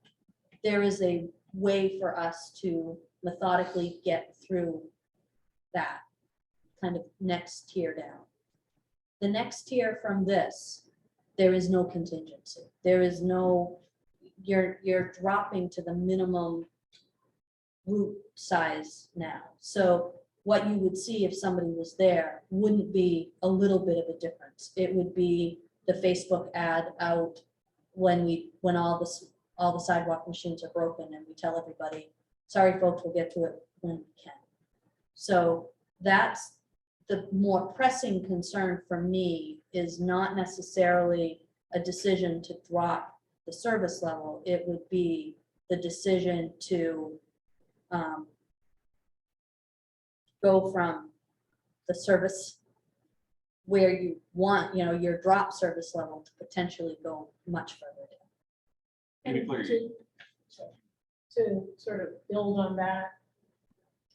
J: there is a way for us to methodically get through that kind of next tier down. The next tier from this, there is no contingency. There is no, you're dropping to the minimum route size now. So what you would see if somebody was there wouldn't be a little bit of a difference. It would be the Facebook ad out when all the sidewalk machines are broken, and we tell everybody, sorry, folks, we'll get to it when we can. So that's the more pressing concern for me, is not necessarily a decision to drop the service level. It would be the decision to go from the service where you want, your drop service level, to potentially go much further down.
B: And
G: Maybe clear
B: to sort of build on that,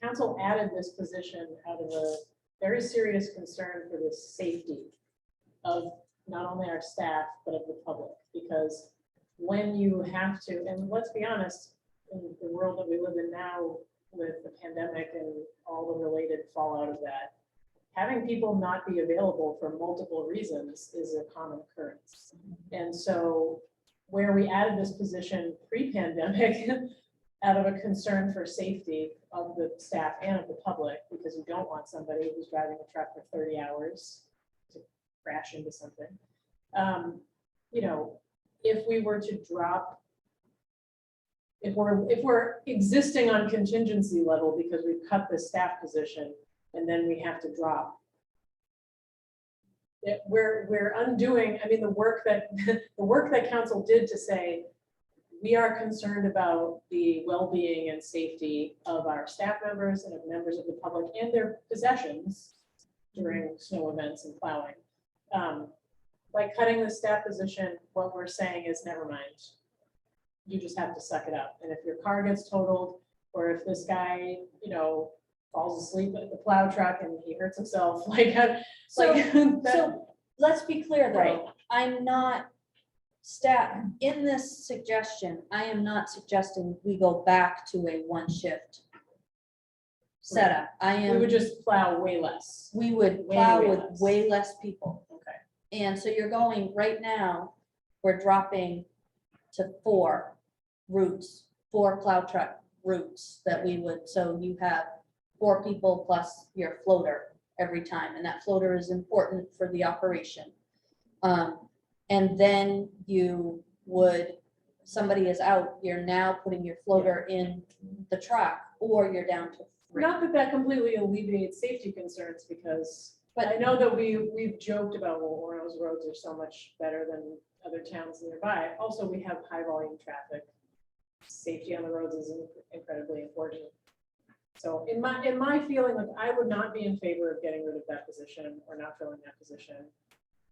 B: council added this position out of a very serious concern for the safety of not only our staff, but of the public. Because when you have to, and let's be honest, in the world that we live in now with the pandemic and all the related fallout of that, having people not be available for multiple reasons is a common occurrence. And so where we added this position pre-pandemic out of a concern for safety of the staff and of the public, because you don't want somebody who's driving a truck for 30 hours to crash into something. If we were to drop, if we're existing on contingency level because we've cut the staff position and then we have to drop, we're undoing, the work that council did to say, we are concerned about the well-being and safety of our staff members and of members of the public and their possessions during snow events and plowing. By cutting the staff position, what we're saying is, never mind. You just have to suck it up. And if your car gets totaled, or if this guy, falls asleep at the plow truck and he hurts himself,
J: So let's be clear
B: Right.
J: though, I'm not in this suggestion, I am not suggesting we go back to a one shift setup.
B: we would just plow way less.
J: We would
B: Way,
J: plow
B: way
J: with
B: less.
J: way less people.
B: Okay.
J: And so you're going, right now, we're dropping to 4 routes, 4 plow truck routes that we would, so you have 4 people plus your floater every time, and that floater is important for the operation. And then you would, somebody is out, you're now putting your floater in the truck, or you're down to 3.
B: Not that completely alleviates safety concerns, because
J: But-
B: I know that we've joked about, well, Orono's roads are so much better than other towns nearby. Also, we have high volume traffic. Safety on the roads is incredibly important. So in my feeling, I would not be in favor of getting rid of that position or not filling that position.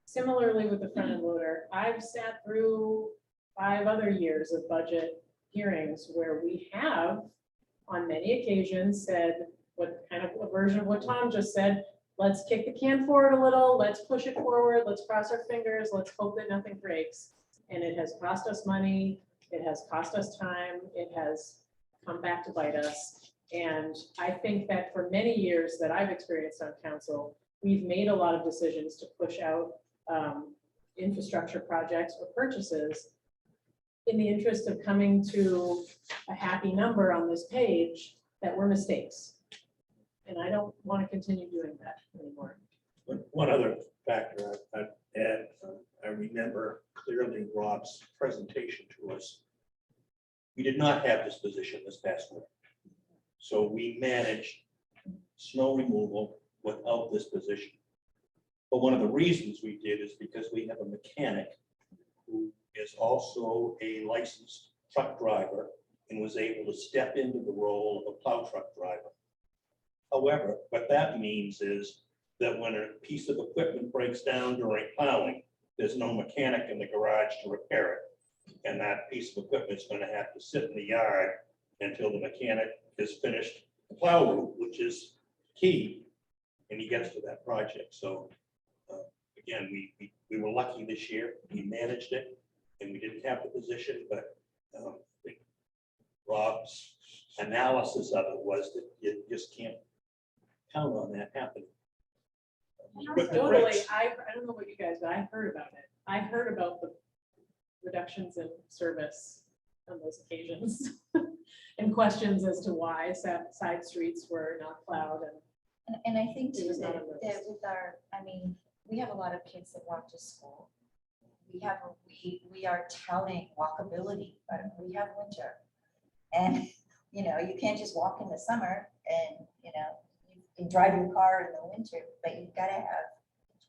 B: Similarly with the front end loader, I've sat through 5 other years of budget hearings where we have on many occasions said what kind of a version of what Tom just said, let's kick the can forward a little, let's push it forward, let's cross our fingers, let's hope that nothing breaks. And it has cost us money, it has cost us time, it has come back to bite us. And I think that for many years that I've experienced on council, we've made a lot of decisions to push out infrastructure projects or purchases in the interest of coming to a happy number on this page that were mistakes. And I don't want to continue doing that anymore.
A: One other factor I'd add, I remember clearly Rob's presentation to us. We did not have this position this past winter. So we managed snow removal without this position. But one of the reasons we did is because we have a mechanic who is also a licensed truck driver and was able to step into the role of a plow truck driver. However, what that means is that when a piece of equipment breaks down during plowing, there's no mechanic in the garage to repair it. And that piece of equipment is going to have to sit in the yard until the mechanic has finished the plow route, which is key, and he gets to that project. So again, we were lucky this year. We managed it, and we didn't have the position, but I think Rob's analysis of it was that you just can't count on that happening. Equipment
B: Totally,
A: breaks.
B: I don't know what you guys, but I heard about it. I heard about the reductions in service on those occasions and questions as to why side streets were not plowed.
D: And I think
B: It
D: too
B: was not
D: that
B: on the
D: that
B: list.
D: with our, we have a lot of kids that walk to school. we are touting walkability, but we have winter. And, you know, you can't just walk in the summer and, you know, you can drive your car in the winter, but you've got to have,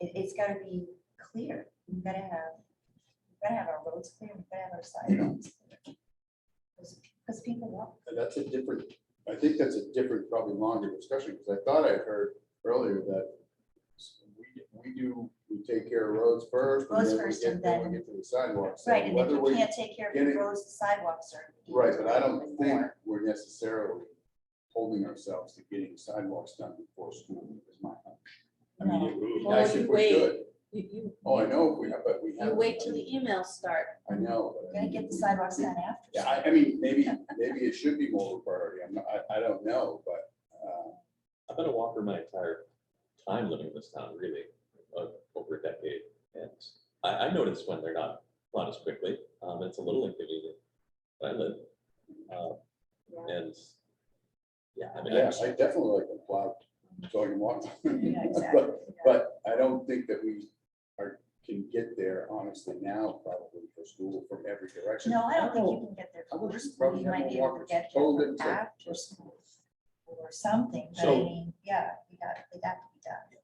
D: it's got to be clear. We've got to have our roads clear, we've got to have our sidewalks clear. Because people walk.
H: And that's a different, I think that's a different, probably longer discussion, because I thought I heard earlier that we take care of roads first.
D: Roads
H: then we
D: first
H: get-
D: and
H: then
D: then-
H: we get to the sidewalks. So
D: Right, and if
H: whether
D: you
H: we-
D: can't take care of
H: get
D: the
H: it-
D: roads, the sidewalks are.
H: Right, but I don't
D: even
H: think
D: more.
H: we're necessarily holding ourselves to getting sidewalks done before school, is my hunch. I mean, it would be
J: No.
H: nice
J: Oh,
H: if
J: you
H: we
J: wait.
H: could.
J: You
H: Oh, I know, we have, but we have.
J: wait till the emails start.
H: I know. but
D: We're
H: I
D: gonna
H: mean,
D: get the sidewalks done after.
H: Yeah, I mean, maybe it should be more of a priority. I don't know, but,
G: I've been a walker my entire time living in this town, really, over a decade. And I notice when they're not as quickly. It's a little inconvenient, but I live. And yeah, I mean,
H: yeah, I definitely like them plowed, so I can walk.
D: Yeah, exactly.
H: But I don't think that we can get there honestly now, probably for school from every direction.
D: No, I don't think you can get there
H: I would
D: first,
H: just
D: but
H: probably
D: you
H: have
D: might
H: more
D: be able to
H: walkers.
D: get
H: Total
D: there
H: difference, like-
D: after school or something, but I
A: So-
D: mean, yeah, they got to be done.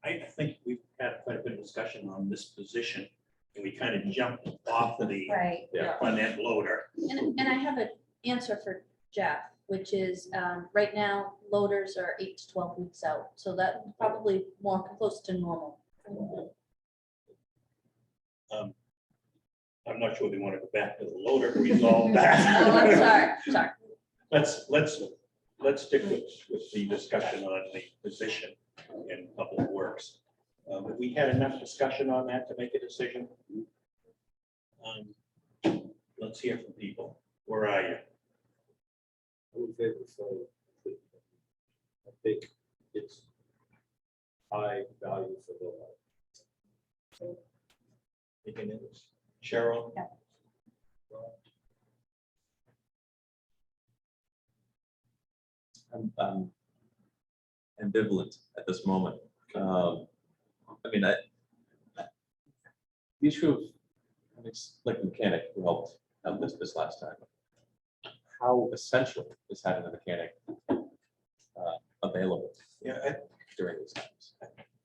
A: I think we've had quite a bit of discussion on this position, and we kind of jumped off the
D: Right.
G: Yeah.
A: front end loader.
J: And I have an answer for Jeff, which is, right now, loaders are 8 to 12 weeks out, so that's probably more close to normal.
A: I'm not sure they want to go back to the loader to resolve that.
J: Oh, I'm sorry.
A: Let's stick with the discussion on the position in public works. Have we had enough discussion on that to make a decision? Let's hear from people. Where are you?
I: I'm in favor of saying that I think it's high value for the life.
A: Thinking it was Cheryl?
D: Yeah.
G: I'm ambivalent at this moment. I mean, the issue of, it's like the mechanic who helped out this last time. How essential is having a mechanic available
A: Yeah,
G: during these times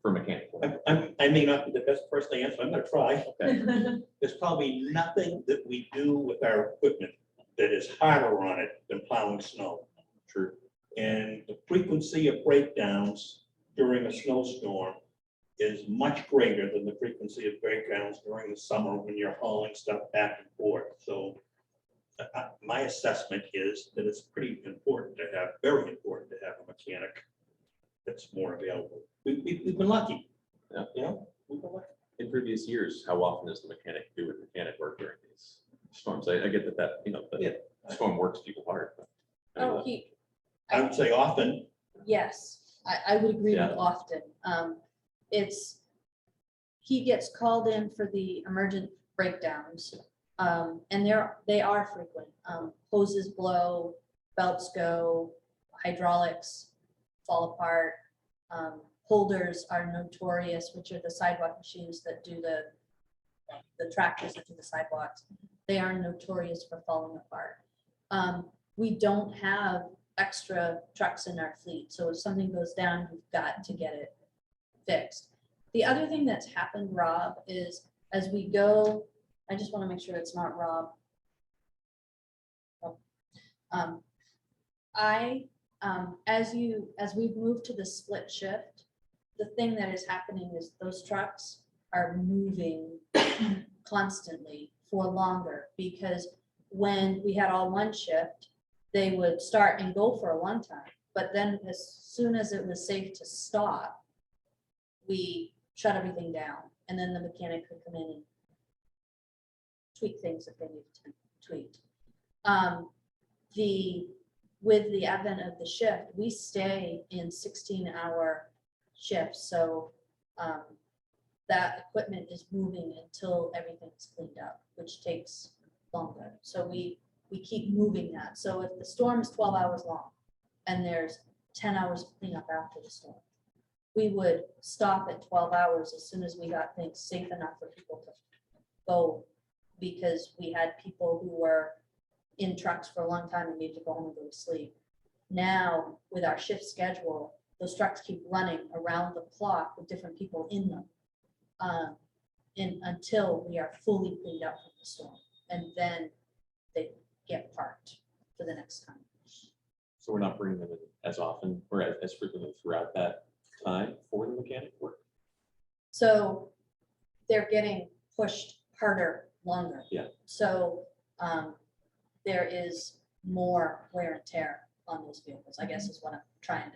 G: for mechanical?
A: I may not be the best person to answer. I'm gonna try.
G: Okay.
A: There's probably nothing that we do with our equipment that is harder on it than plowing snow.
G: True.
A: And the frequency of breakdowns during a snowstorm is much greater than the frequency of breakdowns during the summer when you're hauling stuff back and forth. So my assessment is that it's pretty important to have, very important to have a mechanic that's more available. We've been lucky.
G: Yeah.
A: You know, we've been lucky.
G: In previous years, how often does the mechanic do mechanic work during these storms? I get that, the storm works people hard. But
J: Oh,
A: I would say often.
J: yes, I would agree with
G: Yeah.
J: often. He gets called in for the emergent breakdowns. And they are frequent. Hoses blow, belts go, hydraulics fall apart. Holders are notorious, which are the sidewalk machines that do the tractors that do the sidewalks. They are notorious for falling apart. We don't have extra trucks in our fleet, so if something goes down, we've got to get it fixed. The other thing that's happened, Rob, is as we go, I just want to make sure it's not Rob. As we've moved to the split shift, the thing that is happening is those trucks are moving constantly for longer, because when we had all one shift, they would start and go for a long time, but then as soon as it was safe to stop, we shut everything down, and then the mechanic could come in and tweak things if they needed to be tweaked. With the advent of the shift, we stay in 16-hour shifts, so that equipment is moving until everything's cleaned up, which takes longer. So we keep moving that. So if the storm is 12 hours long and there's 10 hours of cleanup after the storm, we would stop at 12 hours as soon as we got things safe enough for people to go because we had people who were in trucks for a long time and needed to go home and go to sleep. Now, with our shift schedule, those trucks keep running around the clock with different people in them. Until we are fully cleaned up from the storm, and then they get parked for the next time.
G: So we're not bringing them in as often or as frequently throughout that time for the mechanic work?
J: So they're getting pushed harder, longer.
G: Yeah.
J: So there is more wear and tear on those vehicles, I guess is what I'm trying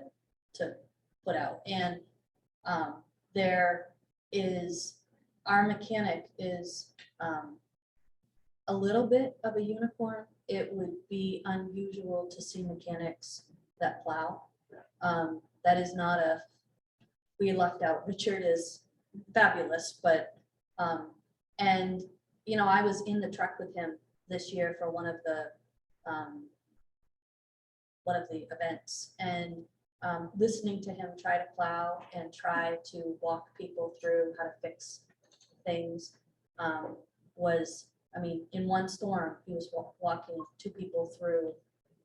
J: to put out. And there is, our mechanic is a little bit of a unicorn. It would be unusual to see mechanics that plow. That is not a, we lucked out. Richard is fabulous, but, and, you know, I was in the truck with him this year for one of the events, and listening to him try to plow and try to walk people through how to fix things was, I mean, in one storm, he was walking two people through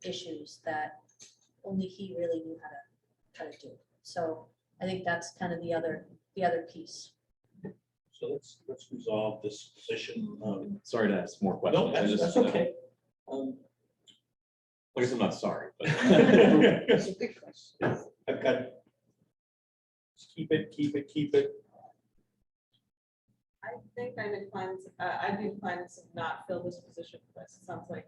J: issues that only he really knew how to do. So I think that's kind of the other piece.
A: So let's resolve this position.
G: Sorry to ask more questions.
A: No,
G: I just,
A: that's okay.
G: I guess I'm not sorry, but
A: I've got, keep it.
F: I think I'm inclined, I'd be inclined to not fill this position, but it sounds like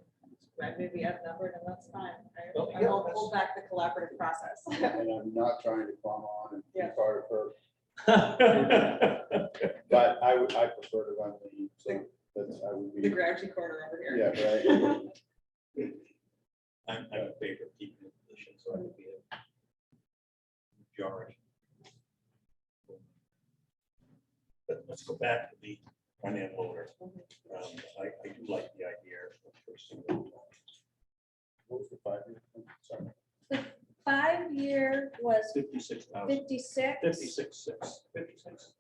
F: I may be outnumbered, and that's fine.
A: Well,
F: I
A: yeah,
F: will
A: that's-
F: hold back the collaborative process.
H: And I'm not trying to climb on and be
F: Yeah.
H: part of her, but I prefer to run the, so that's, I would
F: The
H: be,
F: grouchy corner over here.
H: yeah, right.
A: I'm in favor of keeping the position, so I would be a majority. But let's go back to the front-end loader. I do like the idea of pursuing.
H: What was the 5 year? Sorry.
J: 5-year was
A: 56,000.
J: 56.
A: 56,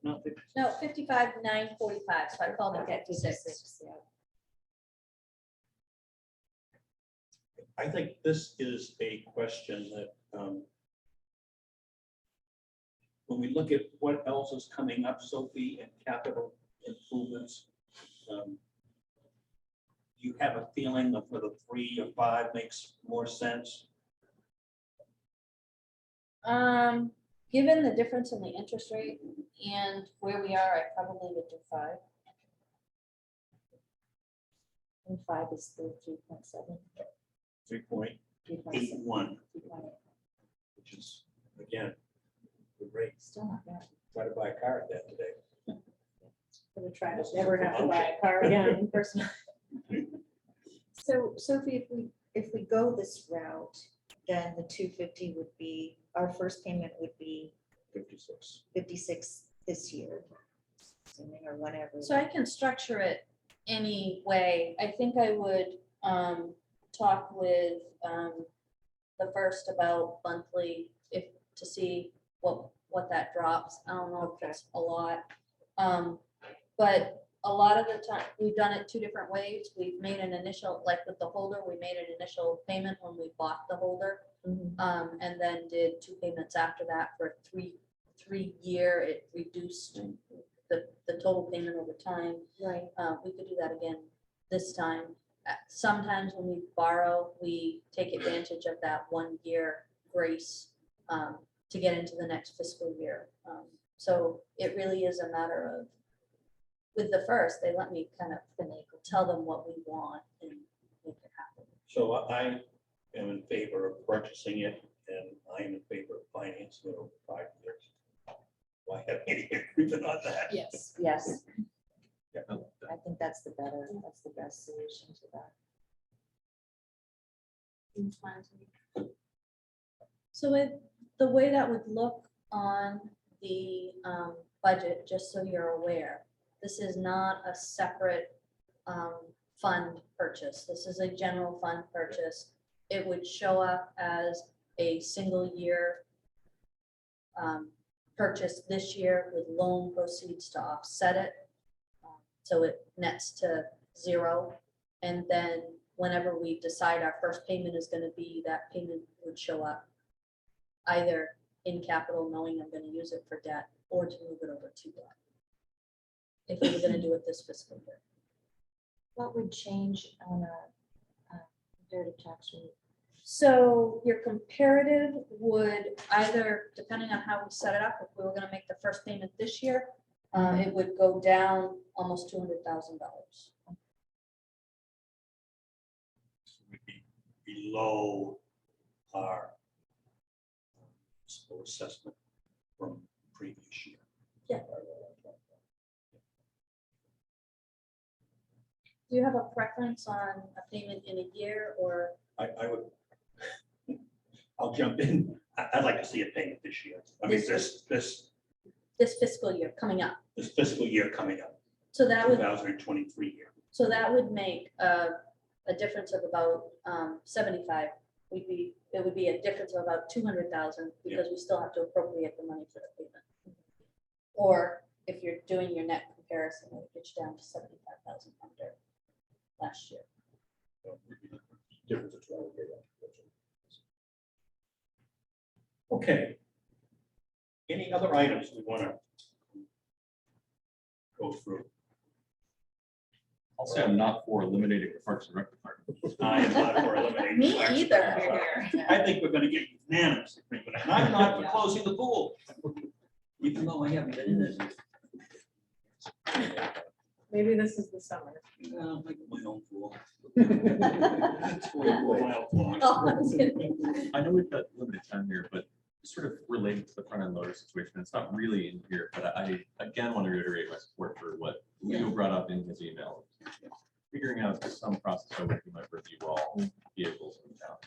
A: no, 56.
J: No, 55,945, so I called it 56.
A: I think this is a question that, when we look at what else is coming up, Sophie, and capital improvements, do you have a feeling of whether 3 or 5 makes more sense?
J: Given the difference in the interest rate and where we are, I probably would do 5. And 5 is the 3.7.
A: 3.81, which is, again, good rate.
J: Still not bad.
A: Try to buy a car at that today.
B: I'm gonna try to never have to buy a car again, personally.
D: So Sophie, if we go this route, then the 250 would be, our first payment would be
A: 56.
D: 56 this year. Assuming or whenever.
J: So I can structure it any way. I think I would talk with the first about monthly, if to see what that drops. I don't know if it's a lot. But a lot of the time, we've done it 2 different ways. We've made an initial, like with the holder, we made an initial payment when we bought the holder. And then did 2 payments after that for a 3-year. It reduced the total payment over time.
B: Right.
J: We could do that again this time. Sometimes when we borrow, we take advantage of that 1-year grace to get into the next fiscal year. So it really is a matter of, with the first, they let me kind of tell them what we want and make it happen.
A: So I am in favor of purchasing it, and I am in favor of financing it over 5 years. Do I have any agreement on that?
B: Yes.
D: Yes,
A: Yeah.
D: I think that's the best solution to that.
J: Seems fine to me. So the way that would look on the budget, just so you're aware, this is not a separate fund purchase. This is a general fund purchase. It would show up as a single year purchase this year with loan proceeds to offset it. So it nets to 0. And then whenever we decide our first payment is gonna be, that payment would show up either in capital, knowing I'm gonna use it for debt, or to move it over to debt. If we were gonna do it this fiscal year.
D: What would change on a comparative tax rate?
J: So your comparative would either, depending on how we set it up, if we were gonna make the first payment this year, it would go down almost $200,000.
A: We'd be below our municipal assessment from previous year.
J: Yeah. Do you have a preference on a payment in a year, or?
A: I would, I'll jump in. I'd like to see a payment this year. I mean, this
J: This fiscal year coming up?
A: fiscal year coming up,
J: So that would,
A: 2023 year.
J: so that would make a difference of about 75. It would be a difference of about 200,000 because we still have to appropriate the money for the payment. Or if you're doing your net comparison, it would get you down to 75,000 under last year.
H: Difference of 12, okay, yeah.
A: Okay. Any other items we want to go through?
G: I'll say I'm not for eliminating the Parks and Rec department.
A: I am not for eliminating.
J: Me
A: Parks and
J: either.
A: Rec. I think we're going to get unanimous agreement, and I'm not for closing the pool. Even though I haven't been in it.
B: Maybe this is the summer.
A: I'll make my own pool. It's 44 mile long.
J: Oh, I was gonna-
G: I know we've got limited time here, but sort of related to the front end loader situation, it's not really in here, but I again want to reiterate my support for what Leo brought up in his email. Figuring out some process by which we might review all vehicles in town.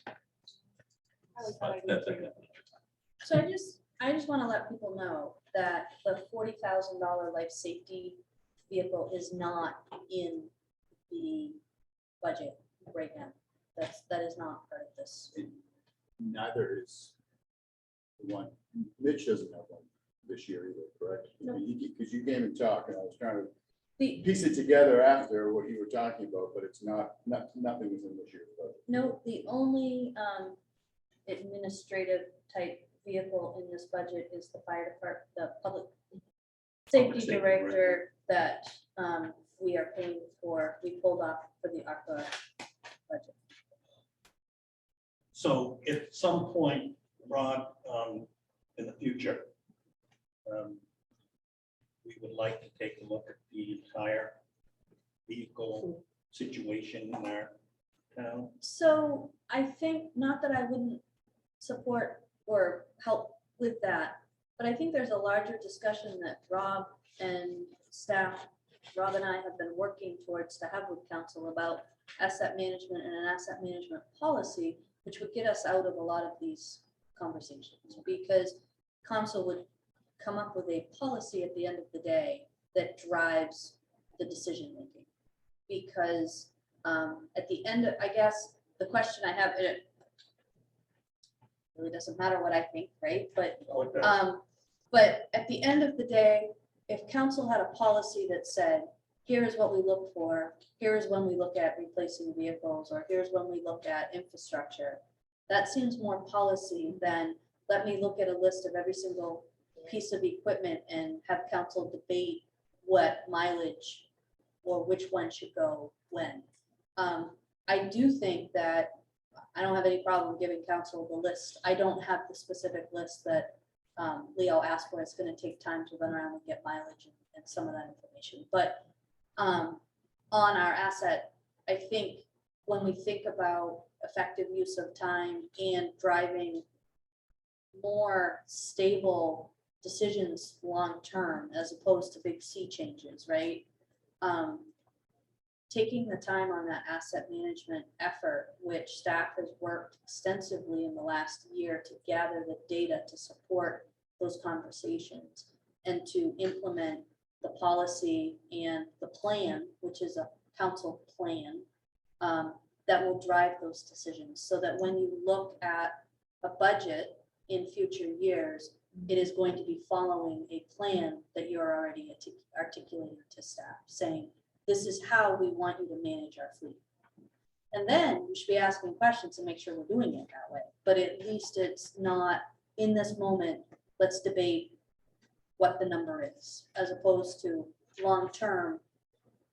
G: But that's another time.
J: So I just want to let people know that the $40,000 life safety vehicle is not in the budget right now. That is not part of this.
H: Neither is the one, Mitch doesn't have one this year either, correct?
J: No.
H: Because you came and talked, and I was trying to
J: The,
H: piece it together after what you were talking about, but it's nothing is in this year's budget.
J: no, the only administrative type vehicle in this budget is the fire department, the public safety
A: safety
J: director that we are paying for, we pulled off for the ARPA budget.
A: So if at some point, Rod, in the future, we would like to take a look at the entire vehicle situation in our town.
J: So I think, not that I wouldn't support or help with that, but I think there's a larger discussion that Rob and staff, Rob and I have been working towards to have with council about asset management and an asset management policy, which would get us out of a lot of these conversations, because council would come up with a policy at the end of the day that drives the decision making. Because at the end of, I guess, the question I have, and it really doesn't matter what I think, right? But at the end of the day, if council had a policy that said, here is what we look for, here is when we look at replacing vehicles, or here's when we look at infrastructure, that seems more policy than let me look at a list of every single piece of equipment and have council debate what mileage or which one should go when. I do think that I don't have any problem giving council the list. I don't have the specific list that Leo asked for. It's going to take time to run around and get mileage and some of that information. But on our asset, I think when we think about effective use of time and driving more stable decisions long-term as opposed to big sea changes, right? Taking the time on that asset management effort, which staff has worked extensively in the last year to gather the data to support those conversations and to implement the policy and the plan, which is a council plan, that will drive those decisions, so that when you look at a budget in future years, it is going to be following a plan that you're already articulating to staff, saying, this is how we want you to manage our fleet. And then we should be asking questions to make sure we're doing it that way. But at least it's not, in this moment, let's debate what the number is, as opposed to long-term,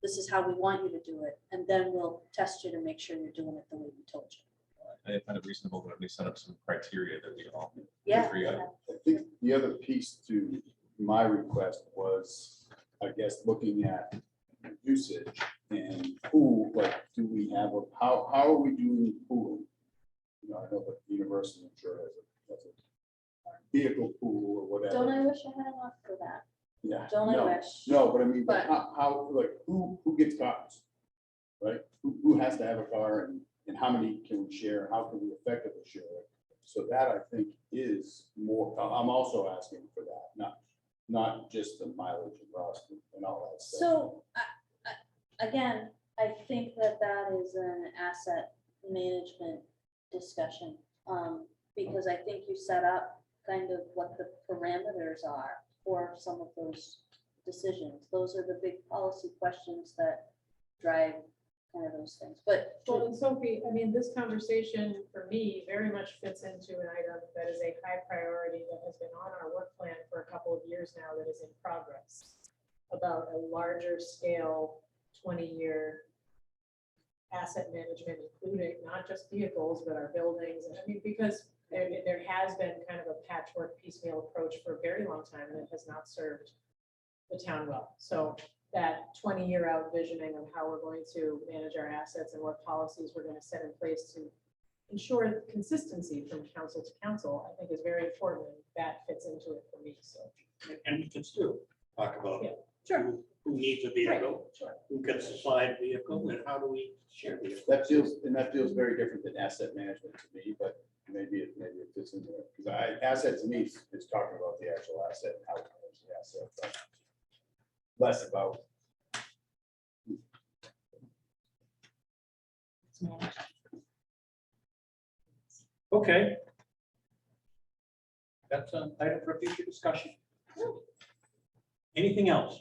J: this is how we want you to do it, and then we'll test you to make sure you're doing it the way we told you.
G: I find it reasonable that we set up some criteria that we all
J: Yeah.
G: agree on.
H: I think the other piece to my request was, I guess, looking at usage and who, like, do we have, how are we doing pooling? You know, I know that the university, I'm sure, has a vehicle pool or whatever.
J: Don't I wish I had enough for that?
H: Yeah.
J: Don't I
H: no,
J: wish?
H: No, but I mean,
J: But-
H: how, like, who gets cars? Right? Who has to have a car and how many can we share? How can we effectively share it? So that I think is more, I'm also asking for that, not just the mileage and rust and all that stuff.
J: So, again, I think that that is an asset management discussion. Because I think you set up kind of what the parameters are for some of those decisions. Those are the big policy questions that drive kind of those things, but
B: Well, and Sophie, I mean, this conversation for me very much fits into an item that is a high priority that has been on our work plan for a couple of years now that is in progress. About a larger scale, 20-year asset management, including not just vehicles, but our buildings. And I mean, because there has been kind of a patchwork piecemeal approach for a very long time that has not served the town well. So that 20-year out visioning of how we're going to manage our assets and what policies we're going to set in place to ensure consistency from council to council, I think is very important, and that fits into it for me, so.
A: And we can still talk about
B: Yeah,
J: sure.
A: who needs a vehicle,
B: Sure.
A: who gets assigned a vehicle, and how do we share vehicles.
H: That feels very different than asset management to me, but maybe it fits into it. Because asset to me is talking about the actual asset, and how to manage the asset, but less about.
A: Okay. That's an item for future discussion. Anything else?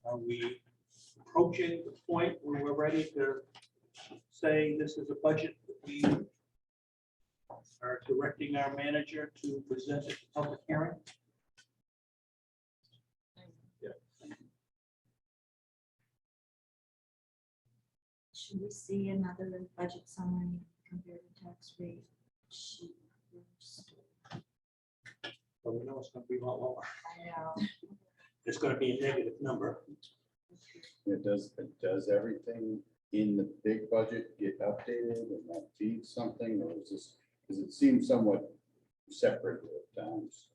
A: Are we approaching the point where we're ready to say this is a budget that we are directing our manager to present at the public hearing?
D: Should we see another budget summary compared to tax rate sheet first?
A: But we know it's going to be a lot lower.
D: I know.
A: It's going to be a negative number.
H: Does everything in the big budget get updated and that feeds something, or is this, because it seems somewhat separate at times?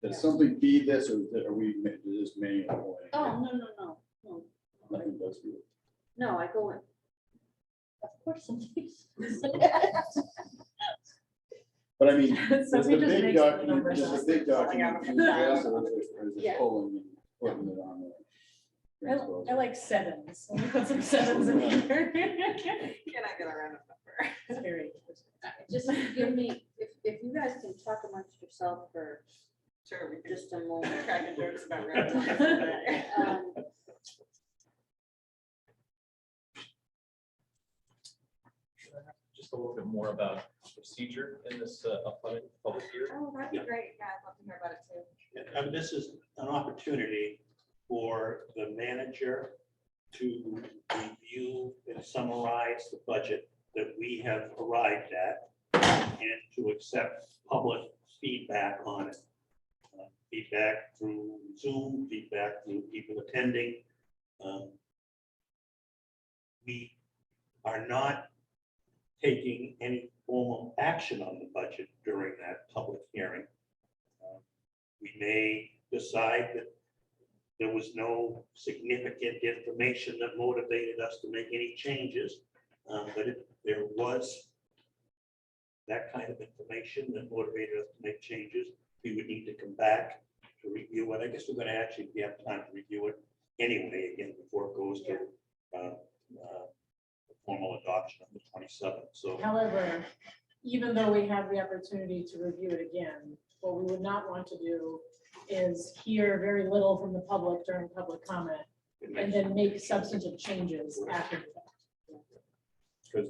H: Does something feed this, or are we just manually?
J: Oh, no.
H: Nothing does feed it.
J: No, I go in. Of course, somebody's.
H: But I mean, does the
B: Sophie just
H: big
B: makes the
H: document,
B: numbers
H: does the
B: up.
H: big document
F: out
H: feed this, or is it
J: Yeah.
H: pulling and putting it on there?
B: I like sevens. Let me put some sevens in here.
F: Can I get a random number?
B: It's very interesting.
J: Just give me, if you guys can talk amongst yourself for
F: Sure, we can
J: just a moment.
F: cracking jokes about random numbers.
J: Um,
G: Just a little bit more about procedure in this upcoming public hearing.
F: Oh, that'd be great. Yeah, I'd love to hear about it too.
A: And this is an opportunity for the manager to review and summarize the budget that we have arrived at and to accept public feedback on it. Feedback through Zoom, feedback through people attending. We are not taking any formal action on the budget during that public hearing. We may decide that there was no significant information that motivated us to make any changes, but if there was that kind of information that motivated us to make changes, we would need to come back to review it. I guess we're going to actually have time to review it anyway, again, before it goes to formal adoption of the 27th. So
B: However, even though we have the opportunity to review it again, what we would not want to do is hear very little from the public during public comment and then make substantive changes after the fact.
E: Because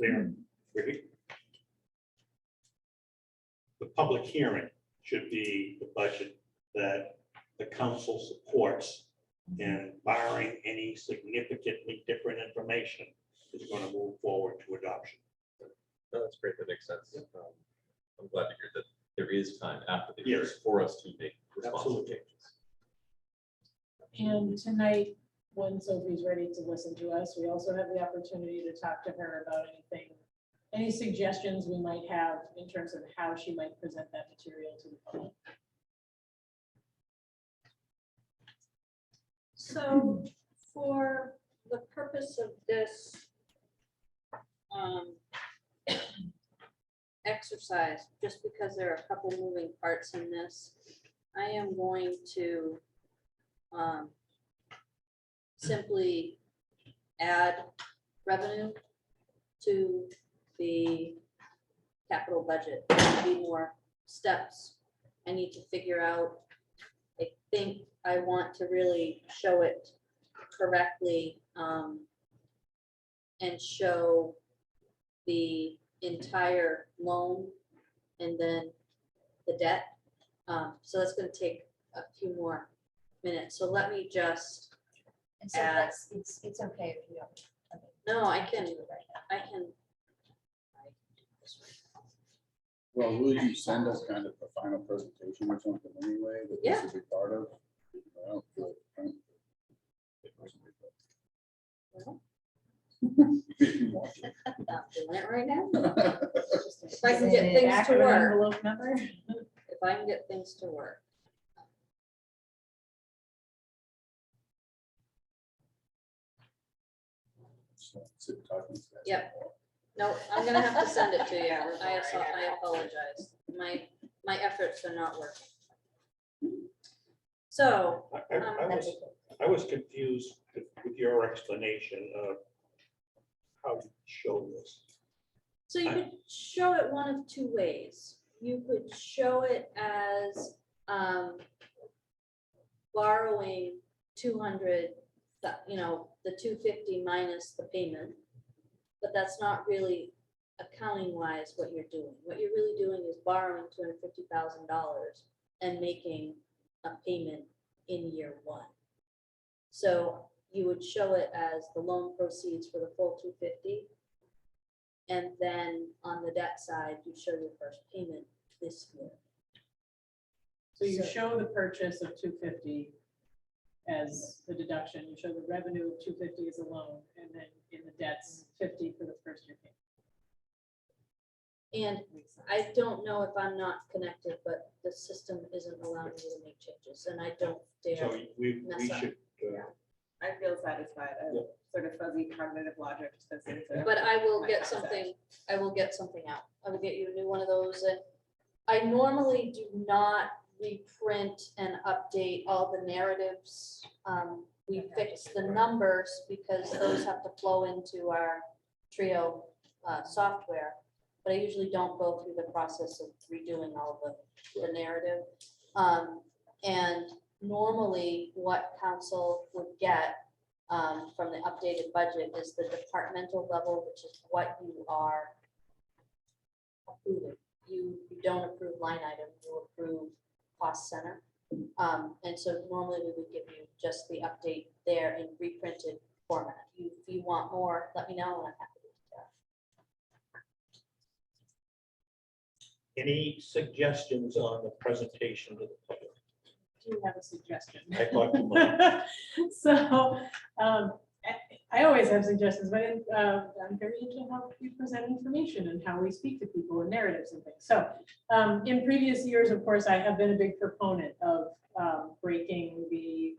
E: the public hearing should be the budget that the council supports, and barring any significantly different information, is going to move forward to adoption.
G: No, that's great. That makes sense. I'm glad to hear that there is time after the year
E: Yes.
G: for us to make responsible
E: Absolutely.
G: changes.
B: And tonight, when Sophie's ready to listen to us, we also have the opportunity to talk to her about anything, any suggestions we might have in terms of how she might present that material to the public.
J: So for the purpose of this exercise, just because there are a couple moving parts in this, I am going to simply add revenue to the capital budget. There'll be more steps I need to figure out. I think I want to really show it correctly and show the entire loan and then the debt. So that's going to take a few more minutes. So let me just,
D: And so that's, it's okay if you don't.
J: no, I can,
D: do it right now.
J: I can.
H: Well, will you send us kind of a final presentation or something anyway that
J: Yeah.
H: this will be part of? I don't feel- I don't- If you want to.
J: I'm doing it right now.
B: Just a
J: If I can get
B: back
J: things to
B: of an
J: work.
B: envelope number.
J: If I can get things to work.
H: So, sit talking to us.
J: Yep. No, I'm gonna have to send it to you. I apologize. My efforts are not working. So,
E: I was confused with your explanation of how you show this.
J: so you could show it one of two ways. You could show it as borrowing 200, the 250 minus the payment. But that's not really accounting wise what you're doing. What you're really doing is borrowing $250,000 and making a payment in year one. So you would show it as the loan proceeds for the full 250. And then on the debt side, you show your first payment this year.
B: So you show the purchase of 250 as the deduction, you show the revenue of 250 as a loan, and then in the debts, 50 for the first year payment.
J: And I don't know if I'm not connected, but the system isn't allowing me to make changes, and I don't dare.
E: So we
J: Mess up.
E: should,
F: I feel satisfied. A sort of fuzzy cognitive logic just goes into.
J: But I will
F: my
J: get
F: concept.
J: something, I will get something out. I will get you a new one of those. And I normally do not reprint and update all the narratives. We fix the numbers because those have to flow into our Trio software. But I usually don't go through the process of redoing all the narrative. And normally what council would get from the updated budget is the departmental level, which is what you are approving. You don't approve line item, you approve cost center. And so normally we would give you just the update there in reprinted format. If you want more, let me know and I'm happy to do that.
E: any suggestions on the presentation to the public?
B: Do you have a suggestion?
E: I thought you might.
B: So, I always have suggestions, but I'm very into how we present information and how we speak to people and narratives and things. So, in previous years, of course, I have been a big proponent of breaking the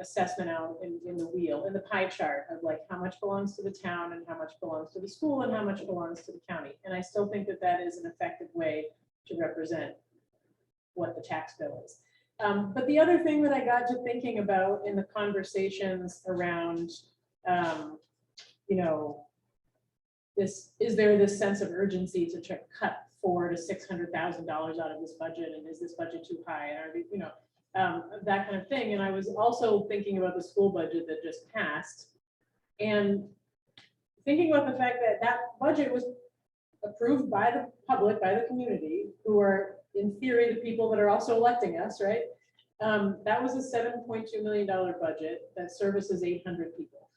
B: assessment out in the wheel, in the pie chart of like how much belongs to the town and how much belongs to the school and how much belongs to the county. And I still think that that is an effective way to represent what the tax bill is. But the other thing that I got to thinking about in the conversations around, the is there this sense of urgency to try to cut $400,000 to $600,000 out of this budget, and is this budget too high? Are they, that kind of thing. And I was also thinking about the school budget that just passed, and thinking about the fact that that budget was approved by the public, by the community, who are in theory the people that are also electing us, right? That was a $7.2 million budget that services 800 people.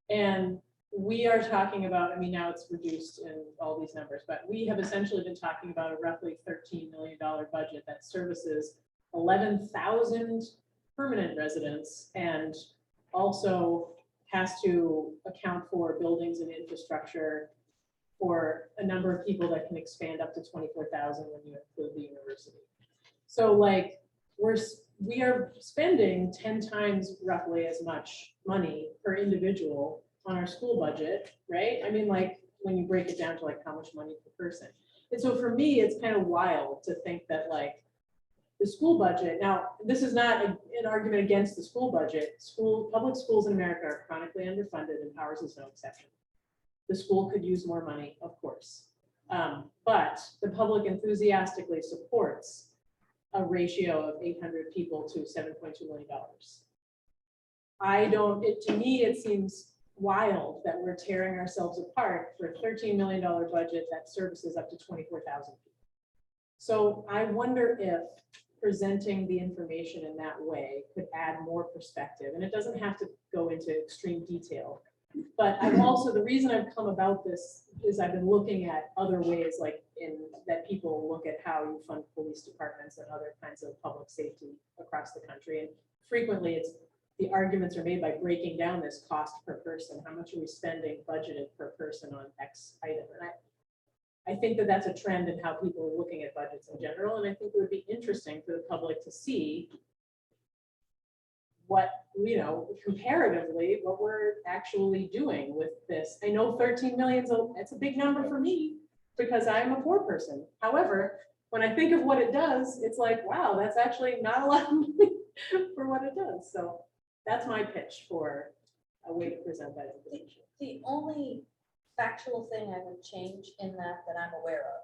B: And we are talking about, I mean, now it's reduced in all these numbers, but we have essentially been talking about a roughly $13 million budget that services 11,000 permanent residents and also has to account for buildings and infrastructure for a number of people that can expand up to 24,000 when you include the university. So like we are spending 10 times roughly as much money per individual on our school budget, right? I mean, like when you break it down to like how much money per person. And so for me, it's kind of wild to think that like the school budget, now this is not an argument against the school budget. Public schools in America are chronically underfunded and ours is no exception. The school could use more money, of course. But the public enthusiastically supports a ratio of 800 people to $7.2 million. To me, it seems wild that we're tearing ourselves apart for a $13 million budget that services up to 24,000 people. So I wonder if presenting the information in that way could add more perspective. And it doesn't have to go into extreme detail. But I've also, the reason I've come about this is I've been looking at other ways like that people look at how you fund police departments and other kinds of public safety across the country. And frequently the arguments are made by breaking down this cost per person. How much are we spending budgeted per person on X item? And I think that that's a trend in how people are looking at budgets in general. And I think it would be interesting for the public to see what, comparatively, what we're actually doing with this. I know 13 million, it's a big number for me because I'm a poor person. However, when I think of what it does, it's like, wow, that's actually not a lot of money for what it does. So that's my pitch for a way to present that information.
J: The only factual thing I would change in that I'm aware of,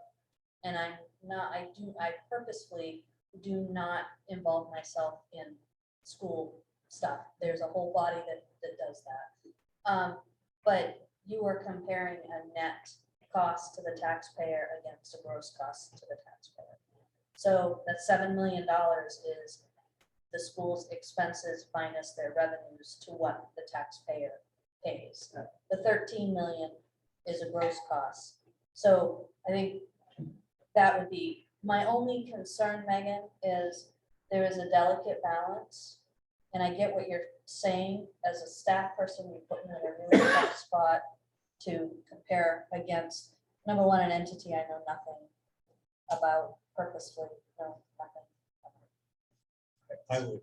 J: and I purposefully do not involve myself in school stuff. There's a whole body that does that. But you are comparing a net cost to the taxpayer against a gross cost to the taxpayer. So that $7 million is the school's expenses minus their revenues to what the taxpayer pays. The 13 million is a gross cost. So I think that would be my only concern, Megan, is there is a delicate balance. And I get what you're saying. As a staff person, you put me in a really tough spot to compare against, number one, an entity I know nothing about purposefully, no, nothing.
E: I would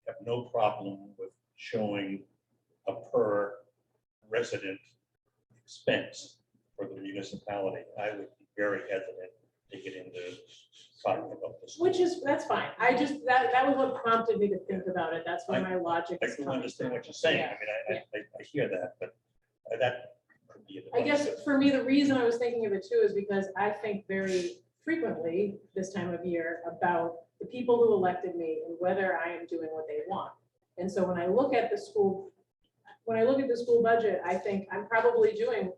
E: have no problem with showing a per resident expense for the municipality. I would be very hesitant to get into talking about this.
B: That's fine. That was what prompted me to think about it. That's where my logic
E: I
B: is
E: can
B: coming
E: understand
B: from.
E: what you're saying.
B: Yeah.
E: I mean, I hear that, but that could be.
B: I guess for me, the reason I was thinking of it too is because I think very frequently this time of year about the people who elected me and whether I am doing what they want. And so when I look at the school budget, I think I am probably doing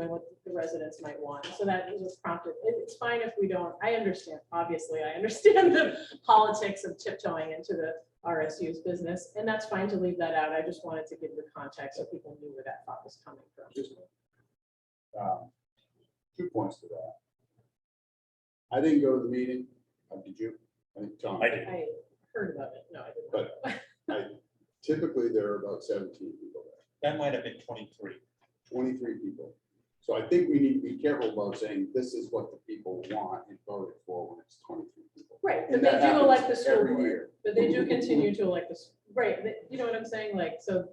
B: what the residents might want. So that was prompted. It's fine if we don't. I understand the politics of tiptoeing into the RSU's business, and that's fine to leave that out. I just wanted to give the context so people knew where that thought was coming from.
H: 2 points to that. I didn't go to the meeting. Did you? I think Tom.
E: I did.
B: I heard about it. No, I didn't.
H: But typically there are about 17 people there,
E: That might have been 23.
H: 23 people. So I think we need to be careful about saying this is what the people want and voted for when it's 23 people.
B: Right, but
H: And
B: they
H: that
B: do
H: happens
B: elect the school
H: every
B: board,
H: year.
B: but they do continue to elect this, right, you know what I'm saying? Like, so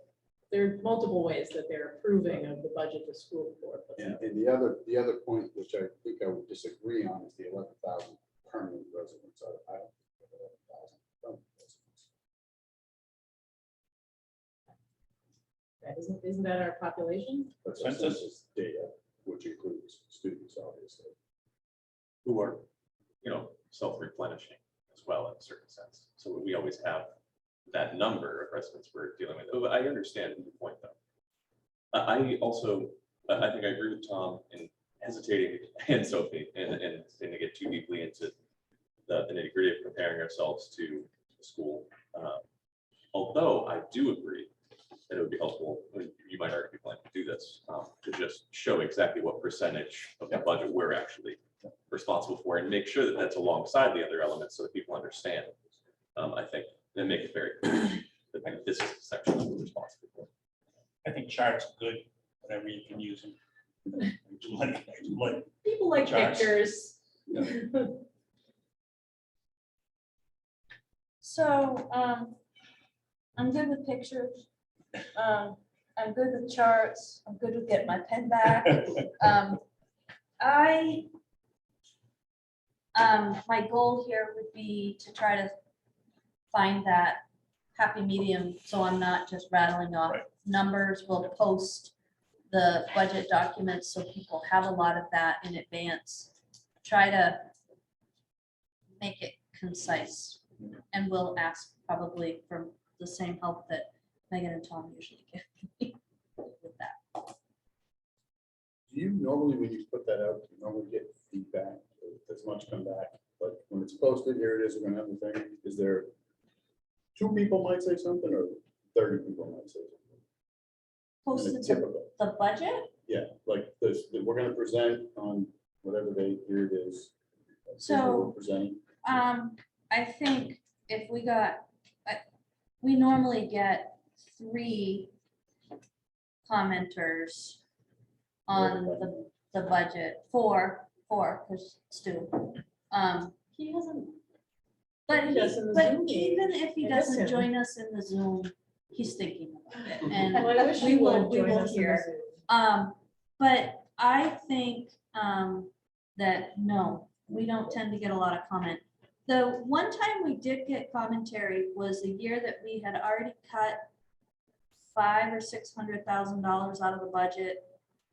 B: there are multiple ways that they're approving of the budget the school board. puts out.
H: And the other point, which I think I would disagree on, is the 11,000 permanent residents. I don't think 11,000 permanent residents.
B: Isn't that our population?
H: That's our census data, which includes students, obviously.
G: Who are, self-replenishing as well in a certain sense. So we always have that number of residents we're dealing with. But I understand your point, though. I think I agree with Tom in hesitating, and Sophie, and to get too deeply into the nitty-gritty of comparing ourselves to the school. Although I do agree that it would be helpful, you might already be planning to do this, to just show exactly what percentage of the budget we're actually responsible for, and make sure that that's alongside the other elements so that people understand. I think, and make it very clear that this is the section that we're responsible for.
E: I think charts are good, whatever you can use them. I do like
B: People like
E: Charts.
B: pictures.
J: So, I'm good with pictures. I'm good with charts. I'm good with getting my pen back. My goal here would be to try to find that happy medium, so I'm not just rattling off
E: Right.
J: numbers. We'll post the budget documents so people have a lot of that in advance. Try to make it concise, and we'll ask probably for the same help that Megan and Tom usually give me with that.
H: Do you normally, when you put that out, do you normally get feedback? Does much come back? Like when it's posted, here it is, we're gonna have the thing. Is there 2 people might say something or 30 people might say something?
J: Posted
H: And
J: the,
H: typical.
J: the budget,
H: Yeah, like this, we're gonna present on whatever day, here it is. Here's what
J: So-
H: we're presenting.
J: I think if we got, we normally get 3 commenters on the budget, 4, because Stu. He hasn't. But
B: He does in the
J: but
B: Zoom meeting.
J: even if he
B: I miss
J: doesn't
B: him.
J: join us in the Zoom, he's thinking about it, and
B: Well, I wish
J: we
B: you
J: will,
B: would
J: we
B: join
J: will
B: us in the
J: hear.
B: Zoom.
J: But I think that no, we don't tend to get a lot of comment. The one time we did get commentary was the year that we had already cut $500,000 or $600,000 out of the budget,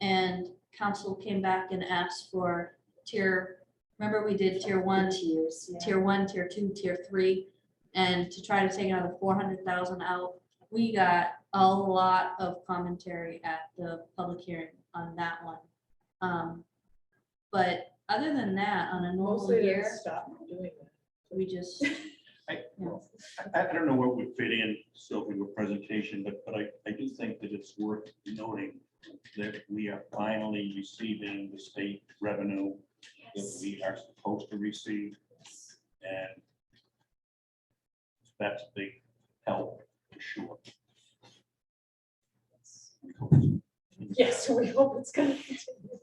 J: and council came back and asked for tier. Remember, we did tier 1,
D: Tiers, yeah.
J: tier 1, tier 2, tier 3, and to try to take another 400,000 out. We got a lot of commentary at the public hearing on that one. But other than that, on a normal
B: Mostly to
J: year,
B: stop doing that.
J: we just,
E: I don't know what would fit in, Sylvia, your presentation, but I do think that it's worth noting that we are finally receiving the state revenue that we are supposed to receive. And that's a big help for sure.
B: Yes, we hope it's gonna continue.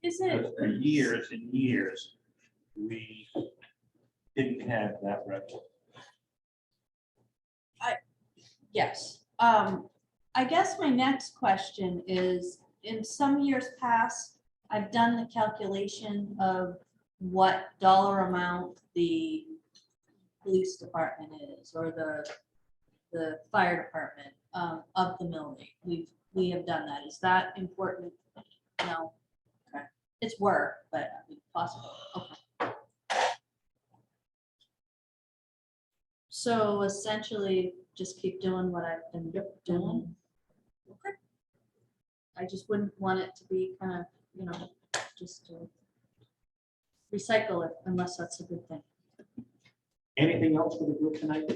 J: is it,
E: Because for years and years, we didn't have that revenue.
J: yes. I guess my next question is, in some years past, I've done the calculation of what dollar amount the police department is, or the fire department of the mill rate. We have done that. Is that important? No. Okay. It's work, but I mean, possible. Okay. So essentially, just keep doing what I've been doing. Okay. I just wouldn't want it to be kind of, just to recycle it unless that's a good thing.
A: Anything else for the group tonight?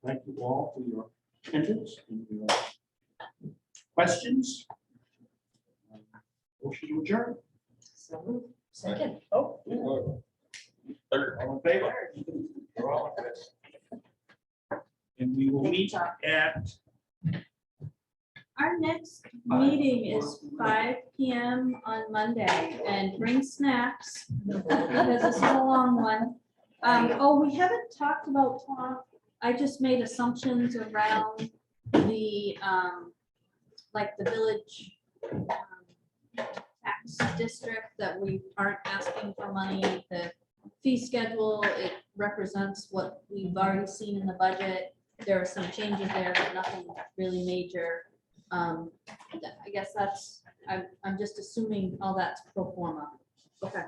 A: Thank you all for your attendance and your questions. Motion to adjourn.
B: So,
D: Second.
B: oh.
G: Third.
A: All in favor? We're all in favor. And we will meet at
J: Our next meeting is 5 PM on Monday, and bring snacks because this is a long one. Oh, we haven't talked about, Tom, I just made assumptions around the, like the village tax district, that we aren't asking for money. The fee schedule, it represents what we've already seen in the budget. there are some changes there, but nothing really major. I guess that's, I'm just assuming all that's pro forma. Okay.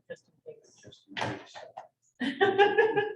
B: Just in case.